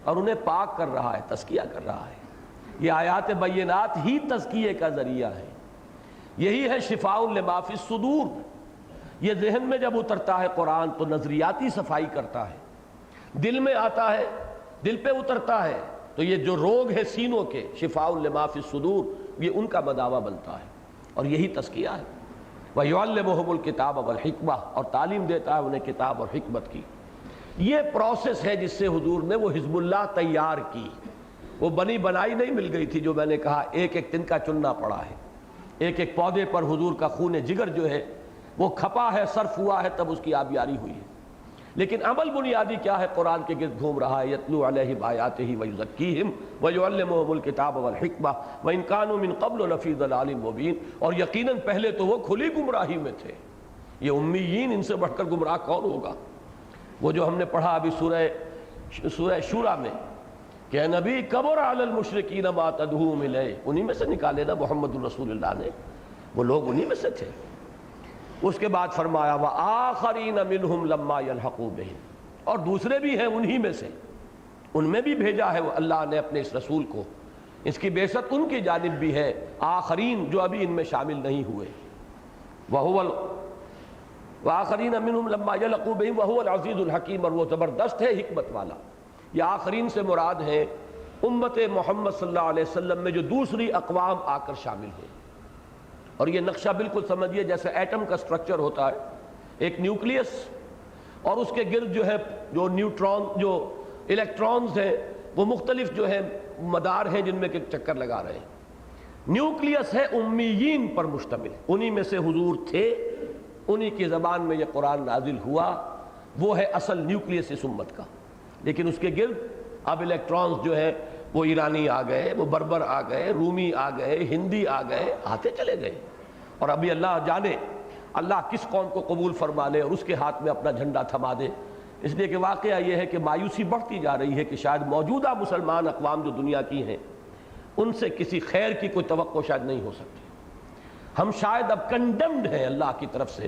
اور انہیں پاک کر رہا ہے، تزکیہ کر رہا ہے۔ یہ آیات بینات ہی تزکیے کا ذریعہ ہے، یہی ہے شفاء لما فی الصدور، یہ ذہن میں جب اترتا ہے قرآن تو نظریاتی صفائی کرتا ہے، دل میں آتا ہے، دل پہ اترتا ہے تو یہ جو روگ ہے سینوں کے، شفاء لما فی الصدور، یہ ان کا مداوا بنتا ہے، اور یہی تزکیہ ہے۔ وَيُعَلِّمُهُمُ الْكِتَابَ وَالْحِکْمَةَ، اور تعلیم دیتا ہے انہیں کتاب اور حکمت کی۔ یہ پروسیس ہے جس سے حضور نے وہ حزب اللہ تیار کی۔ وہ بنی بنائی نہیں مل گئی تھی، جو میں نے کہا ایک ایک تنکا چننا پڑا ہے، ایک ایک پودے پر حضور کا خون جگر جو ہے وہ کھپا ہے، صرف ہوا ہے، تب اس کی آبیاری ہوئی ہے۔ لیکن عمل بنیادی کیا ہے؟ قرآن کے گرد گھوم رہا ہے، یتلو علیہم آیاتہ ویزکیہم ویعلمہم الکتاب والحکمہ وان کانوا من قبل لفی ضلال مبین، اور یقیناً پہلے تو وہ کھلی گمراہی میں تھے۔ یہ امیین، ان سے بڑھ کر گمراہ کون ہوگا؟ وہ جو ہم نے پڑھا ابھی سورہ شورى میں کہ اے نبی کبر علی المشرکین ما تدعوہم الیہ، انہی میں سے نکالے نا محمد رسول اللہ نے، وہ لوگ انہی میں سے تھے۔ اس کے بعد فرمایا وآخرین منہم لما یلحقوا بہم، اور دوسرے بھی ہیں انہی میں سے، ان میں بھی بھیجا ہے اللہ نے اپنے اس رسول کو، اس کی بعثت ان کی جانب بھی ہے، آخرین جو ابھی ان میں شامل نہیں ہوئے۔ وآخرین منہم لما یلحقوا بہم وہو العزیز الحکیم، اور وہ زبردست ہے، حکمت والا۔ یہ آخرین سے مراد ہے امت محمد صلی اللہ علیہ وسلم میں جو دوسری اقوام آ کر شامل ہوئی۔ اور یہ نقشہ بالکل سمجھیے جیسے ایٹم کا سٹرکچر ہوتا ہے، ایک نیوکلیس اور اس کے گرد جو ہے جو نیوٹرون، جو الیکٹرونز ہیں وہ مختلف جو ہے مدار ہیں جن میں کہ چکر لگا رہے ہیں۔ نیوکلیس ہے امیین پر مشتمل، انہی میں سے حضور تھے، انہی کی زبان میں یہ قرآن نازل ہوا، وہ ہے اصل نیوکلیس اس امت کا۔ لیکن اس کے گرد اب الیکٹرونز جو ہے وہ ایرانی آ گئے، وہ بربر آ گئے، رومی آ گئے، ہندی آ گئے، آتے چلے گئے، اور ابھی اللہ جانے اللہ کس قوم کو قبول فرما لے اور اس کے ہاتھ میں اپنا جھنڈا تھما دے۔ اس لیے کہ واقعہ یہ ہے کہ مایوسی بڑھتی جا رہی ہے کہ شاید موجودہ مسلمان اقوام جو دنیا کی ہیں ان سے کسی خیر کی کوئی توقع شاید نہیں ہو سکتی۔ ہم شاید اب کنڈمڈ ہیں اللہ کی طرف سے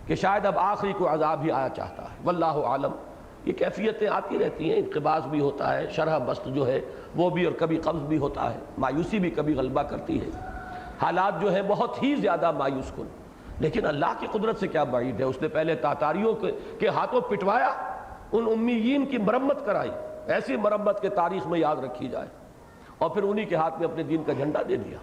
کہ شاید اب آخری کوئی عذاب ہی آیا چاہتا ہے، واللہ عالم۔ یہ کیفیتیں آتی رہتی ہیں، انقباض بھی ہوتا ہے، شرح بست جو ہے وہ بھی، اور کبھی قبض بھی ہوتا ہے، مایوسی بھی کبھی غلبہ کرتی ہے، حالات جو ہیں بہت ہی زیادہ مایوس کن۔ لیکن اللہ کی قدرت سے کیا بعید ہے، اس نے پہلے تاتاریوں کے ہاتھوں پٹوایا، ان امیین کی مرمت کرائی، ایسی مرمت کے تاریخ میں یاد رکھی جائے، اور پھر انہی کے ہاتھ میں اپنے دین کا جھنڈا دے دیا۔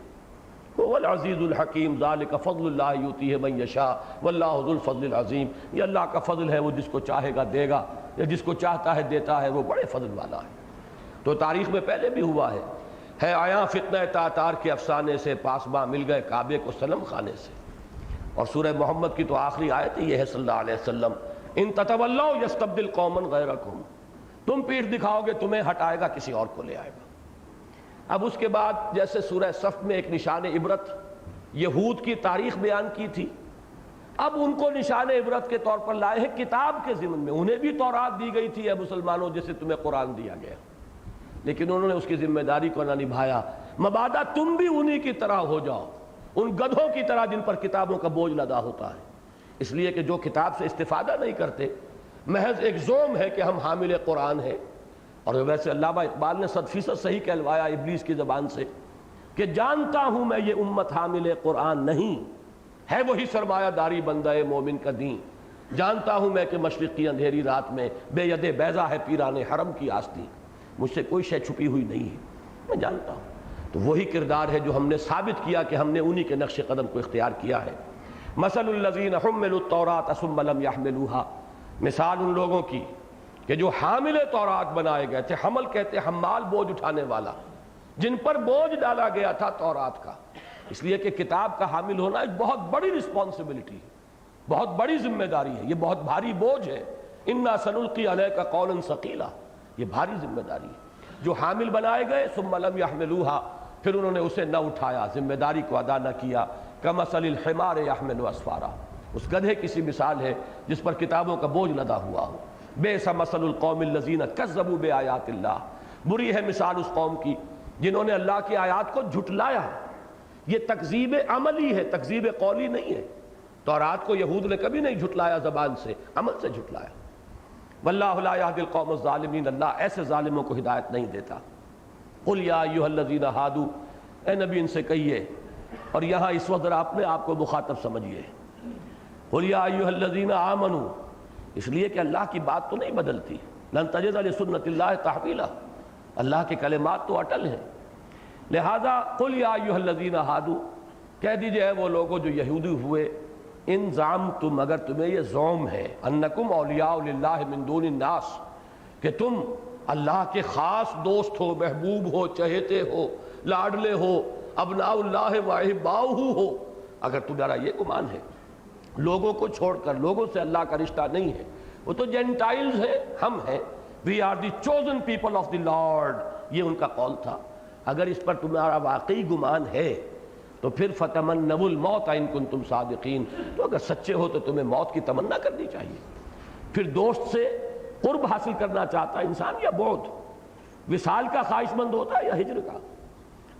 هو العزیز الحکیم، ذالک فضل اللہ یؤتیہ من یشاء واللہ ذو الفضل العظیم۔ یہ اللہ کا فضل ہے، وہ جس کو چاہے گا دے گا، یا جس کو چاہتا ہے دیتا ہے، وہ بڑے فضل والا ہے۔ تو تاریخ میں پہلے بھی ہوا ہے آیا فتنہ تاتار کے افسانے سے، پاسباں مل گئے کعبے کو صنم خانے سے۔ اور سورہ محمد کی تو آخری آیت یہ ہے صلی اللہ علیہ وسلم، ان تتولوا یستبدل قوما غیرکم، تم پیٹھ دکھاؤ گے تمہیں ہٹائے گا، کسی اور کو لے آئے گا۔ اب اس کے بعد جیسے سورہ صف میں ایک نشان عبرت یہود کی تاریخ بیان کی تھی، اب ان کو نشان عبرت کے طور پر لائے ہیں کتاب کے ضمن میں۔ انہیں بھی تورات دی گئی تھی اے مسلمانوں جیسے تمہیں قرآن دیا گیا، لیکن انہوں نے اس کی ذمہ داری کو نہ نبھایا۔ مبادا تم بھی انہی کی طرح ہو جاؤ، ان گدھوں کی طرح جن پر کتابوں کا بوجھ لدا ہوتا ہے، اس لیے کہ جو کتاب سے استفادہ نہیں کرتے، محض ایک زوم ہے کہ ہم حامل قرآن ہیں۔ اور ویسے علامہ اقبال نے 100% صحیح کہلوایا ابلیس کی زبان سے کہ جانتا ہوں میں یہ امت حامل قرآن نہیں ہے، وہی سرمایہ داری بندہ مومن کا دین۔ جانتا ہوں میں کہ مشرق کی اندھیری رات میں بے ید بیضا ہے پیران حرم کی آستین، مجھ سے کوئی شے چھپی ہوئی نہیں ہے، میں جانتا ہوں۔ تو وہی کردار ہے جو ہم نے ثابت کیا کہ ہم نے انہی کے نقش قدم کو اختیار کیا ہے۔ مثل الذین حملوا التوراۃ ثم لم يحملوها، مثال ان لوگوں کی کہ جو حامل تورات بنائے گئے تھے، حمل کہتے حمال، بوجھ اٹھانے والا، جن پر بوجھ ڈالا گیا تھا تورات کا۔ اس لیے کہ کتاب کا حامل ہونا ایک بہت بڑی رسپانسبلٹی ہے، بہت بڑی ذمہ داری ہے، یہ بہت بھاری بوجھ ہے۔ انا سنلقی علیک قولا ثقیلا، یہ بھاری ذمہ داری ہے۔ جو حامل بنائے گئے ثم لم يحملوها، پھر انہوں نے اسے نہ اٹھایا، ذمہ داری کو ادا نہ کیا۔ کمثل الحمار يحمل اسفارا، اس گدھے کی سی مثال ہے جس پر کتابوں کا بوجھ لدا ہوا ہو۔ بئس مثل القوم الذین کذبوا بآیات اللہ، بری ہے مثال اس قوم کی جنہوں نے اللہ کی آیات کو جھٹلایا۔ یہ تکذیب عملی ہے، تکذیب قولی نہیں ہے۔ تورات کو یہود نے کبھی نہیں جھٹلایا زبان سے، عمل سے جھٹلایا۔ واللہ لا یہدی القوم الظالمین، اللہ ایسے ظالموں کو ہدایت نہیں دیتا۔ قل یا ایھا الذین ہادوا، اے نبی ان سے کہیے، اور یہاں اس وقت اپنے آپ کو مخاطب سمجھیے، قل یا ایھا الذین آمنوا، اس لیے کہ اللہ کی بات تو نہیں بدلتی، لن تجد لسنت اللہ تحویلا، اللہ کے کلمات تو اٹل ہیں۔ لہذا قل یا ایھا الذین ہادوا، کہہ دیجئے اے وہ لوگوں جو یہودی ہوئے، ان زعمتم، اگر تمہیں یہ زعم ہے، انکم اولیاء للہ من دون الناس، کہ تم اللہ کے خاص دوست ہو، محبوب ہو، چہیتے ہو، لاڈلے ہو، ابناء اللہ و احباؤہ ہو، اگر تمہارا یہ گمان ہے، لوگوں کو چھوڑ کر، لوگوں سے اللہ کا رشتہ نہیں ہے، وہ تو جینٹائلز ہیں، ہم ہیں، we are the chosen people of the lord, یہ ان کا قول تھا۔ اگر اس پر تمہارا واقعی گمان ہے تو پھر فتمنوا الموت ان کنتم صادقین، تو اگر سچے ہو تو تمہیں موت کی تمنا کرنی چاہیے۔ پھر دوست سے قرب حاصل کرنا چاہتا ہے انسان یا بعد، وصال کا خواہش مند ہوتا ہے یا ہجر کا۔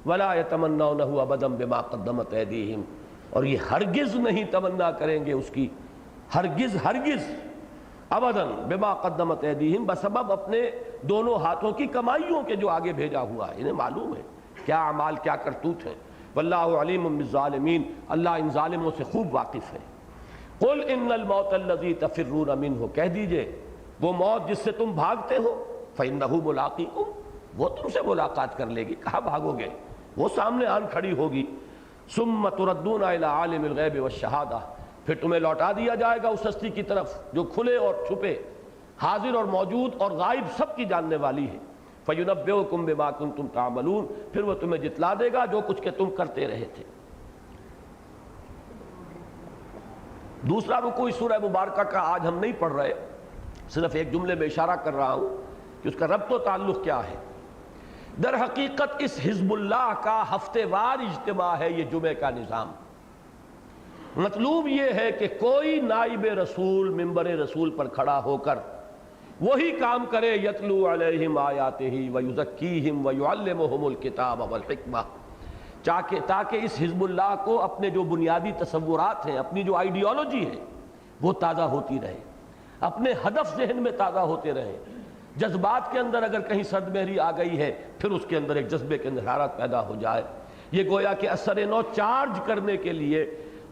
ولا يتمنونه ابدا بما قدمت ایدیہم، اور یہ ہرگز نہیں تمنا کریں گے اس کی، ہرگز ہرگز، ابداً بما قدمت ایدیہم، بسبب اپنے دونوں ہاتھوں کی کمائیوں کے جو آگے بھیجا ہوا ہے، انہیں معلوم ہے کیا اعمال کیا کرتوت ہیں۔ واللہ علیم بالظالمین، اللہ ان ظالموں سے خوب واقف ہے۔ قل ان الموت الذی تفرون منہ، کہہ دیجئے وہ موت جس سے تم بھاگتے ہو، فإنہ ملاقیکم، وہ تم سے ملاقات کر لے گی، کہاں بھاگو گے، وہ سامنے آن کھڑی ہوگی۔ ثم تردون الی عالم الغیب والشہادہ، پھر تمہیں لوٹا دیا جائے گا اس ہستی کی طرف جو کھلے اور چھپے، حاضر اور موجود اور غائب سب کی جاننے والی ہے۔ فَيُنَبِّئُكُم بِمَا كُنتُمْ تَعْمَلُونَ، پھر وہ تمہیں جتلا دے گا جو کچھ کہ تم کرتے رہے تھے۔ دوسرا رکوع اس سورہ مبارکہ کا آج ہم نہیں پڑھ رہے، صرف ایک جملے میں اشارہ کر رہا ہوں کہ اس کا ربط و تعلق کیا ہے۔ در حقیقت اس حزب اللہ کا ہفتے وار اجتماع ہے یہ جمعہ کا نظام۔ مطلوب یہ ہے کہ کوئی نائب رسول ممبر رسول پر کھڑا ہو کر وہی کام کرے، یتلو علیہم آیاتہ ویزکیہم ویعلمہم الکتاب والحکمہ، تاکہ اس حزب اللہ کو اپنے جو بنیادی تصورات ہیں، اپنی جو آئیڈیالوجی ہے وہ تازہ ہوتی رہے، اپنے ہدف ذہن میں تازہ ہوتے رہے۔ جذبات کے اندر اگر کہیں سرد مہری آ گئی ہے، پھر اس کے اندر ایک جذبے کے اندر حرارت پیدا ہو جائے۔ یہ گویا کہ اثر نو چارج کرنے کے لیے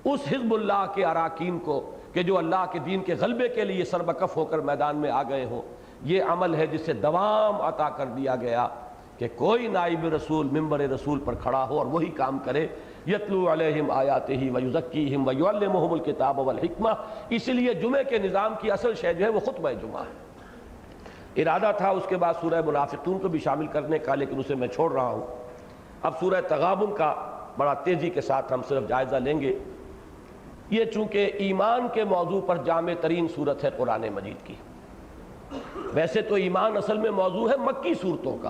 اس حزب اللہ کے اراکین کو کہ جو اللہ کے دین کے غلبے کے لیے سربکف ہو کر میدان میں آ گئے ہوں، یہ عمل ہے جسے دوام عطا کر دیا گیا کہ کوئی نائب رسول ممبر رسول پر کھڑا ہو اور وہی کام کرے، یتلو علیہم آیاتہ ویزکیہم ویعلمہم الکتاب والحکمہ۔ اسی لیے جمعے کے نظام کی اصل شے جو ہے وہ خطبہ جمعہ ہے۔ ارادہ تھا اس کے بعد سورہ منافقون کو بھی شامل کرنے کا، لیکن اسے میں چھوڑ رہا ہوں۔ اب سورہ تغابن کا بڑا تیزی کے ساتھ ہم صرف جائزہ لیں گے۔ یہ چونکہ ایمان کے موضوع پر جامع ترین صورت ہے قرآن مجید کی، ویسے تو ایمان اصل میں موضوع ہے مکی صورتوں کا،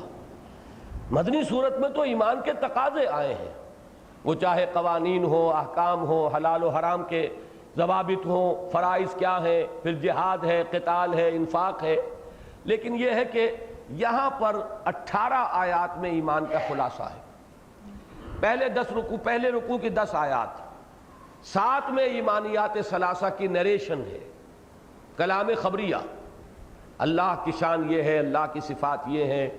مدنی صورت میں تو ایمان کے تقاضے آئے ہیں، وہ چاہے قوانین ہو، احکام ہو، حلال و حرام کے ضوابط ہوں، فرائض کیا ہیں، پھر جہاد ہے، قتال ہے، انفاق ہے۔ لیکن یہ ہے کہ یہاں پر 18 آیات میں ایمان کا خلاصہ ہے۔ پہلے رکوع کی 10 آیات، 7 میں ایمانیات ثلاثہ کی نریشن ہے، کلام خبریہ، اللہ کی شان یہ ہے، اللہ کی صفات یہ ہیں،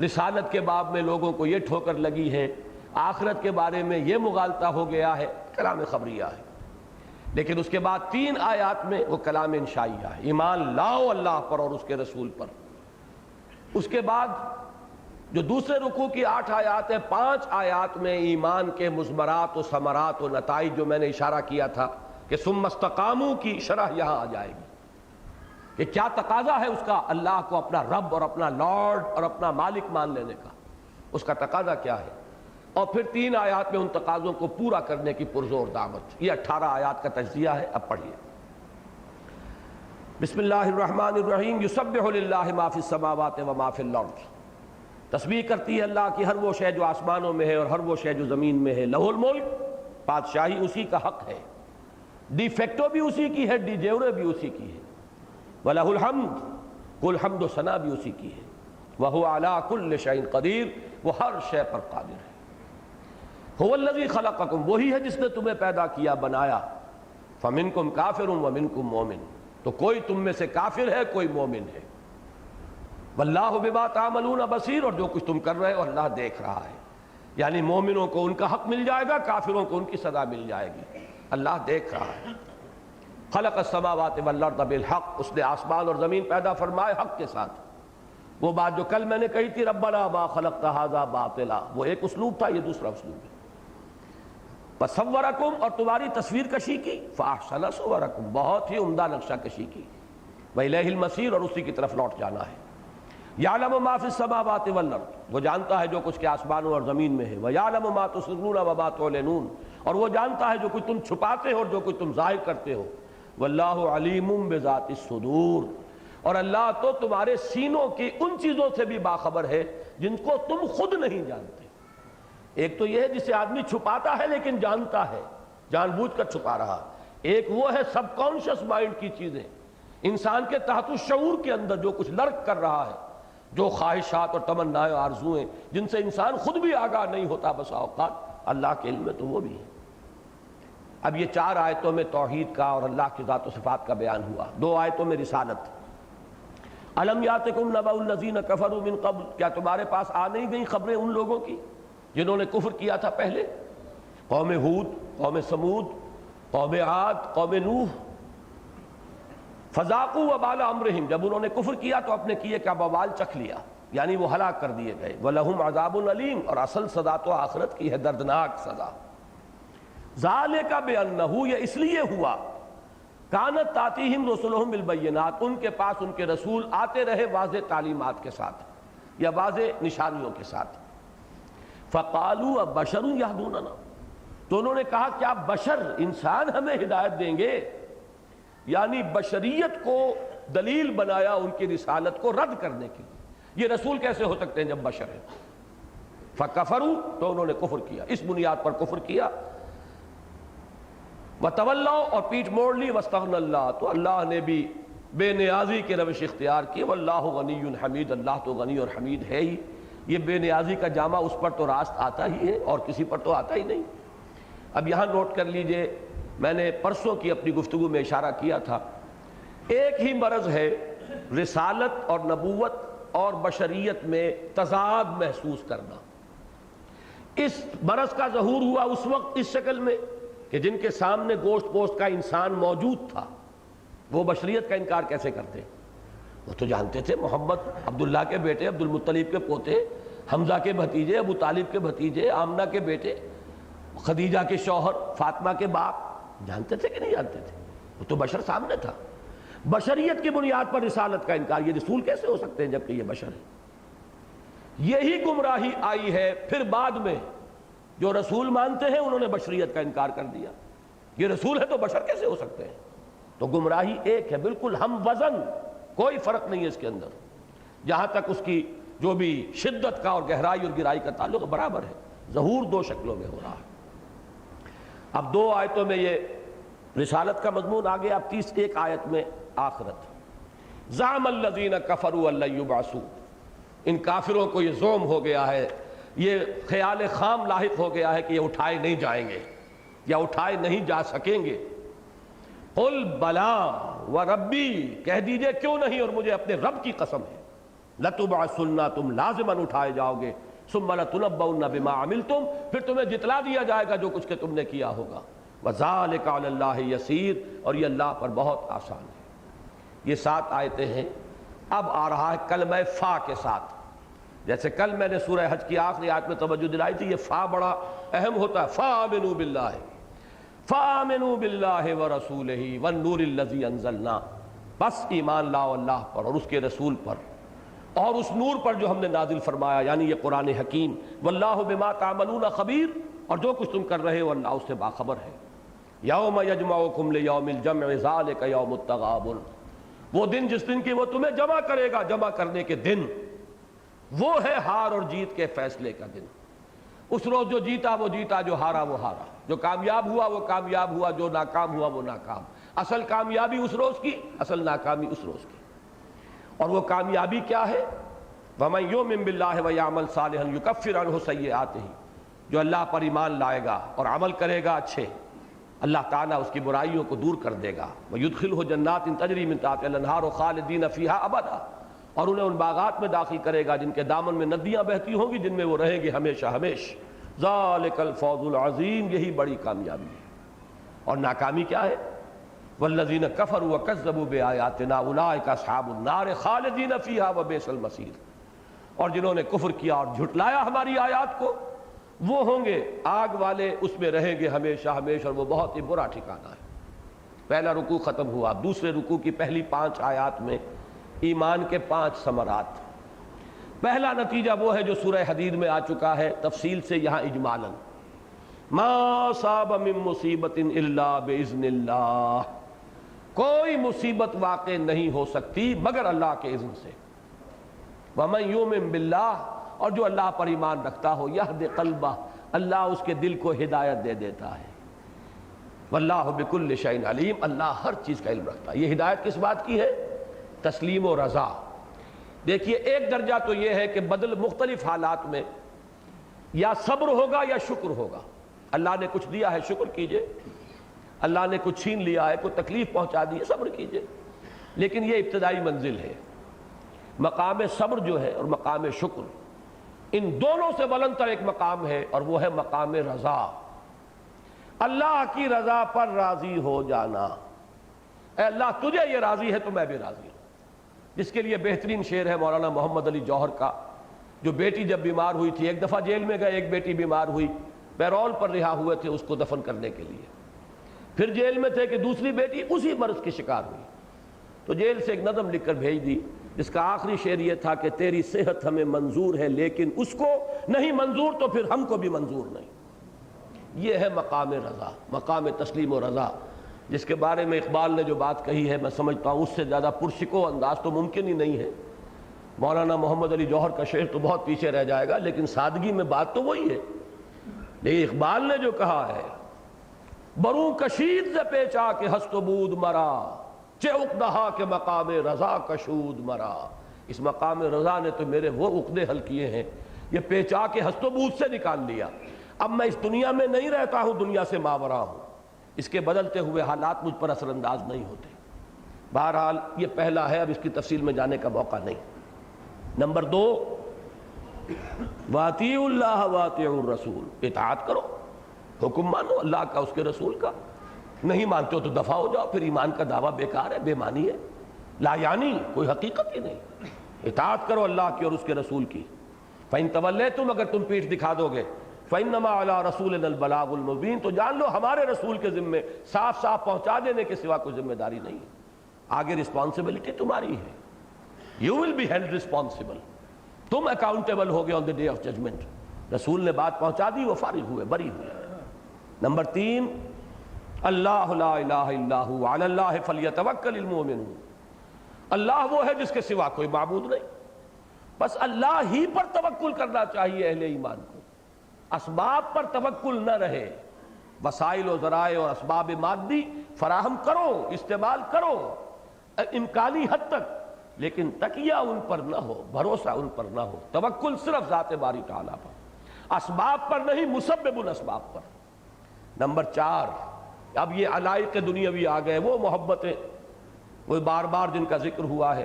رسالت کے باب میں لوگوں کو یہ ٹھوکر لگی ہے، آخرت کے بارے میں یہ مغالطہ ہو گیا ہے، کلام خبریہ ہے۔ لیکن اس کے بعد 3 آیات میں وہ کلام انشائیہ ہے، ایمان لاؤ اللہ پر اور اس کے رسول پر۔ اس کے بعد جو دوسرے رکوع کی 8 آیات ہیں، 5 آیات میں ایمان کے مضمرات و ثمرات و نتائج جو میں نے اشارہ کیا تھا کہ ثم استقاموا کی شرح یہاں آ جائے گی کہ کیا تقاضا ہے اس کا، اللہ کو اپنا رب اور اپنا لارڈ اور اپنا مالک مان لینے کا، اس کا تقاضا کیا ہے، اور پھر 3 آیات میں ان تقاضوں کو پورا کرنے کی پرزور دعوت۔ یہ 18 آیات کا تجزیہ ہے۔ اب پڑھیے، بسم اللہ الرحمن الرحیم، یسبح للہ ما فی السماوات و ما فی الارض، تسبیح کرتی ہے اللہ کی ہر وہ شے جو آسمانوں میں ہے اور ہر وہ شے جو زمین میں ہے۔ لہ الملک، بادشاہی اسی کا حق ہے، ڈی فیکٹو بھی اسی کی ہے، ڈی جیورے بھی اسی کی ہے۔ وَلَهُ الْحَمْدُ، کل حمد و ثنا بھی اسی کی ہے۔ وَهُوَ عَلَىٰ كُلِّ شَيْءٍ قَدِيرٌ، وہ ہر شے پر قادر ہے۔ هُوَ الَّذِي خَلَقَكُمْ، وہی ہے جس نے تمہیں پیدا کیا، بنایا۔ فَمِنْكُمْ كَافِرٌ وَمِنْكُمْ مُؤْمِنٌ، تو کوئی تم میں سے کافر ہے، کوئی مومن ہے۔ وَاللَّهُ بِمَا تَعْمَلُونَ بَصِيرٌ، اور جو کچھ تم کر رہے ہو اللہ دیکھ رہا ہے۔ یعنی مومنوں کو ان کا حق مل جائے گا، کافروں کو ان کی سزا مل جائے گی، اللہ دیکھ رہا ہے۔ خلق السماوات والارض بالحق، اس نے آسمان اور زمین پیدا فرمائے حق کے ساتھ۔ وہ بات جو کل میں نے کہی تھی ربنا ما خلقت ھذا باطلا، وہ ایک اسلوب تھا، یہ دوسرا اسلوب ہے۔ فصورکم، اور تمہاری تصویر کشی کی، فاحسن صورکم، بہت ہی عمدہ نقشہ کشی کی، وإلیہ المصیر، اور اسی کی طرف لوٹ جانا ہے۔ یعلم ما فی السماوات والارض، وہ جانتا ہے جو کچھ کے آسمانوں اور زمین میں ہے، ویعلم ما تسرون وما تعلنون، اور وہ جانتا ہے جو کچھ تم چھپاتے ہو اور جو کچھ تم ظاہر کرتے ہو۔ واللہ علیم بذات الصدور، اور اللہ تو تمہارے سینوں کی ان چیزوں سے بھی باخبر ہے جن کو تم خود نہیں جانتے۔ ایک تو یہ ہے جسے آدمی چھپاتا ہے لیکن جانتا ہے، جان بوجھ کر چھپا رہا، ایک وہ ہے سب کانشس مائنڈ کی چیزیں، انسان کے تحت الشعور کے اندر جو کچھ لرک کر رہا ہے، جو خواہشات اور تمنائیں آرزویں جن سے انسان خود بھی آگاہ نہیں ہوتا بسا اوقات، اللہ کے علم میں تو وہ بھی ہے۔ اب یہ 4 آیتوں میں توحید کا اور اللہ کی ذات و صفات کا بیان ہوا، 2 آیتوں میں رسالت۔ الم یاتکم نبأ الذین کفروا من قبل، کیا تمہارے پاس آ نہیں گئی خبریں ان لوگوں کی جنہوں نے کفر کیا تھا پہلے؟ قوم ہود، قوم سمود، قوم عاد، قوم نوح۔ فذاقوا وبال امرہم، جب انہوں نے کفر کیا تو اپنے کیے کا وبال چکھ لیا، یعنی وہ ہلاک کر دیے گئے۔ وَلَهُمْ عَذَابٌ علیم، اور اصل سزا تو آخرت کی ہے، دردناک سزا۔ ذالک بأنہ، یہ اس لیے ہوا، کانت تاتیہم رسلہم بالبینات، ان کے پاس ان کے رسول آتے رہے واضح تعلیمات کے ساتھ یا واضح نشانیوں کے ساتھ۔ فقالوا ابشر یہدوننا، تو انہوں نے کہا کیا بشر، انسان ہمیں ہدایت دیں گے؟ یعنی بشریت کو دلیل بنایا ان کی رسالت کو رد کرنے کے لیے، یہ رسول کیسے ہو سکتے ہیں جب بشر ہیں؟ فکفروا، تو انہوں نے کفر کیا، اس بنیاد پر کفر کیا۔ وتولوا، اور پیٹھ موڑ لی۔ واستغنى اللہ، تو اللہ نے بھی بے نیازی کی روش اختیار کی۔ واللہ غنی حمید، اللہ تو غنی اور حمید ہے ہی، یہ بے نیازی کا جامہ اس پر تو راست آتا ہی ہے اور کسی پر تو آتا ہی نہیں۔ اب یہاں نوٹ کر لیجئے، میں نے پرسوں کی اپنی گفتگو میں اشارہ کیا تھا، ایک ہی مرض ہے رسالت اور نبوت اور بشریت میں تضاد محسوس کرنا۔ اس مرض کا ظہور ہوا اس وقت اس شکل میں کہ جن کے سامنے گوشت پوشت کا انسان موجود تھا، وہ بشریت کا انکار کیسے کرتے؟ وہ تو جانتے تھے محمد عبداللہ کے بیٹے، عبد المطلب کے پوتے، حمزہ کے بھتیجے، ابو طالب کے بھتیجے، آمنہ کے بیٹے، خدیجہ کے شوہر، فاطمہ کے باپ، جانتے تھے کہ نہیں جانتے تھے؟ وہ تو بشر سامنے تھا۔ بشریت کی بنیاد پر رسالت کا انکار، یہ رسول کیسے ہو سکتے ہیں جبکہ یہ بشر ہے؟ یہی گمراہی آئی ہے پھر بعد میں، جو رسول مانتے ہیں انہوں نے بشریت کا انکار کر دیا، یہ رسول ہے تو بشر کیسے ہو سکتے ہیں؟ تو گمراہی ایک ہے، بالکل ہم وزن، کوئی فرق نہیں ہے اس کے اندر، جہاں تک اس کی جو بھی شدت کا اور گہرائی اور گہرائی کا تعلق برابر ہے، ظہور 2 شکلوں میں ہو رہا ہے۔ اب 2 آیتوں میں یہ رسالت کا مضمون آ گیا، اب 31 آیت میں آخرت۔ زعم الذین کفروا ان لن یبعثوا، ان کافروں کو یہ زعم ہو گیا ہے، یہ خیال خام لاحق ہو گیا ہے کہ یہ اٹھائے نہیں جائیں گے یا اٹھائے نہیں جا سکیں گے۔ قل بلا وربی، کہہ دیجئے کیوں نہیں، اور مجھے اپنے رب کی قسم ہے، لتبعثن، تم لازماً اٹھائے جاؤ گے، ثم لتنبؤن بما عملتم، پھر تمہیں جتلا دیا جائے گا جو کچھ کہ تم نے کیا ہوگا۔ وذالک علی اللہ یسیر، اور یہ اللہ پر بہت آسان ہے۔ یہ 7 آیتیں ہیں۔ اب آ رہا ہے کلمہ فا کے ساتھ، جیسے کل میں نے سورہ حج کی آخری آیت میں توجہ دلائی تھی، یہ فا بڑا اہم ہوتا ہے۔ فآمنوا باللہ، فآمنوا باللہ ورسولہ والنور الذی انزلنا، بس ایمان لاؤ اللہ پر اور اس کے رسول پر اور اس نور پر جو ہم نے نازل فرمایا، یعنی یہ قرآن حکیم۔ واللہ بما تعملون خبیر، اور جو کچھ تم کر رہے ہو اللہ اس سے باخبر ہے۔ یوم یجمعکم لیوم الجمع ذالک یوم التغابن، وہ دن جس دن کی وہ تمہیں جمع کرے گا، جمع کرنے کے دن، وہ ہے ہار اور جیت کے فیصلے کا دن۔ اس روز جو جیتا وہ جیتا، جو ہارا وہ ہارا، جو کامیاب ہوا وہ کامیاب ہوا، جو ناکام ہوا وہ ناکام۔ اصل کامیابی اس روز کی، اصل ناکامی اس روز کی۔ اور وہ کامیابی کیا ہے؟ وَمَن يُؤْمِن بِاللَّهِ وَيَعْمَلْ صَالِحًا يُكَفِّرْ عَنْهُ سَيِّئَاتِهِ، جو اللہ پر ایمان لائے گا اور عمل کرے گا اچھے، اللہ تعالیٰ اس کی برائیوں کو دور کر دے گا۔ وَيُدْخِلْهُ جَنَّاتٍ تَجْرِي مِن تَحْتِهَا الْأَنْهَارُ خَالِدِينَ فِيهَا أَبَدًا، اور انہیں ان باغات میں داخل کرے گا جن کے دامن میں ندیاں بہتی ہوں گی، جن میں وہ رہیں گے ہمیشہ ہمیش۔ ذَلِكَ الْفَوْزُ الْعَظِيمُ، یہی بڑی کامیابی ہے۔ اور ناکامی کیا ہے؟ والذین کفروا وکذبوا بآیاتنا اولئک اصحاب النار خالدین فیہا وبئس المصیر، اور جنہوں نے کفر کیا اور جھٹلایا ہماری آیات کو وہ ہوں گے آگ والے، اس میں رہیں گے ہمیشہ ہمیشہ، اور وہ بہت ہی برا ٹھکانہ ہے۔ پہلا رکوع ختم ہوا، دوسرے رکوع کی پہلی 5 آیات میں ایمان کے 5 ثمرات۔ پہلا نتیجہ وہ ہے جو سورہ حدید میں آ چکا ہے تفصیل سے، یہاں اجمالاً ما صاب من مصیبت الا باذن اللہ، کوئی مصیبت واقع نہیں ہو سکتی مگر اللہ کے اذن سے۔ ومن یؤمن باللہ، اور جو اللہ پر ایمان رکھتا ہو، یہد قلبہ، اللہ اس کے دل کو ہدایت دے دیتا ہے۔ واللہ بکل شیء علیم، اللہ ہر چیز کا علم رکھتا ہے۔ یہ ہدایت کس بات کی ہے؟ تسلیم و رضا۔ دیکھیے ایک درجہ تو یہ ہے کہ بدل مختلف حالات میں یا صبر ہوگا یا شکر ہوگا۔ اللہ نے کچھ دیا ہے شکر کیجئے، اللہ نے کچھ چھین لیا ہے، کوئی تکلیف پہنچا دی ہے، صبر کیجئے۔ لیکن یہ ابتدائی منزل ہے۔ مقام صبر جو ہے اور مقام شکر، ان دونوں سے بلند تر ایک مقام ہے اور وہ ہے مقام رضا، اللہ کی رضا پر راضی ہو جانا۔ اے اللہ تجھے یہ راضی ہے تو میں بھی راضی ہوں۔ جس کے لیے بہترین شعر ہے مولانا محمد علی جوہر کا، جو بیٹی جب بیمار ہوئی تھی، ایک دفعہ جیل میں گئے، ایک بیٹی بیمار ہوئی، پیرول پر رہا ہوئے تھے اس کو دفن کرنے کے لیے، پھر جیل میں تھے کہ دوسری بیٹی اسی مرض کی شکار ہوئی، تو جیل سے ایک نظم لکھ کر بھیج دی جس کا آخری شعر یہ تھا کہ تیری صحت ہمیں منظور ہے لیکن اس کو نہیں منظور تو پھر ہم کو بھی منظور نہیں۔ یہ ہے مقام رضا، مقام تسلیم و رضا، جس کے بارے میں اقبال نے جو بات کہی ہے میں سمجھتا ہوں اس سے زیادہ پرشکو انداز تو ممکن ہی نہیں ہے۔ مولانا محمد علی جوہر کا شعر تو بہت پیچھے رہ جائے گا لیکن سادگی میں بات تو وہی ہے۔ لیکن اقبال نے جو کہا ہے، بروں کشید ز پیچا کہ ہست و بود مرا، چے عقدہا کے مقام رضا کشود مرا، اس مقام رضا نے تو میرے وہ عقدے حل کیے ہیں، یہ پیچا کے ہست و بود سے نکال لیا۔ اب میں اس دنیا میں نہیں رہتا ہوں، دنیا سے ماورا ہوں، اس کے بدلتے ہوئے حالات مجھ پر اثر انداز نہیں ہوتے۔ بہرحال یہ پہلا ہے، اب اس کی تفصیل میں جانے کا موقع نہیں۔ نمبر 2، وَأَطِیعُوا اللَّهَ وَأَطِیعُوا الرَّسُولَ، اطاعت کرو، حکم مانو اللہ کا اس کے رسول کا، نہیں مانتے ہو تو دفع ہو جاؤ، پھر ایمان کا دعویٰ بیکار ہے، بے معنی ہے، لا یعنی کوئی حقیقت ہی نہیں۔ اطاعت کرو اللہ کی اور اس کے رسول کی۔ فَإِن تَوَلَّیْتُمْ، اگر تم پیٹھ دکھا دو گے، فَإِنَّمَا عَلَىٰ رَسُولِنَا الْبَلَاغُ الْمُبِينُ، تو جان لو ہمارے رسول کے ذمے صاف صاف پہنچا دینے کے سوا کوئی ذمہ داری نہیں ہے، آگے رسپانسبلٹی تمہاری ہے، you will be held responsible, تم اکاؤنٹیبل ہو گے on the day of judgment. رسول نے بات پہنچا دی، وہ فارغ ہوئے، بری ہوئے۔ نمبر 3، اللہ لا الہ الا ہو علی اللہ فلیتوکل المؤمنون، اللہ وہ ہے جس کے سوا کوئی معبود نہیں، بس اللہ ہی پر توکل کرنا چاہیے اہل ایمان کو، اسباب پر توکل نہ رہے۔ وسائل و ذرائع اور اسباب مادی فراہم کرو، استعمال کرو امکانی حد تک، لیکن تکیہ ان پر نہ ہو، بھروسہ ان پر نہ ہو، توکل صرف ذات باری تعالیٰ پر، اسباب پر نہیں، مسبب الاسباب پر۔ نمبر 4، اب یہ علائق دنیاوی آ گئے، وہ محبتیں، وہ بار بار جن کا ذکر ہوا ہے،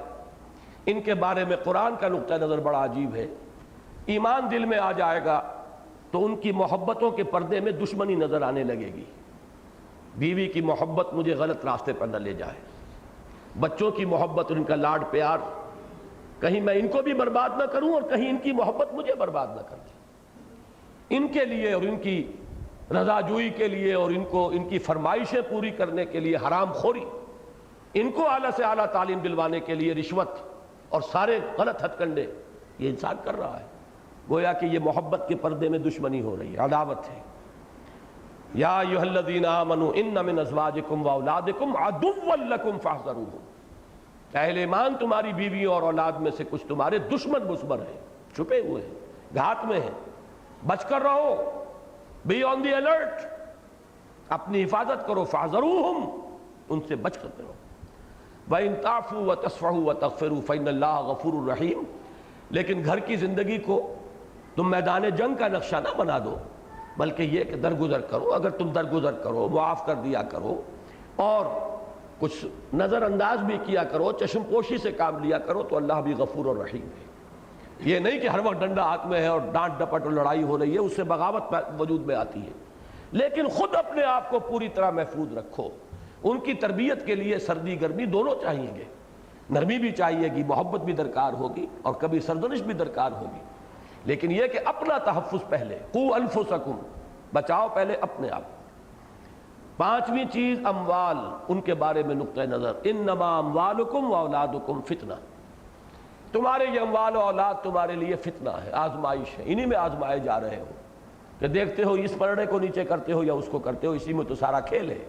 ان کے بارے میں قرآن کا نقطہ نظر بڑا عجیب ہے۔ ایمان دل میں آ جائے گا تو ان کی محبتوں کے پردے میں دشمنی نظر آنے لگے گی۔ بیوی کی محبت مجھے غلط راستے پر نہ لے جائے، بچوں کی محبت اور ان کا لاڈ پیار، کہیں میں ان کو بھی برباد نہ کروں اور کہیں ان کی محبت مجھے برباد نہ کر دے۔ ان کے لیے اور ان کی رضا جوئی کے لیے اور ان کی فرمائشیں پوری کرنے کے لیے حرام خوری، ان کو اعلیٰ سے اعلیٰ تعلیم دلوانے کے لیے رشوت اور سارے غلط ہتھ کنڈے یہ انسان کر رہا ہے، گویا کہ یہ محبت کے پردے میں دشمنی ہو رہی ہے، عداوت ہے۔ یا ایھا الذین آمنوا ان من ازواجکم واولادکم عدوا لکم فاحذروہم، اہل ایمان تمہاری بیویوں اور اولاد میں سے کچھ تمہارے دشمن مصبر ہیں، چھپے ہوئے ہیں، گھات میں ہیں، بچ کر رہو، بی آن دی الرٹ، اپنی حفاظت کرو، فاحذروہم، ان سے بچ کر رہو۔ وَإِن تَعْفُوا وَتَصْفَحُوا وَتَغْفِرُوا فَإِنَّ اللَّهَ غَفُورٌ رَحِيمٌ، لیکن گھر کی زندگی کو تم میدان جنگ کا نقشہ نہ بنا دو، بلکہ یہ کہ درگزر کرو، اگر تم درگزر کرو، معاف کر دیا کرو اور کچھ نظر انداز بھی کیا کرو، چشم پوشی سے کام لیا کرو، تو اللہ بھی غفور اور رحیم ہے۔ یہ نہیں کہ ہر وقت ڈنڈا ہاتھ میں ہے اور ڈانٹ ڈپٹ اور لڑائی ہو رہی ہے، اس سے بغاوت وجود میں آتی ہے، لیکن خود اپنے آپ کو پوری طرح محفوظ رکھو۔ ان کی تربیت کے لیے سردی گرمی دونوں چاہیے گے، نرمی بھی چاہیے گی، محبت بھی درکار ہوگی، اور کبھی سرزنش بھی درکار ہوگی، لیکن یہ کہ اپنا تحفظ پہلے، قو انفسکم، بچاؤ پہلے اپنے آپ۔ پانچویں چیز اموال، ان کے بارے میں نقطہ نظر، انما اموالکم و اولادکم فتنہ، تمہارے یہ اموال و اولاد تمہارے لیے فتنہ ہے، آزمائش ہے، انہی میں آزمائے جا رہے ہو کہ دیکھتے ہو اس پرڑے کو نیچے کرتے ہو یا اس کو کرتے ہو، اسی میں تو سارا کھیل ہے،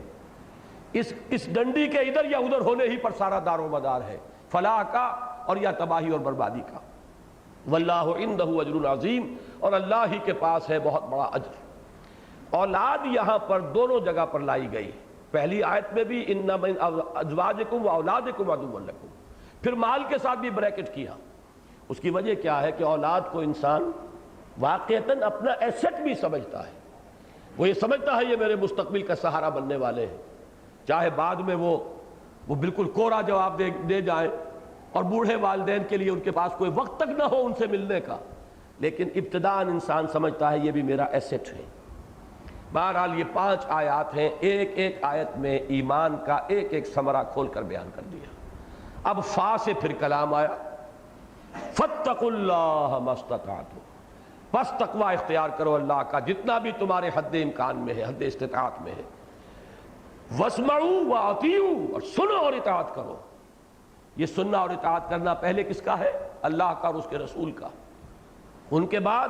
اس ڈنڈی کے ادھر یا ادھر ہونے ہی پر سارا دار و مدار ہے، فلاح کا اور یا تباہی اور بربادی کا۔ واللہ عندہ اجر عظیم، اور اللہ ہی کے پاس ہے بہت بڑا اجر۔ اولاد یہاں پر دونوں جگہ پر لائی گئی، پہلی آیت میں بھی ان من ازواجکم و اولادکم عدو لکم، پھر مال کے ساتھ بھی بریکٹ کیا۔ اس کی وجہ کیا ہے کہ اولاد کو انسان واقعتاً اپنا ایسٹ بھی سمجھتا ہے، وہ یہ سمجھتا ہے یہ میرے مستقبل کا سہارا بننے والے ہیں، چاہے بعد میں وہ بالکل کوڑا جواب دے جائیں اور بوڑھے والدین کے لیے ان کے پاس کوئی وقت تک نہ ہو ان سے ملنے کا، لیکن ابتداءً انسان سمجھتا ہے یہ بھی میرا ایسٹ ہے۔ بہرحال یہ 5 آیات ہیں، ایک ایک آیت میں ایمان کا ایک ایک ثمرہ کھول کر بیان کر دیا۔ اب فا سے پھر کلام آیا، فاتقوا اللہ ما استطعتم، بس تقوی اختیار کرو اللہ کا جتنا بھی تمہارے حد امکان میں ہے، حد استطاعت میں ہے، واسمعوا واطیعوا، اور سنو اور اطاعت کرو۔ یہ سننا اور اطاعت کرنا پہلے کس کا ہے؟ اللہ کا اور اس کے رسول کا۔ ان کے بعد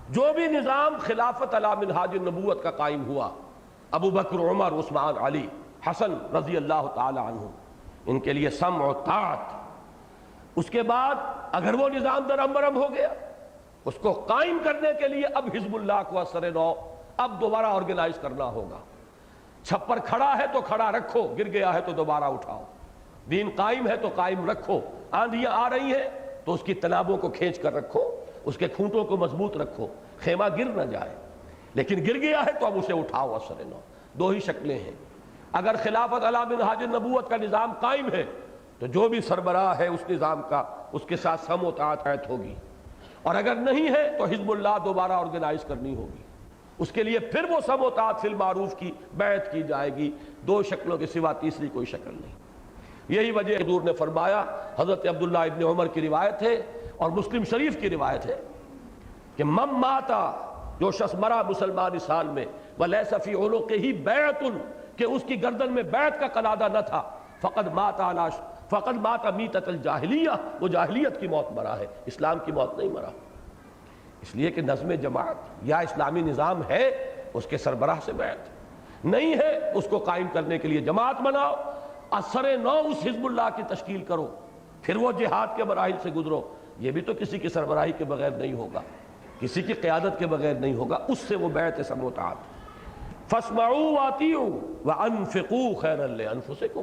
جو بھی نظام خلافت علی منہاج النبوت کا قائم ہوا، ابو بکر، عمر، عثمان، علی، حسن رضی اللہ تعالی عنہ، ان کے لیے سمع و طاعت۔ اس کے بعد اگر وہ نظام درہم برہم ہو گیا، اس کو قائم کرنے کے لیے اب حزب اللہ کو اثر نو اب دوبارہ آرگنائز کرنا ہوگا۔ چھپر کھڑا ہے تو کھڑا رکھو، گر گیا ہے تو دوبارہ اٹھاؤ، دین قائم ہے تو قائم رکھو، آندھیاں آ رہی ہیں تو اس کی تنابوں کو کھینچ کر رکھو، اس کے کھونٹوں کو مضبوط رکھو، خیمہ گر نہ جائے، لیکن گر گیا ہے تو اب اسے اٹھاؤ اثر نو۔ دو ہی شکلیں ہیں، اگر خلافت علی منہاج النبوت کا نظام قائم ہے تو جو بھی سربراہ ہے اس نظام کا، اس کے ساتھ سمع و طاعت ہوگی، اور اگر نہیں ہے تو حزب اللہ دوبارہ آرگنائز کرنی ہوگی، اس کے لیے پھر وہ سمع و طاعت فی المعروف کی بیعت کی جائے گی۔ دو شکلوں کے سوا تیسری کوئی شکل نہیں۔ یہی وجہ حضور نے فرمایا، حضرت عبداللہ ابن عمر کی روایت ہے اور مسلم شریف کی روایت ہے کہ من ماتا، جو شخص مرا مسلمان اس حال میں، ولیس فی عنقہ بیعۃ، کہ اس کی گردن میں بیعت کا قلادہ نہ تھا، فقد مات میتۃ الجاہلیہ، وہ جاہلیت کی موت مرا ہے، اسلام کی موت نہیں مرا۔ اس لیے کہ نظم جماعت یا اسلامی نظام ہے، اس کے سربراہ سے بیعت نہیں ہے، اس کو قائم کرنے کے لیے جماعت بناؤ، اثر نو اس حزب اللہ کی تشکیل کرو، پھر وہ جہاد کے مراحل سے گزرو۔ یہ بھی تو کسی کی سربراہی کے بغیر نہیں ہوگا، کسی کی قیادت کے بغیر نہیں ہوگا، اس سے وہ بیعت سمع و طاعت۔ فاسمعوا واطیعوا وانفقوا خیرا لانفسکم،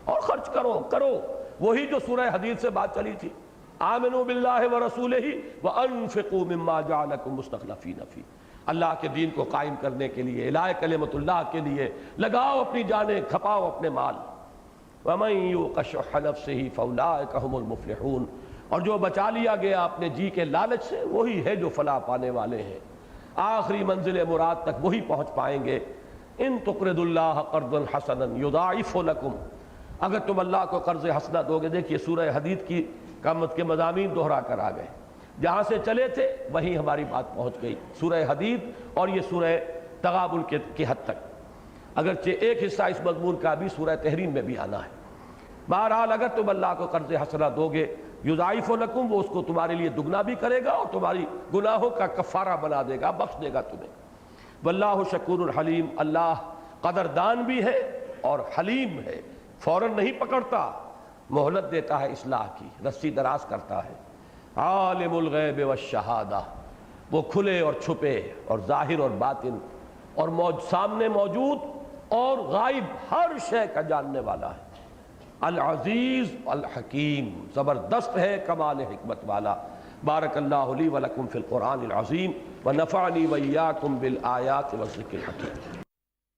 اور خرچ کرو وہی جو سورہ حدید سے بات چلی تھی، آمنوا باللہ ورسولہ وانفقوا مما جعلکم مستخلفین فیہ، اللہ کے دین کو قائم کرنے کے لیے، اعلاء کلمت اللہ کے لیے لگاؤ اپنی جانیں، کھپاؤ اپنے مال۔ ومن یوق شح نفسہ فاولئک ھم المفلحون، اور جو بچا لیا گیا اپنے جی کے لالچ سے وہی ہے جو فلاح پانے والے ہیں، آخری منزل مراد تک وہی پہنچ پائیں گے۔ ان تقرضوا اللہ قرضا حسنا یضاعفہ لکم، اگر تم اللہ کو قرض حسنہ دو گے۔ دیکھیے سورہ حدید کی قیامت کے مضامین دوہرا کر آ گئے، جہاں سے چلے تھے وہیں ہماری بات پہنچ گئی، سورہ حدید اور یہ سورہ تغابن کی حد تک، اگرچہ ایک حصہ اس مضمون کا بھی سورہ تحریم میں بھی آنا ہے۔ بہرحال اگر تم اللہ کو قرض حسنہ دو گے، یضاعف لکم، وہ اس کو تمہارے لیے دگنا بھی کرے گا اور تمہاری گناہوں کا کفارہ بنا دے گا، بخش دے گا تمہیں۔ واللہ شکور الحلیم، اللہ قدردان بھی ہے اور حلیم ہے، فوراً نہیں پکڑتا، مہلت دیتا ہے اصلاح کی، رسی دراز کرتا ہے۔ عالم الغیب والشہادہ، وہ کھلے اور چھپے اور ظاہر اور باطن اور سامنے موجود اور غائب ہر شے کا جاننے والا ہے۔ العزیز الحکیم، زبردست ہے، کمال حکمت والا۔ بارک اللہ لی ولکم فی القرآن العظیم ونفعنی وإیاکم بالآیات والذکر الحکیم۔